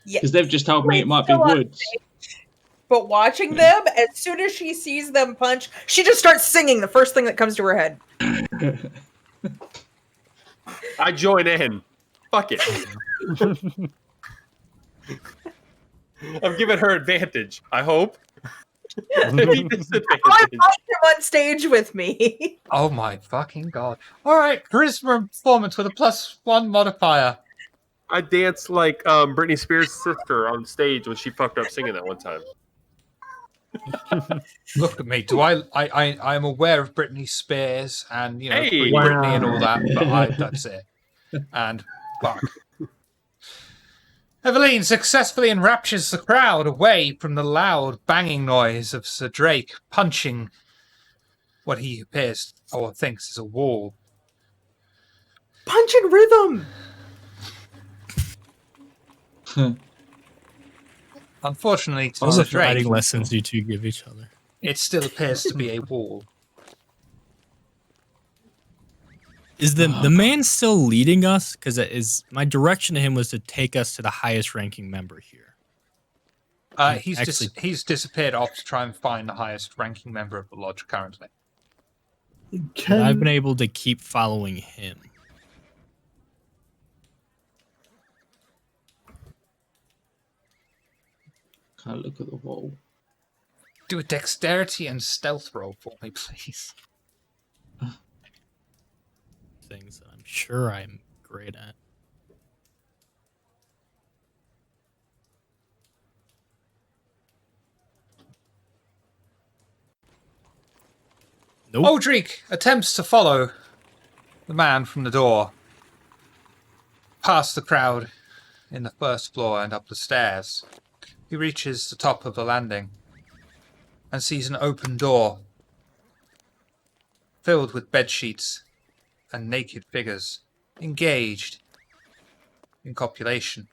yeah. Because they've just told me it might be Still on woods. But watching them, as soon as she sees them punch, she just starts singing the first thing that comes to her head. I join in. Fuck it. I'm giving her advantage, I hope. Maybe I disadvantage. want him on stage with me. Oh my fucking god. Alright, charisma performance with a +1 modifier. I danced like Britney Spears' sister on stage when she fucked up singing that one time. Look at me. I'm aware of Britney Spears and, you know, Hey! Free Britney and all that, but that's it. And fuck. Eveline successfully enraptures the crowd away from the loud banging noise of Sir Drake punching what he appears or thinks is a wall. Punch in rhythm. Unfortunately to Those Sir are fighting Drake, lessons you two give each other. it still appears to be a wall. Is the man still leading us? Because my direction to him was to take us to the highest ranking member here. He's disappeared off to try and find the highest ranking member of the lodge currently. But I've been able to keep following him. Can't look at the wall. Do a dexterity and stealth roll for me, please. Things that I'm sure I'm great at. Nope. Aldrich attempts to follow the man from the door, past the crowd in the first floor and up the stairs. He reaches the top of the landing and sees an open door filled with bedsheets and naked figures engaged in copulation.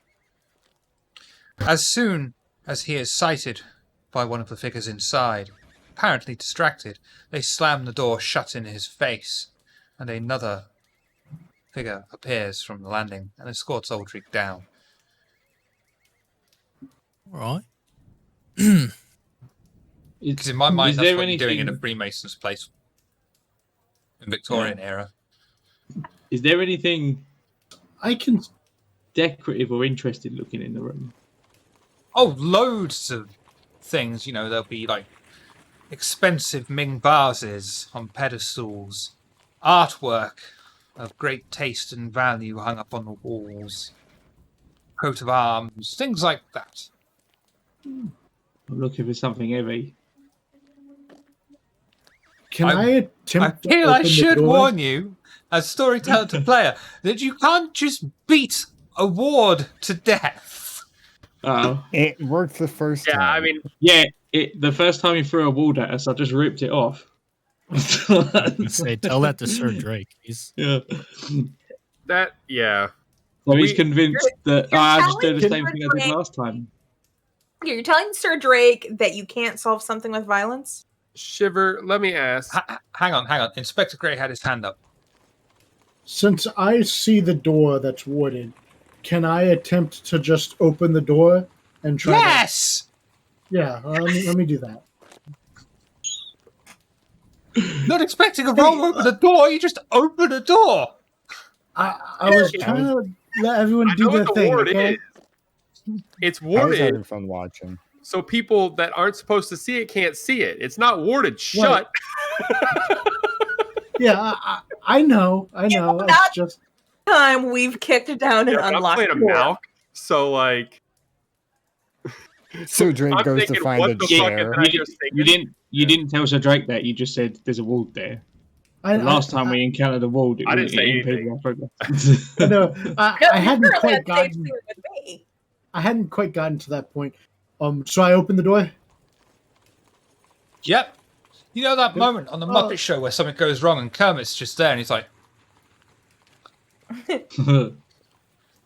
As soon as he is sighted by one of the figures inside, apparently distracted, they slam the door shut in his face, and another figure appears from the landing and escorts Aldrich down. All right. Because in my mind, Is that's there what you're doing in a anything- Freemason's place in Victorian era. Is there anything I can. decorative or interesting looking in the room? Oh, loads of things. You know, there'll be like expensive Ming vases on pedestals, artwork of great taste and value hung up on the walls, coat of arms, things like that. I'm looking for something heavy. Can I I attempt to feel I open the should door? warn you, as storyteller to player, that you can't just beat a ward to death. Oh. It worked the first Yeah, time. I mean, Yeah, the first time he threw a wall at us, I just ripped it off. Say, tell that to Sir Drake. He's Yeah. yeah. So he's We- convinced that you're I just do telling the same Sir thing I did Drake- last time. You're telling Sir Drake that you can't solve something with violence? Shiver, let me ask. Hang on. Inspector Gray had his hand up. Since I see the door that's warded, can I attempt to just open the door and try? Yes! Yeah. Let me do that. Not expecting a roll to open the door, you just open a door! I was trying to let everyone I do know their what the thing. ward Okay. is. It's I was warded, having fun watching. so people that aren't supposed to see it can't see it. It's not warded shut. Yeah, I know. that- It's just Time we've kicked down and Yeah, but I'm unlocked playing a the door. Malk, so like So Drake I'm goes to thinking, find what a the fuck chair. is that? You didn't tell Sir Drake that. You just said there's a wall there. The last time we encountered a wall, I didn't say impeded our progress. I know. No, I hadn't you're quite on stage gotten. with me. I hadn't quite gotten to that point. So I opened the door. Yep. You know that moment on the Muppet Show where something goes wrong and Kermit's just there and he's like,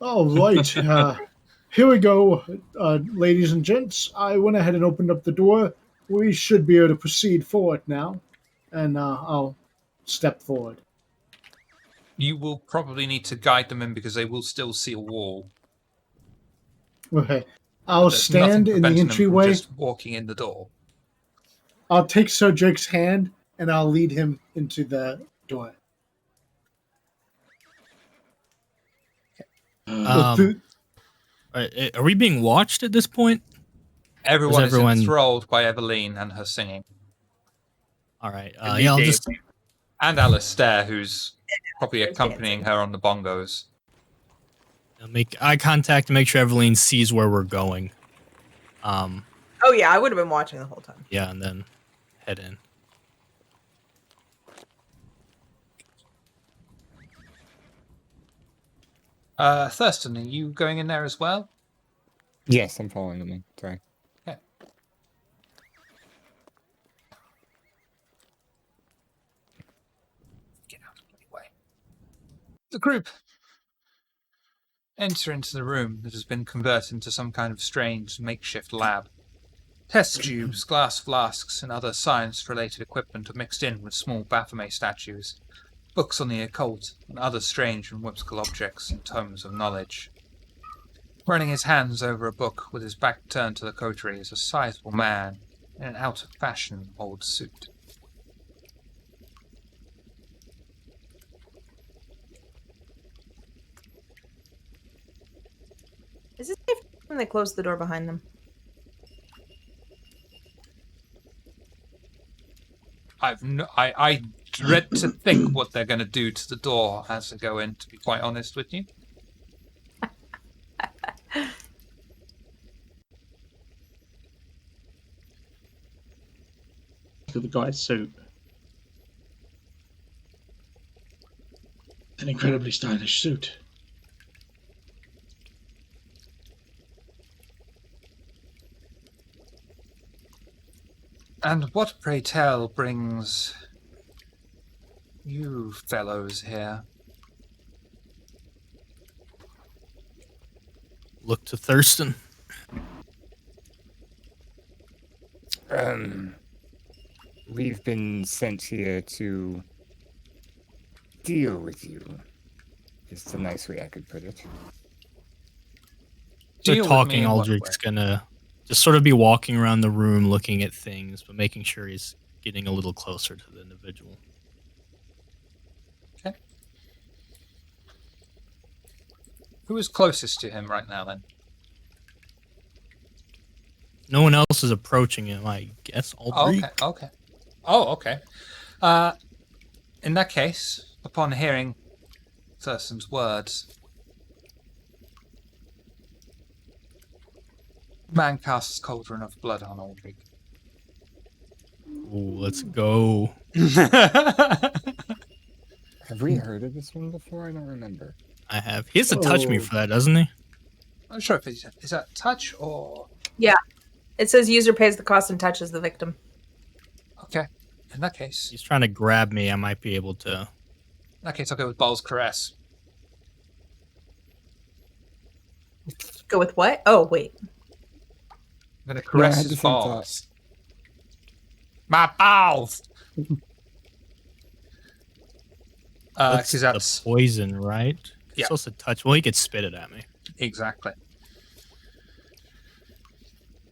All right. Here we go, ladies and gents. I went ahead and opened up the door. We should be able to proceed forward now, and I'll step forward. you will probably need to guide them in because they will still see a wall. Okay. I'll There's stand nothing in the preventing them from entryway. just walking in the door. I'll take Sir Drake's hand and I'll lead him into the door. Are we being watched at this point? Everyone is everyone- enthralled by Eveline and her singing. All right. And me Yeah, I'll just dancing. And Alistair, who's probably accompanying her on the bongos. make eye contact to make sure Eveline sees where we're going. Oh yeah, I would have been watching the whole time. Yeah, and then head in. Thurston, are you going in there as well? Yes, I'm following them. Sorry. Get out of the way. The group enter into the room that has been converted into some kind of strange makeshift lab. Test tubes, glass flasks, and other science-related equipment are mixed in with small Baphomet statues, books on the occult, and other strange and whimsical objects and tomes of knowledge. Running his hands over a book with his back turned to the coterie is a sizable man in an out-of-fashion old suit. Is it safe when they close the door behind them? I dread to think what they're going to do to the door as they go in, to be quite honest with you. To the guy's suit. An incredibly stylish suit. And what, pray tell, brings you fellows here? Look to Thurston. We've been sent here to deal with you. Is the nice way I could put it. They're Deal with me talking. in what Aldrich's way? gonna just sort of be walking around the room, looking at things, but making sure he's getting a little closer to the individual. Okay. Who is closest to him right now, then? No one else is approaching him. I guess Aldrich. Okay. Oh, okay. In that case, upon hearing Thurston's words, man casts cauldron of blood on Aldrich. Ooh, let's go. Have we heard of this one before? I don't remember. I have. He has to touch me Oh. for that, doesn't he? I'm not sure if is that touch or It says user pays the cost and touches the victim. okay. In that case, He's trying to grab me. I might be able to. I'll go with Ball's caress. Go with what? Oh, wait. I'm gonna caress I had his the same thought. balls. My balls. That's Because the that's poison, right? He's Yeah. supposed to touch. Well, he could spit it at me. exactly.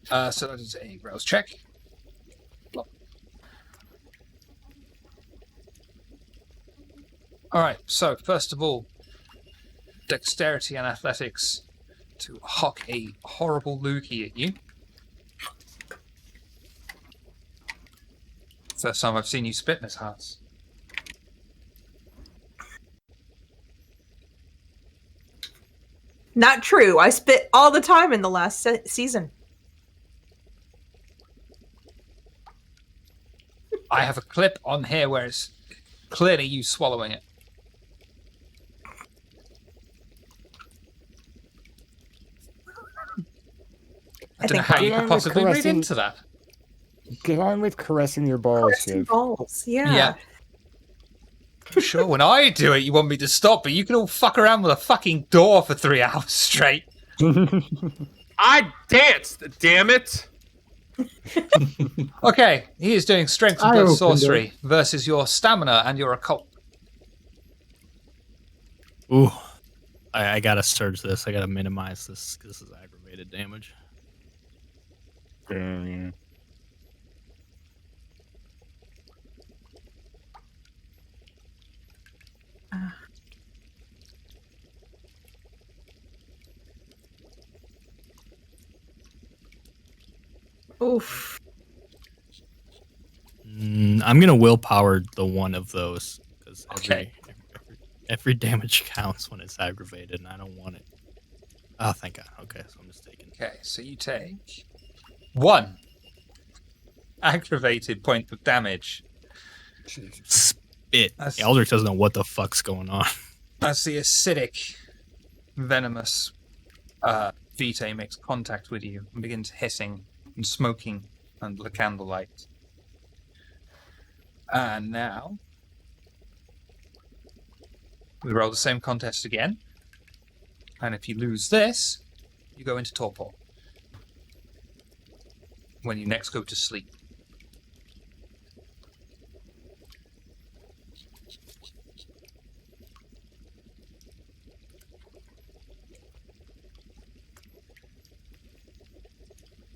So that is a Rails check. All right. So first of all, dexterity and athletics to hock a horrible loogie at you. First time I've seen you spit, Miss Hartz. Not true. I spit all the time in the last season. I have a clip on here where it's clearly you swallowing it. I don't know how you Yeah, could the possibly read caressing- into that. Get on with caressing your balls, Caressing Shiv. balls. Yeah. Yeah. I'm sure when I do it, you want me to stop, but you can all fuck around with a fucking door for 3 hours straight. I danced, damn it! Okay, he is doing strength and I blood opened sorcery versus your stamina and your occult. Ooh. I gotta surge this. I gotta minimize this. This is aggravated damage. Yeah. Oof. I'm gonna willpower the one of those because Okay. every damage counts when it's aggravated, and I don't want it. Oh, thank God. Okay, so I'm just taking. Okay, so you take 1 aggravated point of damage Spit. That's- Eldrick doesn't know what the fuck's going on. as the acidic, venomous vitae makes contact with you and begins hissing and smoking under the candlelight. And now we roll the same contest again. And if you lose this, you go into torpor. When you next go to sleep.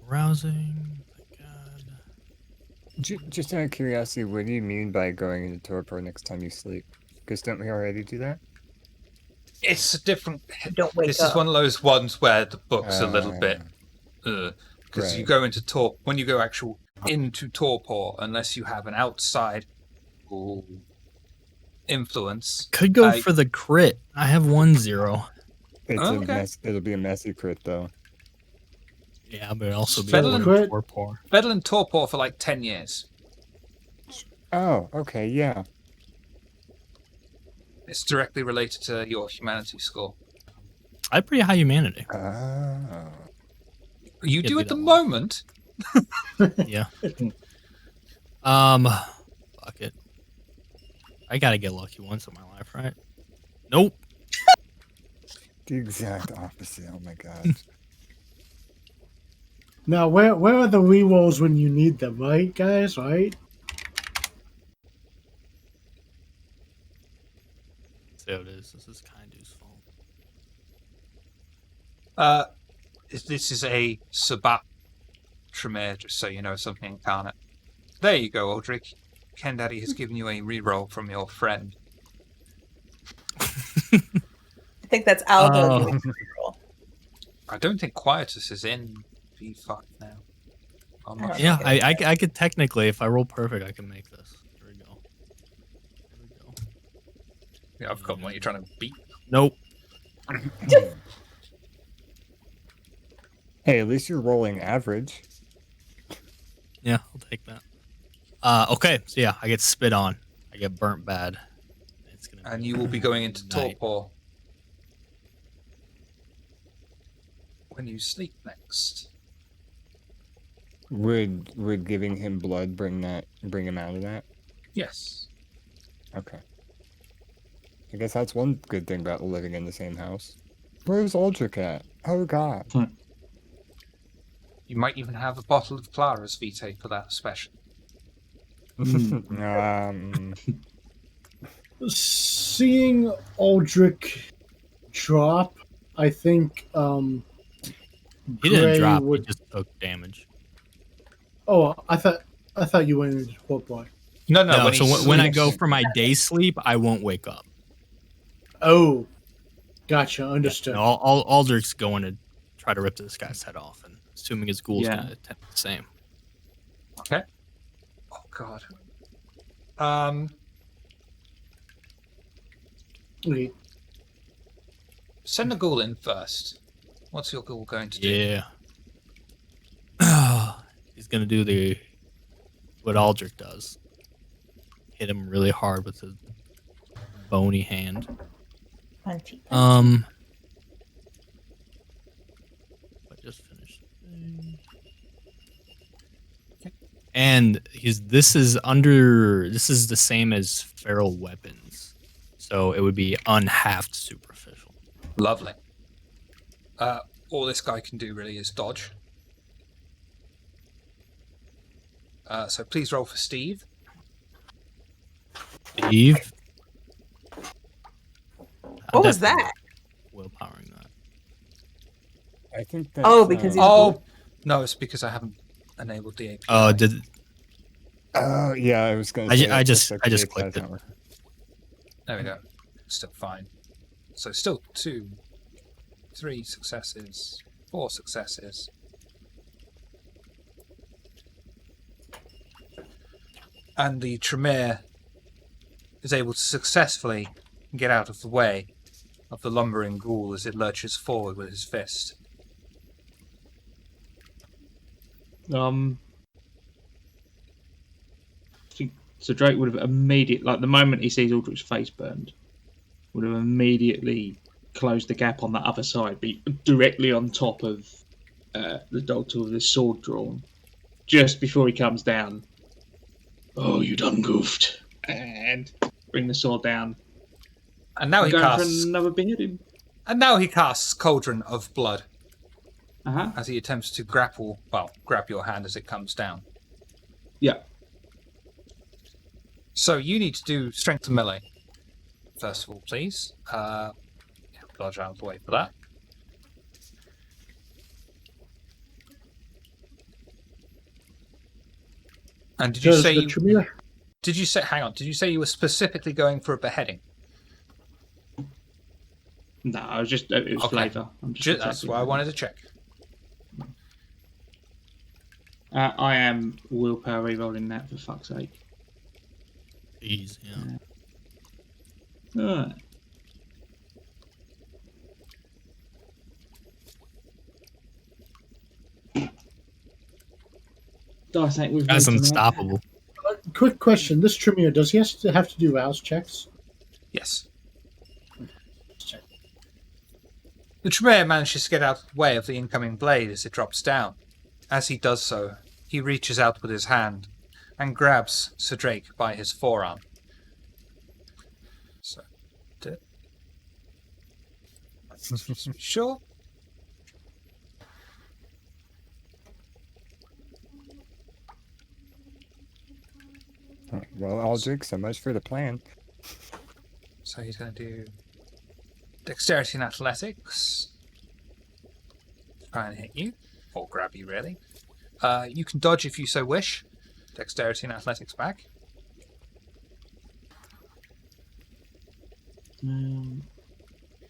Rousing. Thank God. Just out of curiosity, what do you mean by going into torpor next time you sleep? Because don't we already do that? It's a different. Don't wake This up. is one of those ones where the book's a little bit. Because you Right. go into when you go into torpor, unless you have an outside influence. Could go I- for the crit. I have 1-0. It's Okay. a mess. It'll be a messy crit though. Yeah, but it'd also be Fedlin- a Crit. torpor. Bedell in torpor for like 10 years. Oh, okay, yeah. It's directly related to your humanity score. I have pretty high humanity. Oh. You Could do be at the that one. moment. Yeah. Fuck it. I gotta get lucky once in my life, right? Nope. The exact opposite. Oh my god. Now, where are the rerolls when you need them, right, guys? Right? So it is. This is Kindu's fault. This is a Sabat Tremere, just so you know, something incarnate. There you go, Aldrich. Ken Daddy has given you a reroll from your friend. I think that's Aldo giving the reroll. I don't think Quietus is in V5 now. I'm not Yeah. sure. Yeah, I could technically, if I roll perfect, I can make this. Here we go. Here we go. Yeah, I've got what you're trying to beat. Nope. Hey, at least you're rolling average. Yeah, I'll take that. Okay, so yeah, I get spit on. I get burnt bad. It's gonna And you will be going into night. torpor when you sleep next. Would giving him blood bring him out of that? Yes. Okay. I guess that's one good thing about living in the same house. Where's Aldrich at? Oh god. You might even have a bottle of Clara's Vitae for that special. Seeing Aldrich drop, I think He didn't Gray drop. would. He just took damage. Oh, I thought you went into torpor. No, No, when so he when I sleeps- go for my day sleep, I won't wake up. Oh, gotcha. Understood. No, Aldrich's going to try to rip this guy's head off, and assuming his ghoul's Yeah. going to attempt the same. Okay. Oh god. Okay. Send the ghoul in first. What's your ghoul going to do? Yeah. He's going to do what Aldrich does. Hit him really hard with his bony hand. Punchy. I just finished. And this is the same as feral weapons, so it would be unhalved superficial. Lovely. All this guy can do really is dodge. So please roll for Steve. Steve, What was that? Willpowering that. I think that's, Oh, because he's- Oh no, it's because I haven't enabled the API. Oh, did Oh yeah, I was gonna. I say ju- that I just just- like I just the API's clicked it. not working. There we go. Still fine. So still 2, 3 successes, 4 successes. And the Tremere is able to successfully get out of the way of the lumbering ghoul as it lurches forward with his fist. I think so. Drake would have immediately, like the moment he sees Aldrich's face burned, would have immediately closed the gap on the other side, be directly on top of the dog with his sword drawn, just before he comes down. Oh, you done goofed! And bring the sword down. And now I'm he going casts. for another beheading. And now he casts Cauldron of Blood Uh-huh. as he attempts to grab your hand as it comes down. Yeah. So you need to do strength and melee. First of all, please. Dodge out of the way for that. And did you Does say the Tremere? did you say hang on, did you say you were specifically going for a beheading? No, I was just it was Okay. flavour. I'm just That's attacking why I him. wanted to check. I am willpower rerolling that for fuck's sake. Jeez, yeah. Alright. Dice ain't with me That's tonight. unstoppable. Quick question: this Tremere, does he have to do rouse checks? Yes. The Tremere manages to get out of the way of the incoming blade as it drops down. As he does so, he reaches out with his hand, and grabs Sir Drake by his forearm. So, sure. Well, Aldrich, so much for the plan. So he's going to do dexterity and athletics. Try and hit you, or grab you, really. You can dodge if you so wish. Dexterity and athletics back.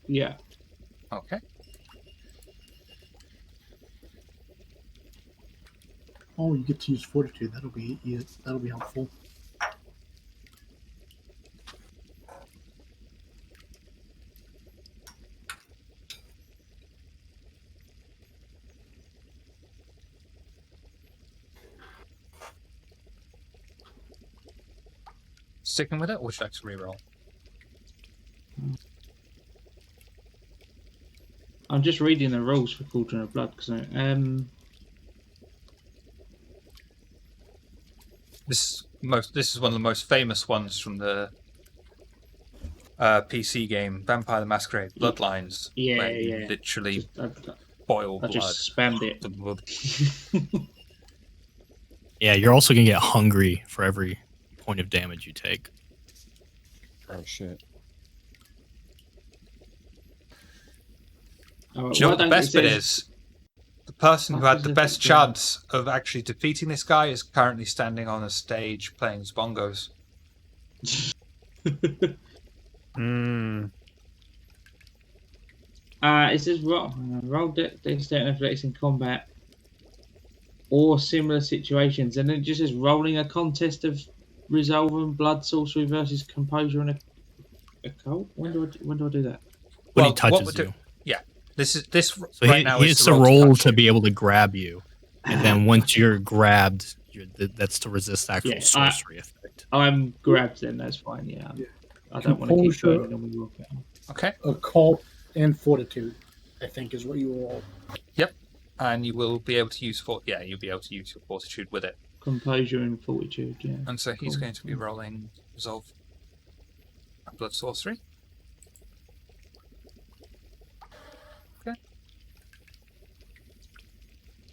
Yeah. Okay. Oh, you get to use fortitude. That'll be helpful. Sticking with it, or would you like to reroll? I'm just reading the rules for Cauldron of Blood because This is one of the most famous ones from the PC game Vampire the Masquerade Bloodlines. Yeah, where you yeah. literally I boil blood. just spammed it. The blood. Yeah, you're also gonna get hungry for every point of damage you take. Oh shit. Oh, Do you know why what the don't- best it bit says- is? The person who What had is the it best that's wrong? chance of actually defeating this guy is currently standing on a stage playing his bongos. Hmm. It says roll dexterity and athletics in combat or similar situations, and then it just says rolling a contest of resolve and blood sorcery versus composure and a cult. When do I do that? When Well, he what touches would you. do- Yeah, this So right now he is hits the a roll roll touch to you. be able to grab you, and then once you're grabbed, that's to resist the actual Yeah, sorcery effect. I'm grabbed then. That's fine. Yeah. Yeah. I don't want to keep Composure. going when we walk out. Okay. Occult and fortitude, I think, is what you roll. Yep. And you will be able to use you'll be able to use your fortitude with it. Composure and fortitude. Yeah. And so he's Cool. going to be rolling resolve and blood sorcery. Okay.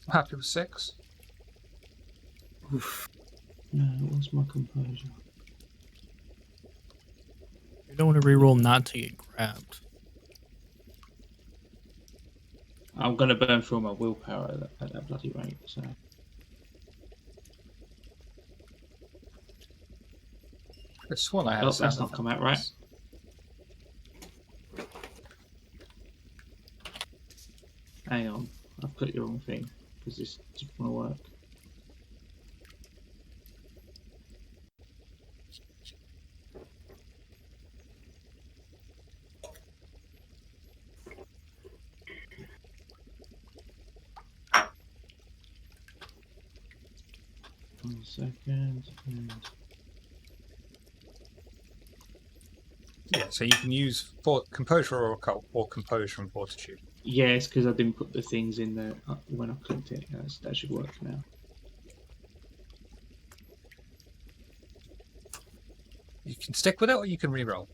I'm happy with 6. No, what's my composure? You don't want to reroll not to get grabbed. I'm gonna burn through my willpower at that bloody rate. So. I sworn I had Oh, a sound that's not effect. come out right. Hang on, I've put the wrong thing because this doesn't want to work. One second. And... Yeah, so you can use composure or occult, or composure and fortitude. Yes, because I didn't put the things in there when I clicked it. That should work now. You can stick with it, or you can reroll.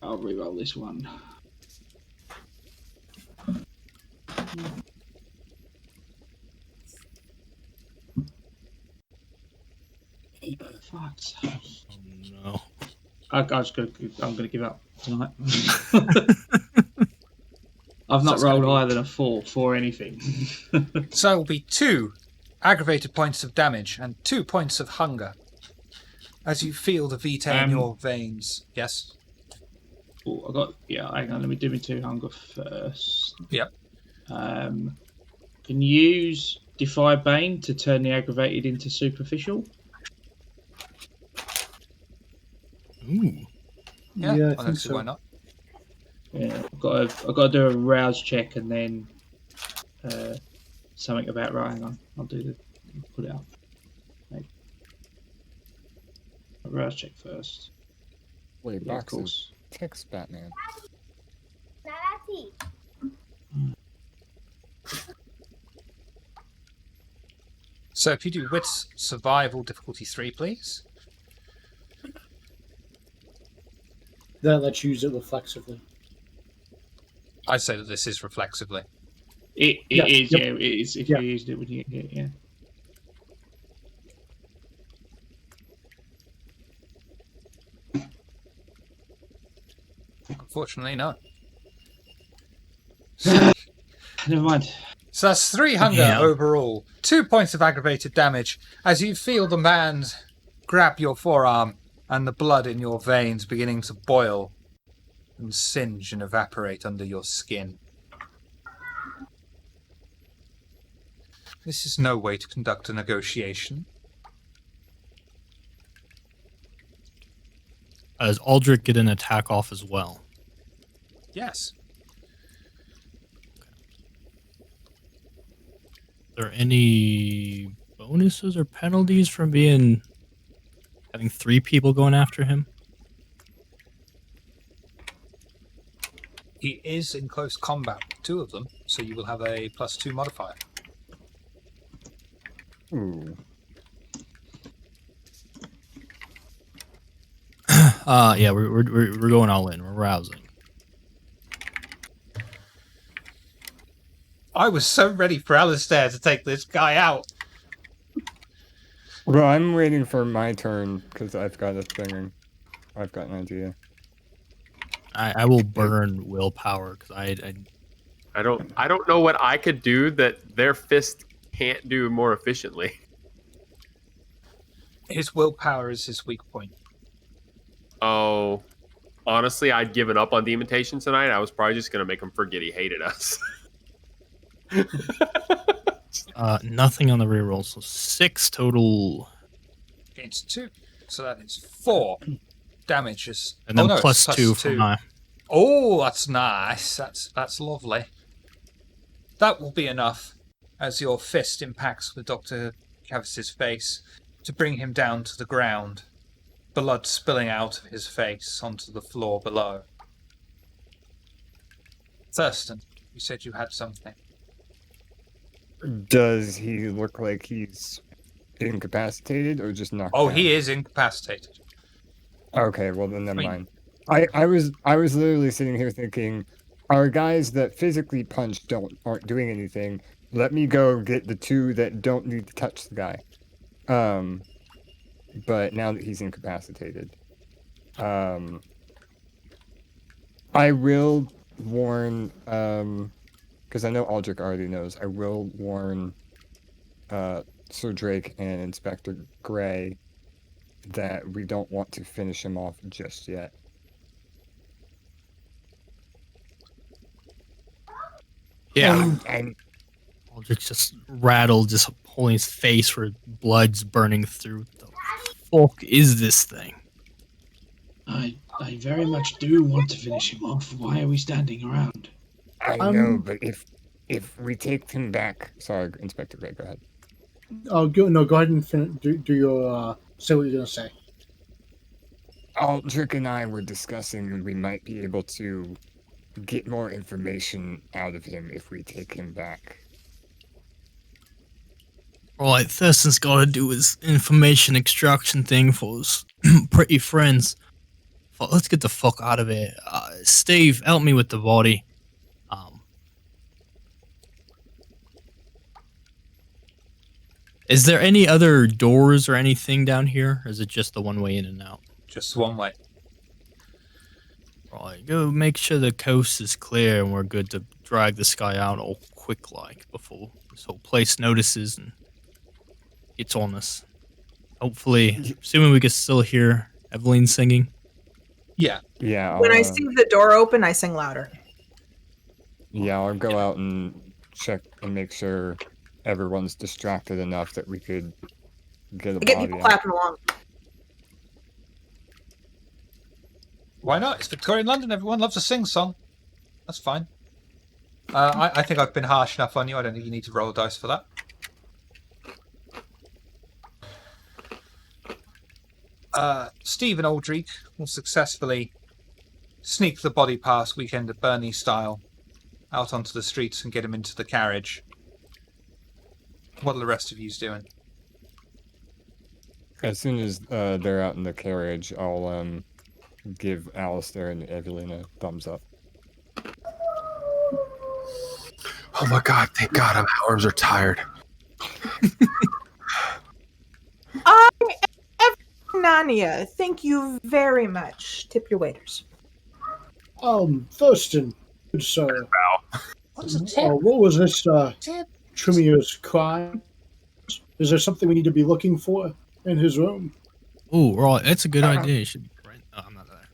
I'll reroll this one. Fuck's sake. Oh, no. I'm gonna give up tonight. I've not it's gonna rolled be- higher than a 4 for anything. So it will be 2 aggravated points of damage and 2 points of hunger. As you feel the vitae in your veins. Yes? Oh, hang on, let me do my 2 hunger first. Yep. Can you use Defy Bane to turn the aggravated into superficial? Ooh. Yeah, I I don't think see so. why not. Yeah, I've got to do a rouse check and then something about right. Hang on, I'll put it up. Right. A rouse check first. Wait, Yeah, of boxes. course. Text Batman. So if you do wits survival difficulty 3, please. That lets you use it reflexively. I say that this is reflexively. It Yeah, is, yep. yeah, it is. If Yeah. you used it when you get, yeah. Unfortunately, no. Never mind. So that's 3 hunger Yeah. overall. 2 points of aggravated damage as you feel the man grab your forearm and the blood in your veins beginning to boil and singe and evaporate under your skin. This is no way to conduct a negotiation. Does Aldrich get an attack off as well? Yes. Are there any bonuses or penalties from having 3 people going after him? He is in close combat with 2 of them, so you will have a +2 modifier. Ooh. Yeah, we're going all in. We're rousing. I was so ready for Alistair to take this guy out. Well, I'm waiting for my turn because I've got a thing. I've got an idea. I will burn willpower because I don't know what I could do that their fist can't do more efficiently. His willpower is his weak point. Oh, honestly, I'd given up on Demontation tonight. I was probably just gonna make him forget he hated us. nothing on the reroll, so 6 total, Against 2. So that is 4 damages. and then oh, no, plus it's 2 2. from my. Oh, that's nice. That's lovely. That will be enough as your fist impacts with Dr. Cavis's face to bring him down to the ground, blood spilling out of his face onto the floor below. Thurston, you said you had something. Does he look like he's incapacitated or just knocked Oh, down? he is incapacitated. Okay, well then never Wait. mind. I was literally sitting here thinking, our guys that physically punch aren't doing anything. Let me go get the 2 that don't need to touch the guy. But now that he's incapacitated, I will warn, because I know Aldrich already knows. I will warn Sir Drake and Inspector Gray that we don't want to finish him off just yet. Yeah, And Aldrich just rattled, just holding his face where blood's burning through. The fuck is this thing? I very much do want to finish him off. Why are we standing around? I know, but if we take him back, sorry, Inspector Gray, go ahead. Oh, go ahead and do your say what you're gonna say. Aldrich and I were discussing, and we might be able to get more information out of him if we take him back. Alright, Thurston's gotta do his information extraction thing for his pretty friends. Fuck, let's get the fuck out of here. Steve, help me with the body. Is there any other doors or anything down here? Or is it just the one way in and out? Just one way. Right, go make sure the coast is clear and we're good to drag this guy out all quick like before this whole place notices and gets on us. Hopefully, assuming we can still hear Evelyn singing. Yeah. Yeah. When I see the door open, I sing louder. Yeah, I'll go out and check and make sure everyone's distracted enough that we could get a I get body people out. clapping along. Why not? It's Victorian London. Everyone loves a sing-song. That's fine. I think I've been harsh enough on you. I don't think you need to roll dice for that. Steve and Aldrich will successfully sneak the body past Weekend at Bernie style out onto the streets and get him into the carriage. What are the rest of you doing? As soon as they're out in the carriage, I'll give Alistair and Evelyn a thumbs up. Oh my god, thank God my arms are tired. Nania, thank you very much. Tip your waiters. Thurston, good sir. What's a tip? What was this Tip. Tremier's crime? Is there something we need to be looking for in his room? Ooh, Roy, that's a good idea. You should right. Oh, I'm not there.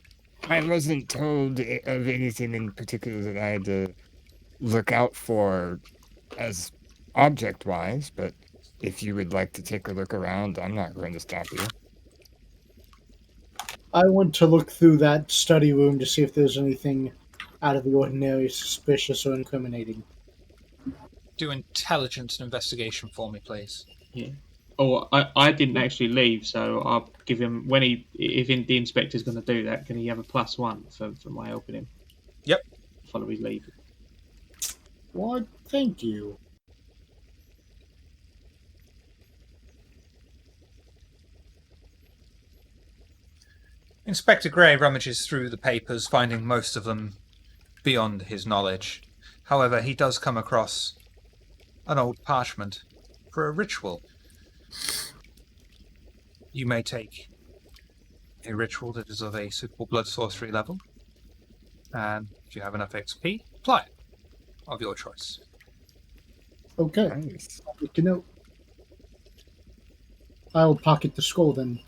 I wasn't told of anything in particular that I had to look out for as object-wise, but if you would like to take a look around, I'm not going to stop you. I went to look through that study room to see if there's anything out of the ordinary, suspicious, or incriminating. Do intelligence and investigation for me, please. Yeah. Oh, I didn't actually leave, so I'll give him if the inspector's going to do that, can he have a +1 for my helping him? Yep. Follow his lead. What? Thank you. Inspector Gray rummages through the papers, finding most of them beyond his knowledge. However, he does come across an old parchment for a ritual. You may take a ritual that is of a suitable blood sorcery level, and if you have enough XP, apply it, of your choice. Okay. Nice. I'll make a note. I'll pocket the scroll then.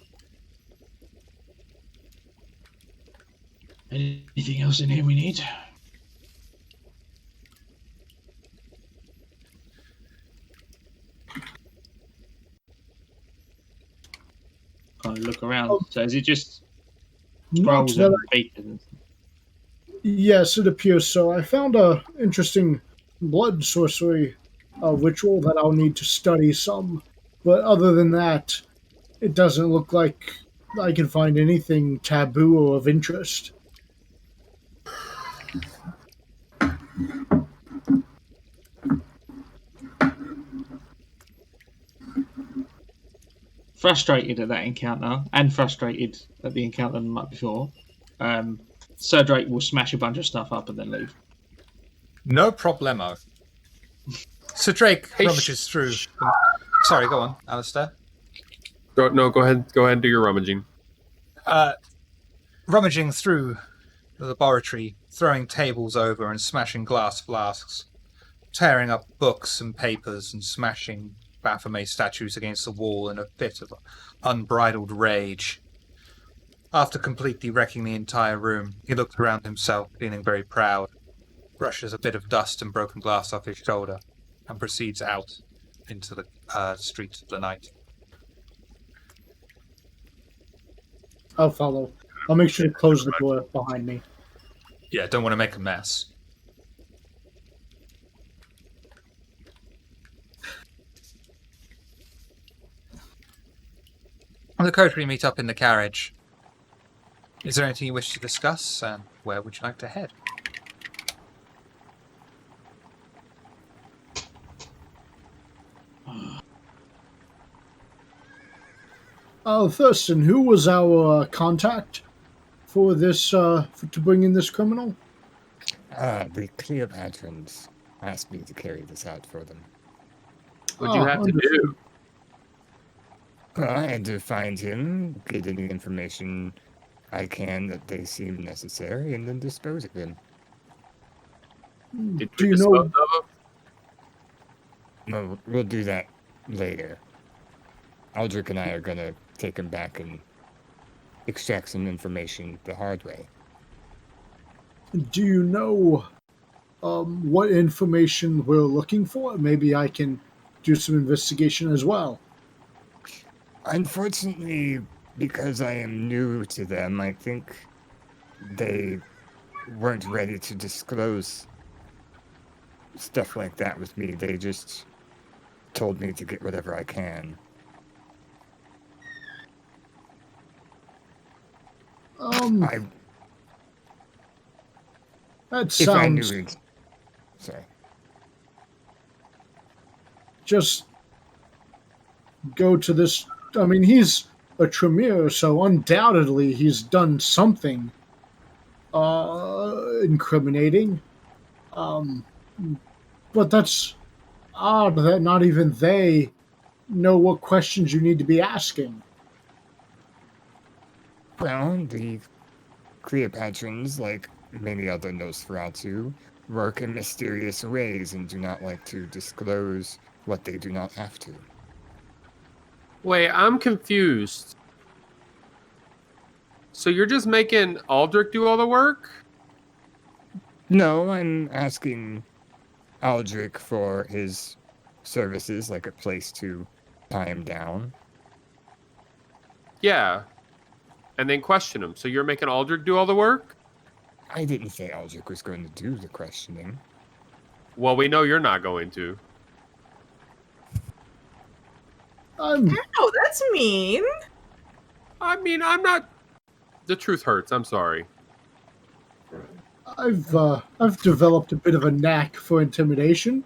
Anything else in here we need? Kind of look around. Oh. So is it just Not scrolls that and I- beacons? Yes, it appears so. I found a interesting blood sorcery ritual that I'll need to study some. But other than that, it doesn't look like I can find anything taboo or of interest. Frustrated at that encounter, and frustrated at the encounter the night before, Sir Drake will smash a bunch of stuff up and then leave. No problemo. So Drake rummages through. Sorry, go on, Alistair. Go ahead and do your rummaging. Rummaging through the laboratory, throwing tables over and smashing glass flasks, tearing up books and papers and smashing Baphomet statues against the wall in a fit of unbridled rage. After completely wrecking the entire room, he looked around himself, feeling very proud, brushes a bit of dust and broken glass off his shoulder, and proceeds out into the streets of the night. I'll follow. I'll make sure to close the door behind me. Yeah, don't want to make a mess. The coterie meet up in the carriage. Is there anything you wish to discuss, and where would you like to head? Thurston, who was our contact for this, to bring in this criminal? The Cleopatrans asked me to carry this out for them. What'd you have to do? Well, I had to find him, get any information I can that they seem necessary, and then dispose of him. Did Do you you dispose know? of him? No, we'll do that later. Aldrich and I are gonna take him back and extract some information the hard way. Do you know what information we're looking for? Maybe I can do some investigation as well. Unfortunately, because I am new to them, I think they weren't ready to disclose stuff like that with me. They just told me to get whatever I can. That If I knew sounds it. Sorry. just go to this. I mean, he's a Tremere, so undoubtedly he's done something incriminating. Um, but that's odd that not even they know what questions you need to be asking. Well, the Cleopatrans, like many other Nosferatu, work in mysterious ways and do not like to disclose what they do not have to. Wait, I'm confused. So you're just making Aldrich do all the work? No, I'm asking Aldrich for his services, like a place to tie him down. Yeah. And then question him. So you're making Aldrich do all the work? I didn't say Aldrich was going to do the questioning. Well, we know you're not going to. Oh, that's mean. I mean, I'm not. The truth hurts. I'm sorry. I've developed a bit of a knack for intimidation.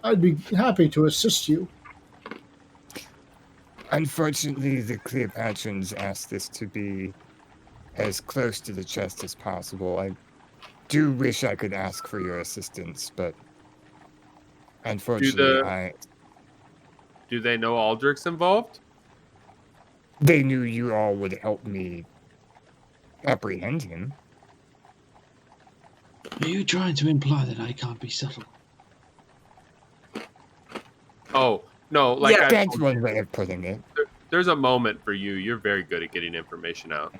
I'd be happy to assist you. Unfortunately, the Cleopatrans asked this to be as close to the chest as possible. I do wish I could ask for your assistance, but unfortunately, Do they know Aldrich's involved? they knew you all would help me apprehend him. Are you trying to imply that I can't be subtle? Oh, no. Like Yeah, That's one way of putting it. there's a moment for you. You're very good at getting information out.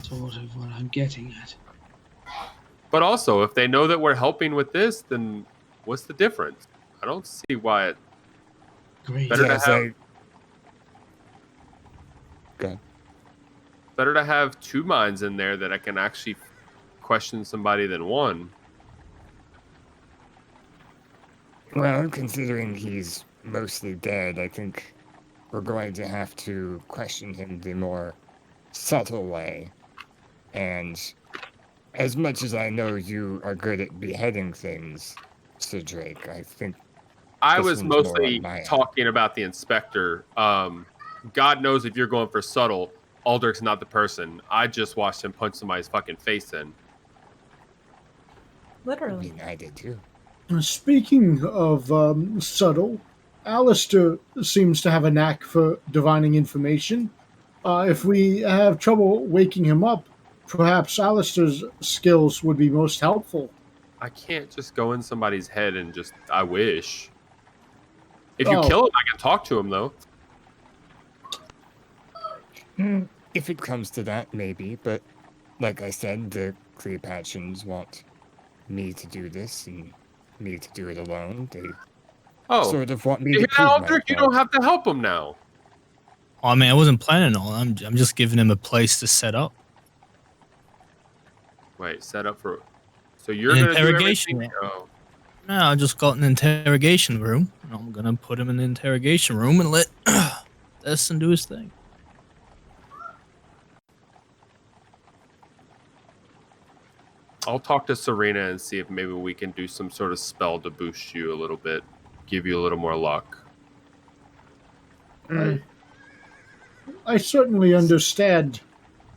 Sort of what I'm getting at. But also, if they know that we're helping with this, then what's the difference? I don't see why it. Great. Better to Yes, have- Good. Better to have two minds in there that I can actually question somebody than one. Well, considering he's mostly dead, I think we're going to have to question him the more subtle way. And as much as I know you are good at beheading things, Sir Drake, I think I this was one's more mostly up my alley. talking about the inspector. God knows if you're going for subtle, Aldrich's not the person. I just watched him punch somebody's fucking face in. I literally. mean, I did too. Speaking of subtle, Alistair seems to have a knack for divining information. If we have trouble waking him up, perhaps Alistair's skills would be most helpful. I can't just go in somebody's head and just, I wish. If you Oh. kill him, I can talk to him, though. If it comes to that, maybe. But like I said, the Cleopatrans want me to do this and me to do it alone. They Oh, sort of want me you to hear that, prove Aldrich? You myself. don't have to help him now. Oh, I mean, I wasn't planning on it. I'm just giving him a place to set up. Wait, set up for. So you're An going to do interrogation everything? Oh. No, I just got an interrogation room. And I'm gonna put him in the interrogation room and let Destin do his thing. I'll talk to Serena and see if maybe we can do some sort of spell to boost you a little bit, give you a little more luck. I certainly understand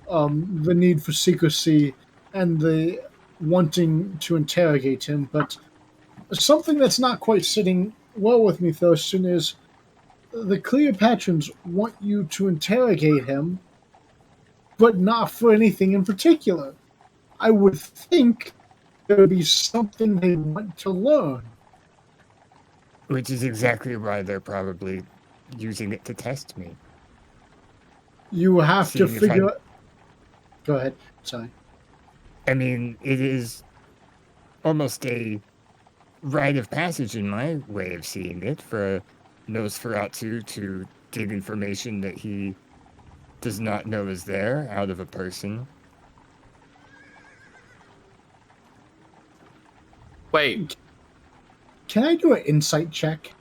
the need for secrecy and the wanting to interrogate him, but something that's not quite sitting well with me, Thurston, is the Cleopatrans want you to interrogate him, but not for anything in particular. I would think there would be something they want to learn. Which is exactly why they're probably using it to test me. You have to Seeing if figure. I- Go ahead. Sorry. I mean, it is almost a rite of passage in my way of seeing it for a Nosferatu to get information that he does not know is there out of a person. Wait, Can I do an insight check?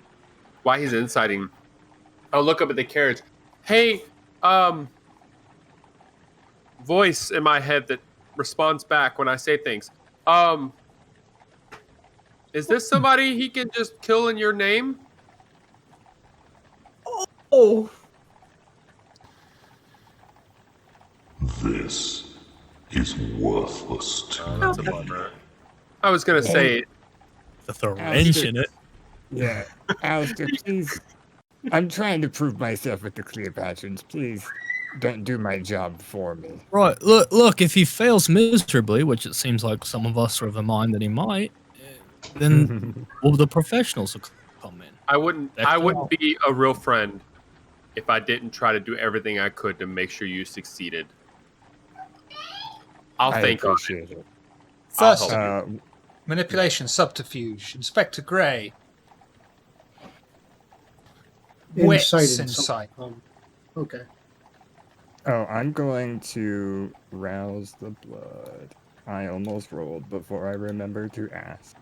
why he's inciting? I'll look up at the carriage. Hey, voice in my head that responds back when I say things. Is this somebody he can just kill in your name? Oh, This is worthless to That's a me. bummer. I was gonna say, To throw a wrench in it. Yeah, Alistair, please. I'm trying to prove myself with the Cleopatra. Please don't do my job for me. Right. Look. If he fails miserably, which it seems like some of us are of the mind that he might, then well, the professionals will come in. I wouldn't Excellent. be a real friend if I didn't try to do everything I could to make sure you succeeded. I'll I think on it. appreciate it. I'll First, help you. manipulation, subterfuge, Inspector Grey. Insight Wits, and insight. Okay. Oh, I'm going to rouse the blood. I almost rolled before I remembered to ask.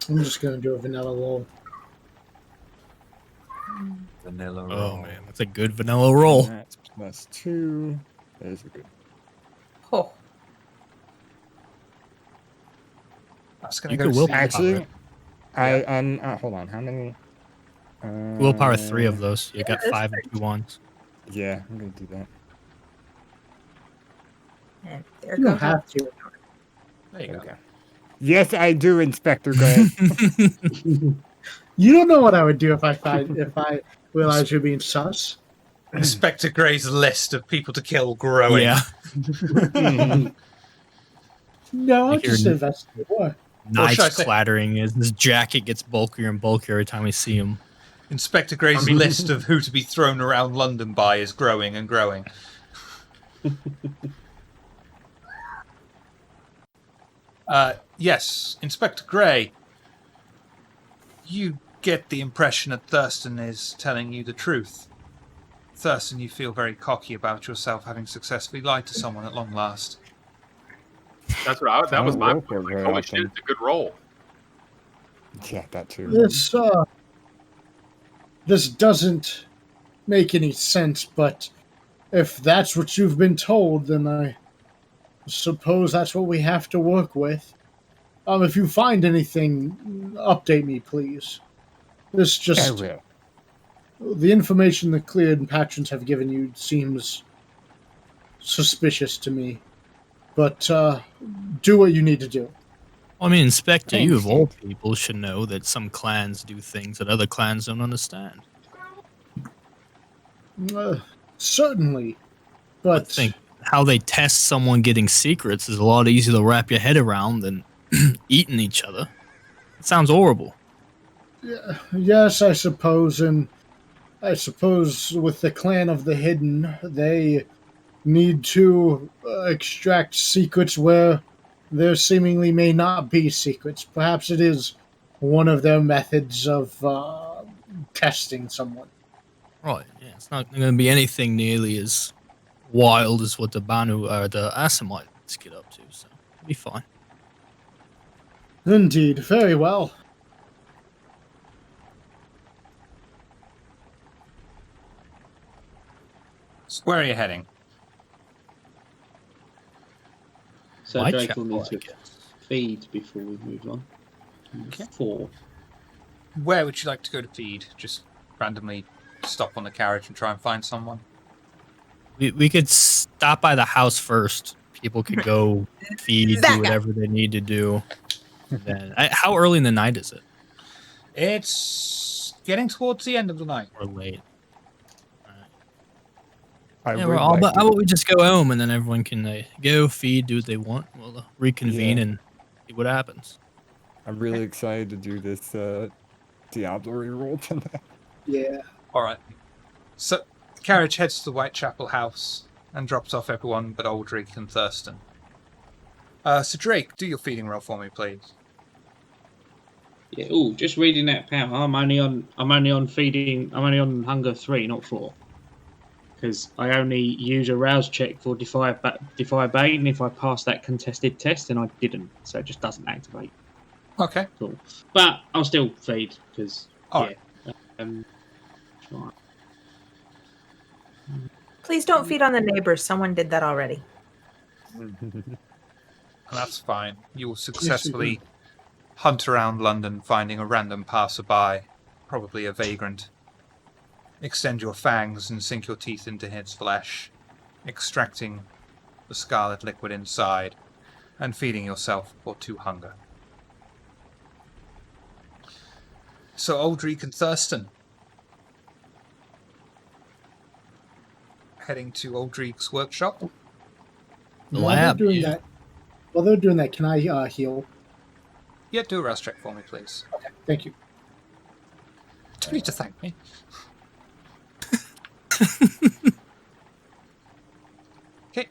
I'm just gonna do a vanilla roll. Vanilla roll. Oh man, that's a good vanilla roll. That's +2. That is a good. Oh, That's going You to go could to will the- Actually, I'm. Hold on. How many? Willpower 3 of those. You got that's 5 and 2 ones. Yeah, I'm gonna do that. and there You don't goes. have to. There you go. Okay. Yes, I do, Inspector Gray. You don't know what I would do if I realized you're being sus. Inspector Grey's list of people to kill growing. Yeah. No, You I'll just hear- investigate. What? Or should I Knives say- clattering as his jacket gets bulkier and bulkier every time we see him. Inspector Grey's list of who to be thrown around London by is growing and growing. Yes, Inspector Grey. You get the impression that Thurston is telling you the truth. Thurston, you feel very cocky about yourself having successfully lied to someone at long last. That's what that was Don't my roll point. for it Like, very holy often. shit, it's a good roll. Yeah, that too. This doesn't make any sense, but if that's what you've been told, then I suppose that's what we have to work with. If you find anything, update me, please. This I just will. the information the cleared patrons have given you seems suspicious to me. But do what you need to do. I mean, Inspector, you Thanks, of all people should know that some clans do things that other clans don't understand. Certainly, but I think how they test someone getting secrets is a lot easier to wrap your head around than eating each other. It sounds horrible. yes, I suppose, and I suppose with the clan of the hidden, they need to extract secrets where there seemingly may not be secrets. Perhaps it is one of their methods of testing someone. Right, yeah. It's not going to be anything nearly as wild as what the Banu or the Assamites get up to, so it'll be fine. Indeed, very well. So where are you heading? So My Drake chapel, will need I to guess. feed before we move on. Okay. 4. Where would you like to go to feed? Just randomly stop on the carriage and try and find someone? We could stop by the house first. People could go feed, That do guy. whatever they need to do. Then, how early in the night is it? It's getting towards the end of the night. Or late? I Yeah, would well, like how to- about we just go home and then everyone can go feed, do what they want. We'll reconvene Yeah. and see what happens. I'm really excited to do this Diablo reroll tonight. Yeah. All right. So, the carriage heads to the Whitechapel house and drops off everyone but Aldrich and Thurston. So, Drake, do your feeding roll for me, please. Yeah. Oh, just reading that, Pam. I'm only on feeding. I'm only on hunger 3, not 4. Because I only use a rouse check for defy bait, and if I pass that contested test, then I didn't, so it just doesn't activate. Okay. Cool. But I'll still feed because Alright. right. Please don't feed on the neighbors. Someone did that already. And that's fine. You will successfully hunt around London, finding a random passerby, probably a vagrant, extend your fangs and sink your teeth into its flesh, extracting the scarlet liquid inside and feeding yourself or to hunger. So Aldrich and Thurston, heading to Aldrich's workshop. The While lab, they're doing yeah. that, while they're doing that, can I heal? Yeah, do a rest check for me, please. Okay, thank you. Don't need to thank me. Okay.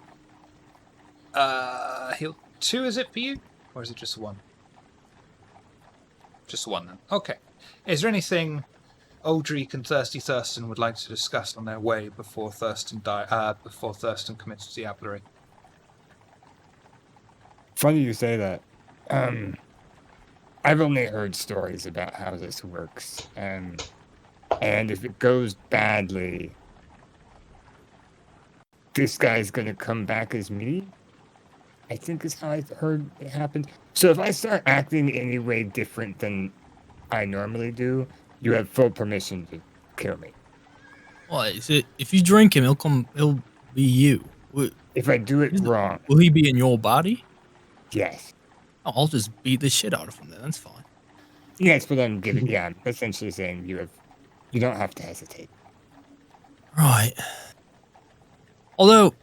Heal 2, is it for you? Or is it just 1? Just 1 then. Okay. Is there anything Aldrich and Thirsty Thurston would like to discuss on their way before Thurston commits to the apiary? Funny you say that. I've only heard stories about how this works, and if it goes badly, this guy's gonna come back as me. I think is how I've heard it happened. So if I start acting any way different than I normally do, you have full permission to kill me. What is it? If you drink him, he'll be you. If I do it wrong, Will he be in your body? yes. Oh, I'll just beat the shit out of him then. That's fine. Yes, but I'm giving. Yeah, I'm essentially saying you don't have to hesitate. Right. Although,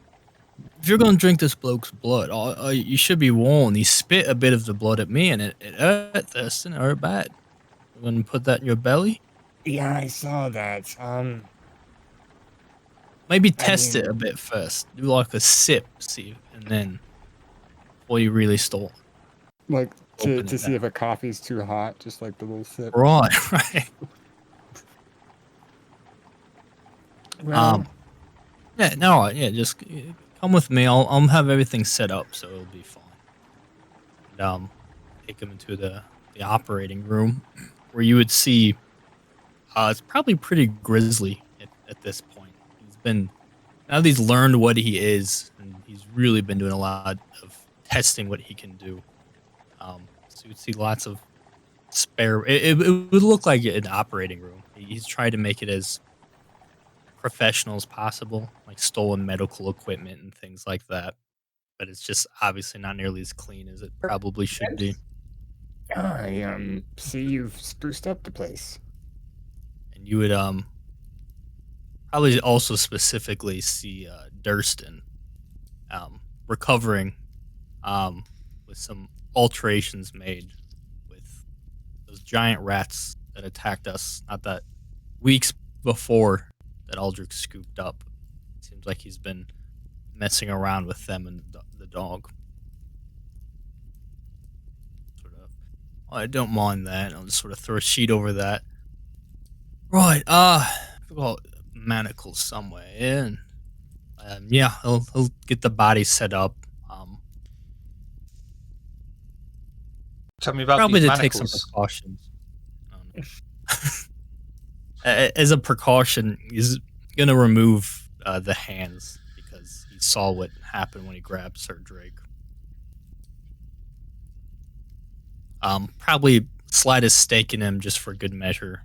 if you're gonna drink this bloke's blood, you should be warned. He spit a bit of the blood at me, and it hurt, Thurston. It hurt bad. You gonna put that in your belly? Yeah, I saw that. Maybe test it a bit first. Do like a sip, see, and then before you really start. Like Open to it see up. if a coffee's too hot, just like the little sip. Right, right. Well, Yeah, no, yeah, just come with me. I'll have everything set up, so it'll be fine. And, take him into the operating room, where you would see. It's probably pretty grisly at this point. Now that he's learned what he is, and he's really been doing a lot of testing what he can do. So you'd see lots of spare. It would look like an operating room. He's tried to make it as professional as possible, like stolen medical equipment and things like that. But it's just obviously not nearly as clean as it probably should be. I see you've spruced up the place. And you would probably also specifically see Durston recovering with some alterations made with those giant rats that attacked us not that weeks before that Aldrich scooped up. Seems like he's been messing around with them and the dog. Sort of. I don't mind that. I'll just sort of throw a sheet over that. Right. I forgot manacles somewhere. Yeah. And, yeah. He'll get the body set up. Tell me about Probably these to take some manacles. precautions. As a precaution, he's gonna remove the hands because he saw what happened when he grabbed Sir Drake. Probably slide a stake in him just for good measure.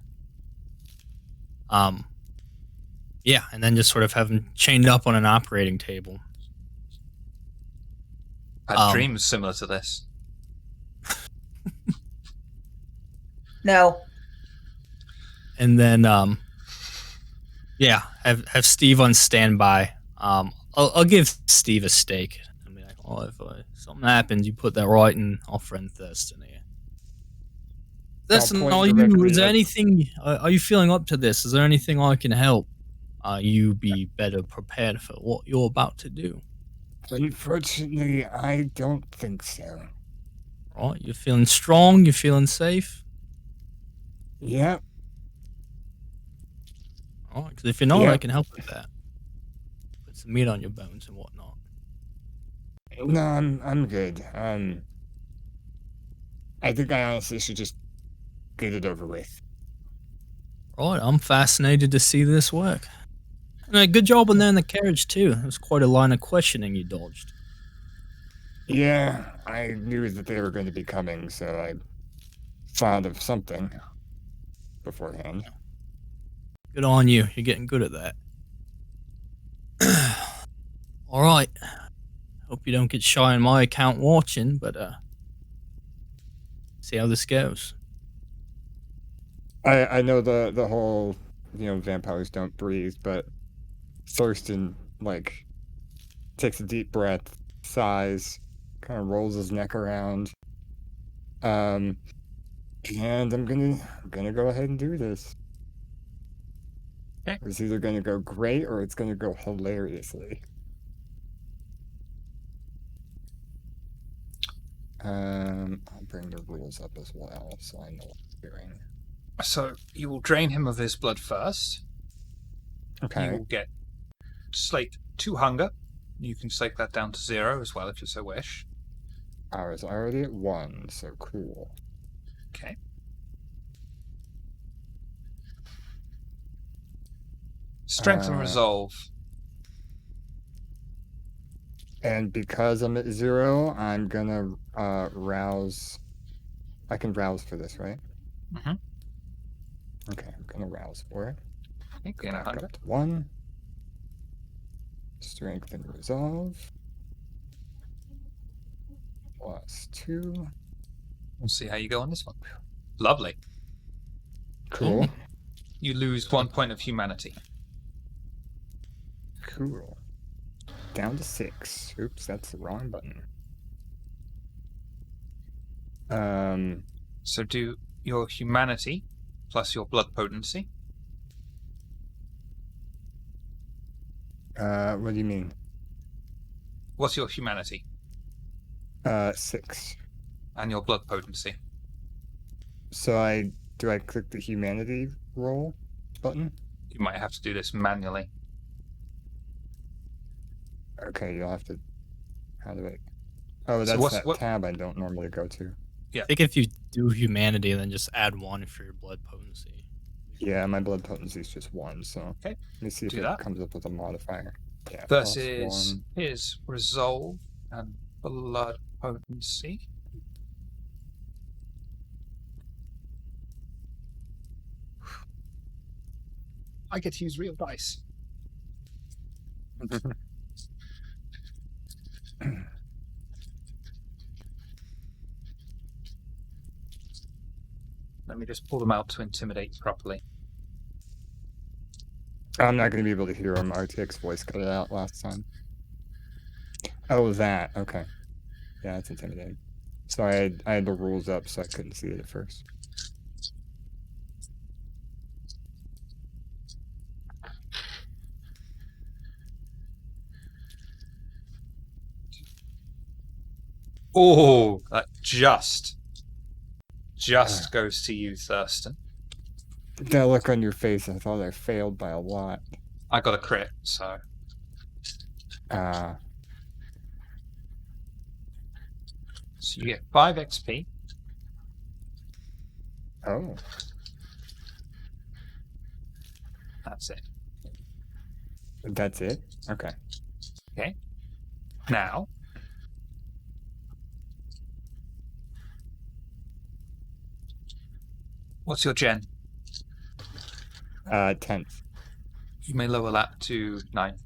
Yeah, and then just sort of have him chained up on an operating table. I had dreams similar to this. No. And then, yeah, have Steve on standby. I'll give Steve a stake. I'll be like, oh, if something happens, you put that right in our friend Thurston here. Thurston, point are directly is there at- anything? Are you feeling up to this? Is there anything I can help? You be better prepared for what you're about to do. Unfortunately, I don't think so. Right, you're feeling strong. You're feeling safe. Yep. All right, because if you're not, Yeah. I can help with that. Put some meat on your bones and whatnot. No, I'm good. I think I honestly should just get it over with. Right, I'm fascinated to see this work. And good job on there in the carriage too. It was quite a line of questioning you dodged. Yeah, I knew that they were going to be coming, so I thought of something beforehand. Good on you. You're getting good at that. All right. Hope you don't get shy on my account watching, but see how this goes. I know the whole, vampires don't breathe, but Thurston, like, takes a deep breath, sighs, kind of rolls his neck around. And I'm gonna go ahead and do this. Okay. It's either gonna go great or it's gonna go hilariously. I'll bring the rules up as well, so I know what I'm doing. So you will drain him of his blood first. Okay. You will get slate 2 hunger. You can slake that down to 0 as well if you so wish. I was already at 1, so cool. Okay. Strength and resolve. And because I'm at 0, I'm gonna rouse. I can rouse for this, right? Mm-hmm. Okay, I'm gonna rouse for it. Okay, Go gain back 100. up to 1. Strength and resolve. +2. We'll see how you go on this one. Lovely. Cool. You lose 1 point of humanity. Cool. Down to 6. Oops, that's the wrong button. So do your humanity plus your blood potency. What do you mean? What's your humanity 6. and your blood potency? So do I click the humanity roll button? You might have to do this manually. Okay, you'll have to. How do I? Oh, So that's that tab I don't normally go to. Yeah. I think if you do humanity, then just add 1 for your blood potency. Yeah, my blood potency is just 1, so. Okay. Let me see if Do it that. comes up with a modifier. Yeah. Versus +1. his resolve and blood potency. I get to use real dice. Let me just pull them out to intimidate properly. I'm not going to be able to hear him. RTX voice cut it out last time. Oh, that. Okay. Yeah, that's intimidating. Sorry, I had the rules up, so I couldn't see it at first. Oh, that just goes to you, Thurston. That look on your face, I thought I failed by a lot. I got a crit, so Ah. so you get 5 XP. Oh. That's it. That's it? Okay. Okay. Now, what's your gen? 10th. You may lower that to 9.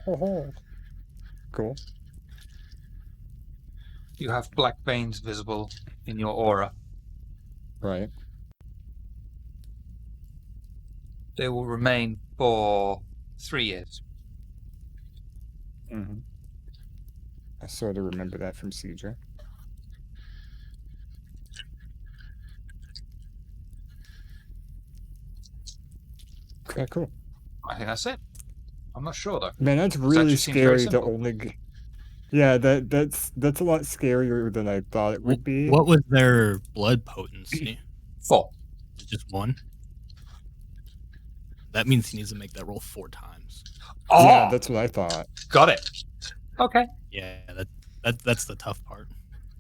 Oh. Cool. You have black veins visible in your aura. Right. They will remain for 3 years. Mm-hmm. I sort of remember that from Cedra. Okay, cool. I think that's it. I'm not sure though. Man, that's really just seems very scary. The simple. only. Yeah, that's a lot scarier than I thought it would be. What was their blood potency? 4. Just 1? That means he needs to make that roll 4 times. Oh, Yeah, that's what I thought. got it. Okay. Yeah, that's the tough part.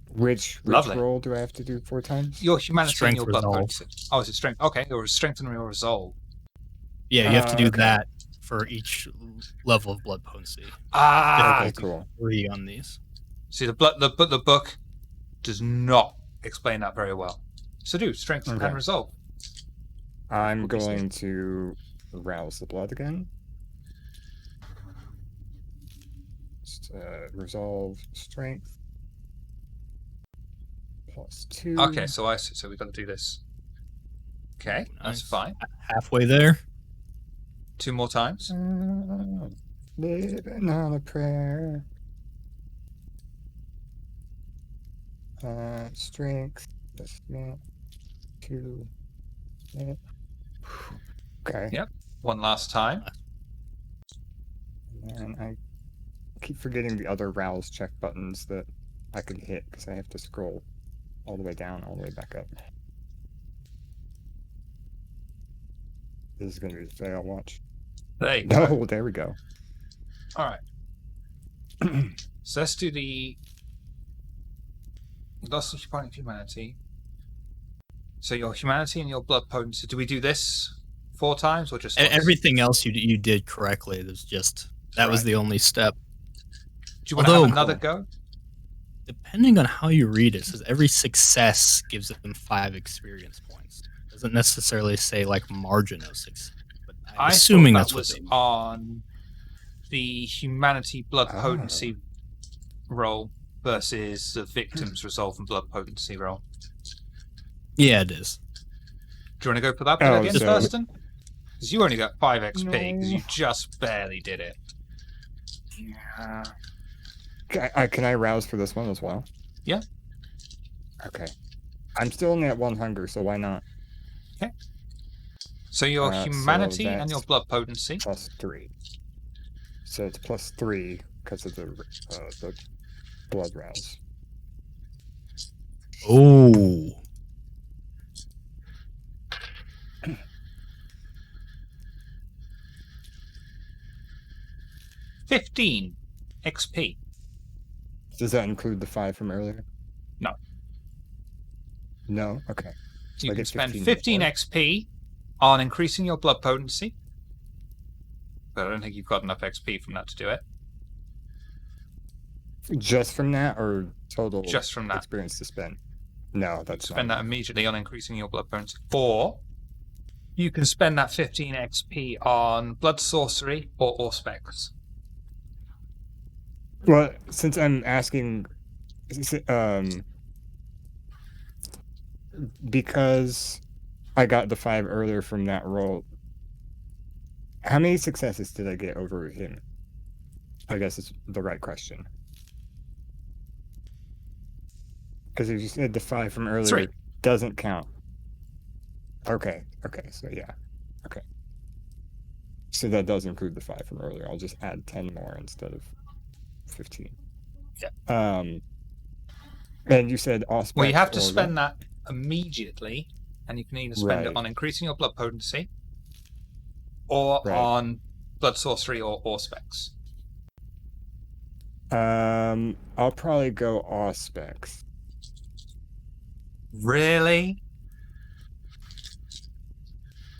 Which Lovely. roll do I have to do 4 times? Your humanity Strength and your blood resolve. potency. Oh, is it strength? Okay, your strength and your resolve. Yeah, you have to do okay. that for each level of blood potency. Ah, Okay, cool. 3 on these. see the book does not explain that very well. So do strength Okay. and resolve. I'm What do you say? going to rouse the blood again. Just, resolve strength. +2. Okay, so we've got to do this. Okay, Ooh, that's nice. fine. Halfway there. 2 more times. Living on a prayer. Strength. That's not 2. Okay. Yep. One last time. And I keep forgetting the other rouse check buttons that I could hit because I have to scroll all the way down, all the way back up. This is going to be the fail, watch. There you go. No, there we go. All right. So let's do the loss of your point of humanity. So your humanity and your blood potency. Do we do this 4 times or just once? Everything else you did correctly. There's just that was Right. the only step. Do you want to have Although- another go? Depending on how you read it, says every success gives them 5 experience points. Doesn't necessarily say like margin of success. But I'm I assuming thought that's that what was they mean. on the humanity blood Oh. potency roll versus the victim's resolve and blood potency roll. Yeah, it is. Do you want to go for that bit Oh, again, so- Thurston? Because you only got 5 XP because No. you just barely did it. Yeah. Can I rouse for this one as well? Yeah. Okay. I'm still only at 1 hunger, so why not? So your So humanity and that's- your blood potency. +3. So it's +3 because of the blood rouse. Oh. 15 XP. Does that include the 5 from earlier? No. No? Okay. So You I can get spend 15 15 more. XP on increasing your blood potency. But I don't think you've got enough XP from that to do it. Just from that or total Just from that. experience to spend? No, that's Spend not that immediately on increasing your blood potency. Or you can spend that 15 XP on blood sorcery or auspex. Well, since I'm asking, because I got the 5 earlier from that roll, how many successes did I get over him? I guess it's the right question. Because if you said the 5 from earlier 3. doesn't count. Okay, so yeah. Okay. So that does include the 5 from earlier. I'll just add 10 more instead of 15. Yeah. And you said auspex. Well, you have to or spend that immediately, and you can either spend it Right. on increasing your blood potency or Right. on blood sorcery or auspex. I'll probably go auspex. Really?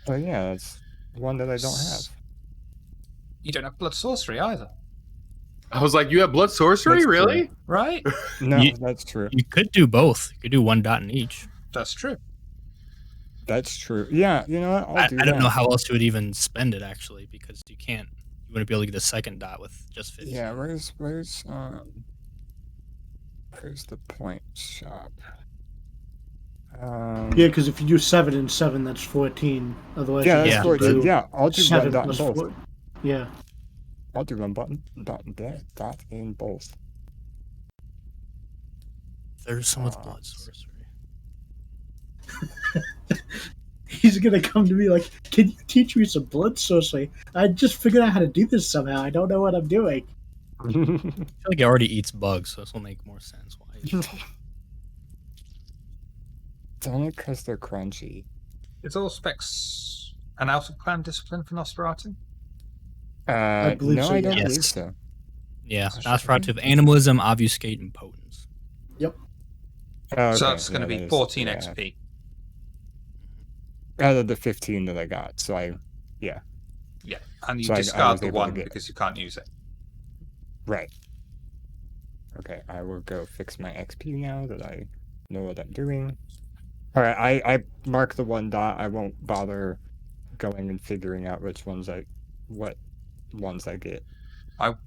Oh yeah, that's one that I don't have. You don't have blood sorcery either, I was like, you have blood sorcery, That's really? right? No, You- that's true. You could do both. You could do 1 dot in each. That's true. That's true. Yeah, you know what? I do don't know that. how else you would even spend it actually, because you wouldn't be able to get a second dot with just 15. Yeah, where's the point shop? Yeah, because if you do 7 and 7, that's 14. Otherwise, Yeah, you that's Yeah. have 14. to do Yeah, I'll do 7 1 dot in plus both. 4. Yeah. I'll do 1 dot in both. There's some with Ah. blood sorcery. He's gonna come to me like, "Can you teach me some blood sorcery? I just figured out how to do this somehow. I don't know what I'm doing." I feel like it already eats bugs, so this will make more sense. Why? It's only because they're crunchy. Is auspex an out of clan discipline for Nosferatu? believe No, so, I don't yes. believe so. Yeah, Gosh, Nosferatu of animalism, obfuscate, and potence. Oh, So okay, that's going to yeah, be that is- 14 yeah. XP. Out of the 15 that I got, so Yeah, and you So I discard was the able to 1 get- because you can't use it. right. Okay, I will go fix my XP now that I know what I'm doing. All right, I mark the one dot. I won't bother going and figuring out what ones I get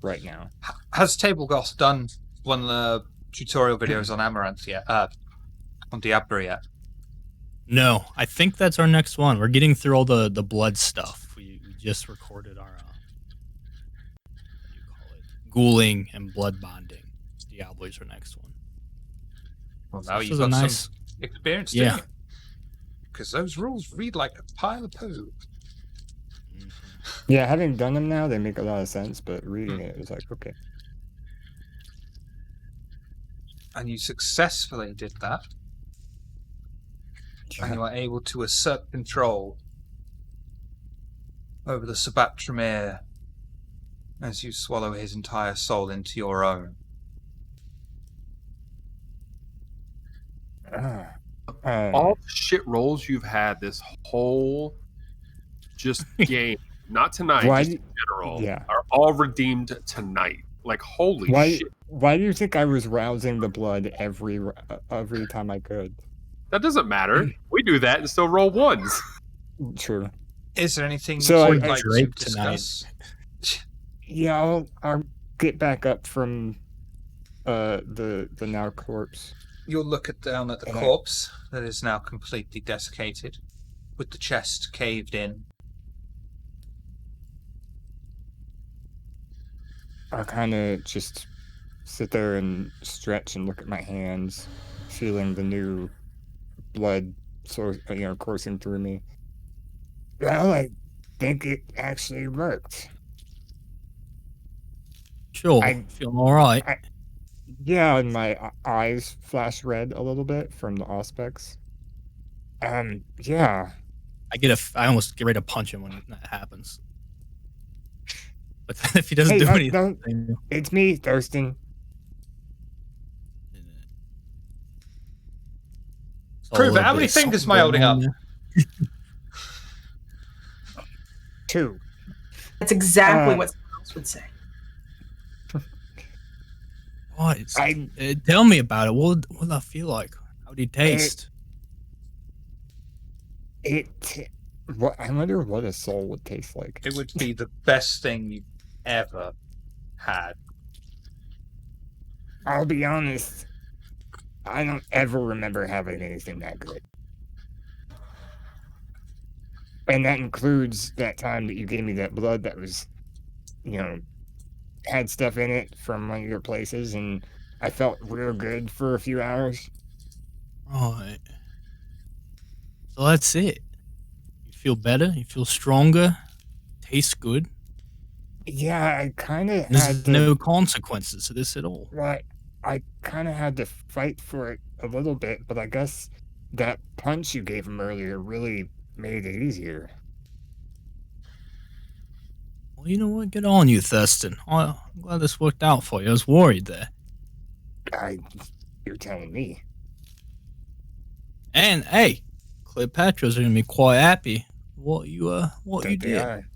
right now. Has Table Goss done one of the tutorial videos on Amaranth yet? On Diablo yet? No, I think that's our next one. We're getting through all the blood stuff. We just recorded our what do you call it? Ghouling and blood bonding. Diablo's our next one. Well, So now this you've is a got nice. some experience, Yeah. don't you? Because those rules read like a pile of poo. Mhm. Yeah, having done them now, they make a lot of sense. But reading it was like, okay. And you successfully did that. And you are able to assert control over the Sabatramir as you swallow his entire soul into your own. All the shit rolls you've had this whole just game, not tonight, Why just do- in general, yeah. are all redeemed tonight. Like, holy Why? shit. Why do you think I was rousing the blood every time I could? That doesn't matter. We do that and still roll ones. True. Is there anything So you'd I- like to Drake tonight. discuss? Yeah, I'll get back up from the now corpse. You'll look down at the And I- corpse that is now completely desiccated, with the chest caved in. I kind of just sit there and stretch and look at my hands, feeling the new blood coursing through me. Well, I think it actually worked. Sure, I- feeling all right. Yeah, and my eyes flash red a little bit from the auspex. Yeah. I almost get ready to punch him when that happens. But if he doesn't Hey, do don't- anything, It's me, Thurston. it's all Prove a it. little How bit many of fingers something am I holding going up? on 2. That's exactly Uh, what someone else would say. there. What? I Tell me about it. What did that feel like? How did it taste? I wonder what a soul would taste like. It would be the best thing you've ever had. I'll be honest, I don't ever remember having anything that good. And that includes that time that you gave me that blood that was, had stuff in it from one of your places, and I felt real good for a few hours. Right. So that's it. You feel better. You feel stronger. Tastes good. Yeah, I kind of had There's to. no consequences to this at all. Right, I kind of had to fight for it a little bit, but I guess that punch you gave him earlier really made it easier. Well, you know what? Good on you, Thurston. I'm glad this worked out for you. I was worried there. You're telling me. And hey, Cleopatra's gonna be quite happy. What you That they did. are.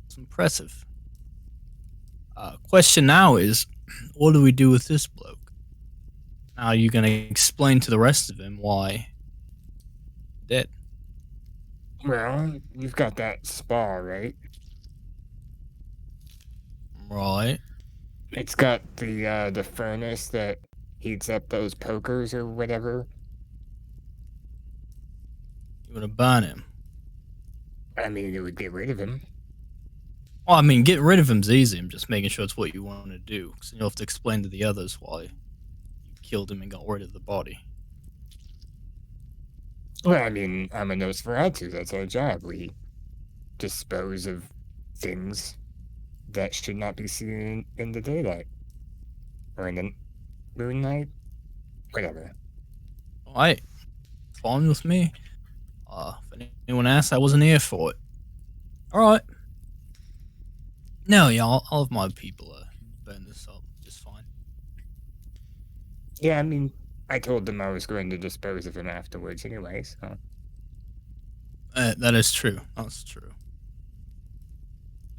It's impressive. Question now is, what do we do with this bloke? Now are you gonna explain to the rest of him why dead? Well, you've got that spa, right? Right. It's got the furnace that heats up those pokers or whatever. You wanna burn him? I mean, it would get rid of him. Well, I mean, getting rid of him's easy. I'm just making sure it's what you want to do. Because you'll have to explain to the others why you killed him and got rid of the body. Well, I mean, I'm a Nosferatu. That's our job. We dispose of things that should not be seen in the daylight. Or in the moonlight. Whatever. Alright. Fine with me. If anyone asks, I wasn't here for it. Alright. No, yeah, I'll have my people burn this up just fine. Yeah, I mean, I told them I was going to dispose of him afterwards anyway, so. That is true. That's true.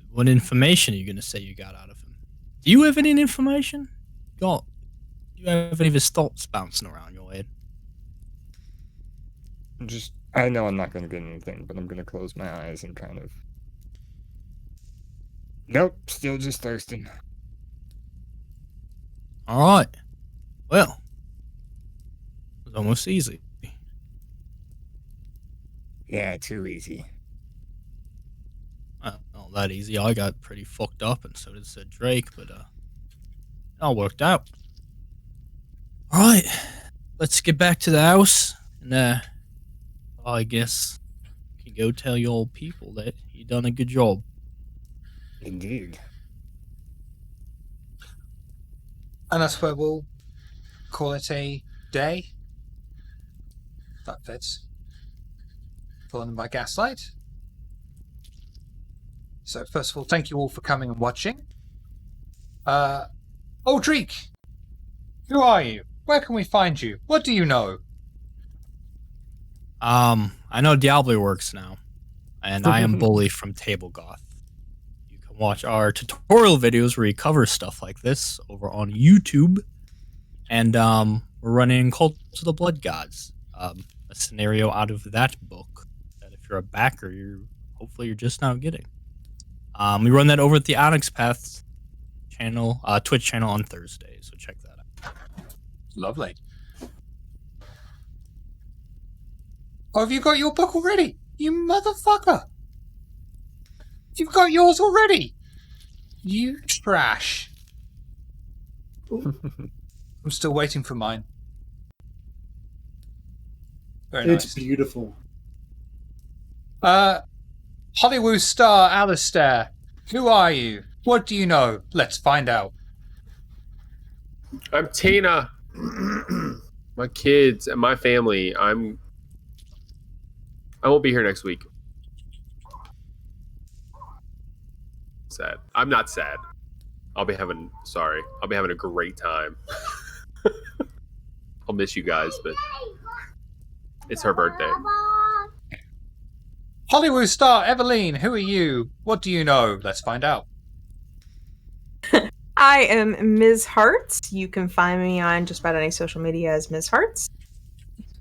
What information are you going to say you got out of him? Do you have any information? Do you have any of his thoughts bouncing around your head? I know I'm not going to get anything, but I'm going to close my eyes and kind of. Nope, still just thirsting. All right. Well, it was almost easy. Yeah, too easy. Not that easy. I got pretty fucked up, and so did said Drake, but it all worked out. All right, let's get back to the house, and I guess you can go tell your old people that you done a good job. Indeed. And that's where we'll call it a day. That fits. Followed by Gaslight. So first of all, thank you all for coming and watching. Dreek! Who are you? Where can we find you? What do you know? I know Diablo works now, and I am Bully from Table Goth. You can watch our tutorial videos where we cover stuff like this over on YouTube, and we're running Cult of the Blood Gods, a scenario out of that book that if you're a backer, hopefully you're just now getting. We run that over at the Onyx Paths channel, Twitch channel on Thursday, so check that out. Lovely. Oh, have you got your book already? You motherfucker! You've got yours already! You trash. I'm still waiting for mine. Very nice. It's beautiful. Hollywood star Alistair. Who are you? What do you know? Let's find out. I'm Tina. My kids and my family. I won't be here next week. Sad. I'm not sad. I'll be having a great time. I'll miss you guys, but it's her birthday. Hollywood star Eveline, who are you? What do you know? Let's find out. I am Ms. Hearts. You can find me on just about any social media as Ms. Hearts.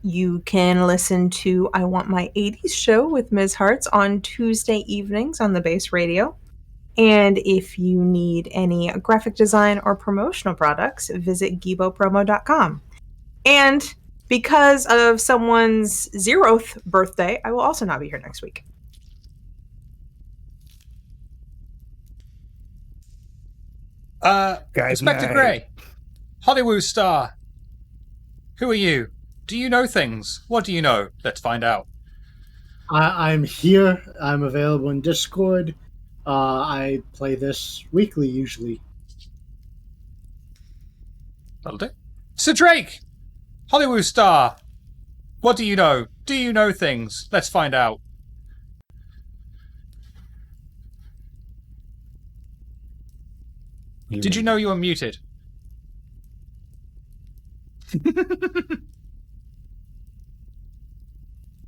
You can listen to I Want My 80s show with Ms. Hearts on Tuesday evenings on the Base Radio. And if you need any graphic design or promotional products, visit gibopromo.com. And because of someone's 0th birthday, I will also not be here next week. Inspector night. Gray. Hollywood star. Who are you? Do you know things? What do you know? Let's find out. I'm here. I'm available in Discord. I play this weekly usually. That'll do. Sir Drake! Hollywood star. What do you know? Do you know things? Let's find out. Did you know you were muted?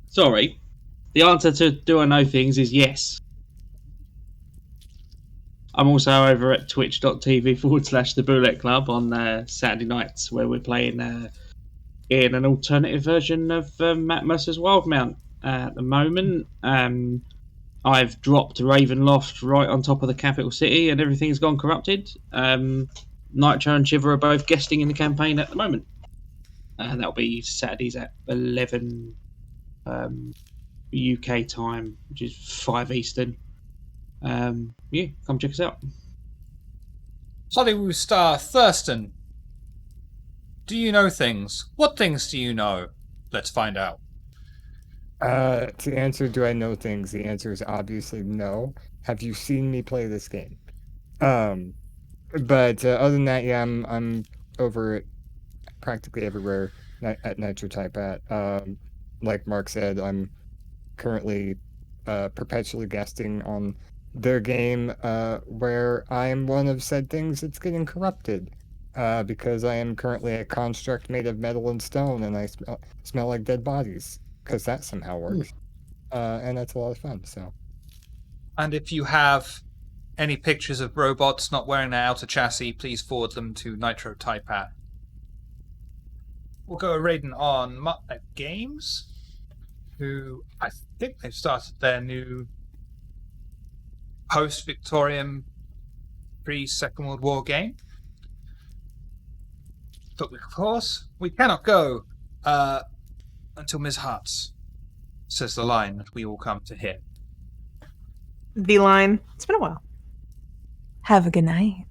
Sorry. The answer to do I know things is yes. I'm also over at twitch.tv/the Bullet Club on Saturday nights where we're playing in an alternative version of Matt Mercer's Wildmount. At the moment, I've dropped Ravenloft right on top of the capital city and everything's gone corrupted. Nitro and Shiver are both guesting in the campaign at the moment. And that'll be Saturdays at 11 UK time, which is 5 Eastern. Yeah, come check us out. Hollywood star Thurston. Do you know things? What things do you know? Let's find out. To answer, do I know things? The answer is obviously no. Have you seen me play this game? But other than that, yeah, I'm over it practically everywhere at Nitro Type at. Like Mark said, I'm currently perpetually guesting on their game where I am one of said things that's getting corrupted. Because I am currently a construct made of metal and stone, and I smell like dead bodies. Because that somehow works. And that's a lot of fun, so. And if you have any pictures of robots not wearing their outer chassis, please forward them to Nitro Type at. We'll go raiding on Games. who I think they've started their new post-Victorian pre-Second World War game. But of course, we cannot go until Ms. Hartz says the line that we all come to hear. The line. It's been a while. Have a good night.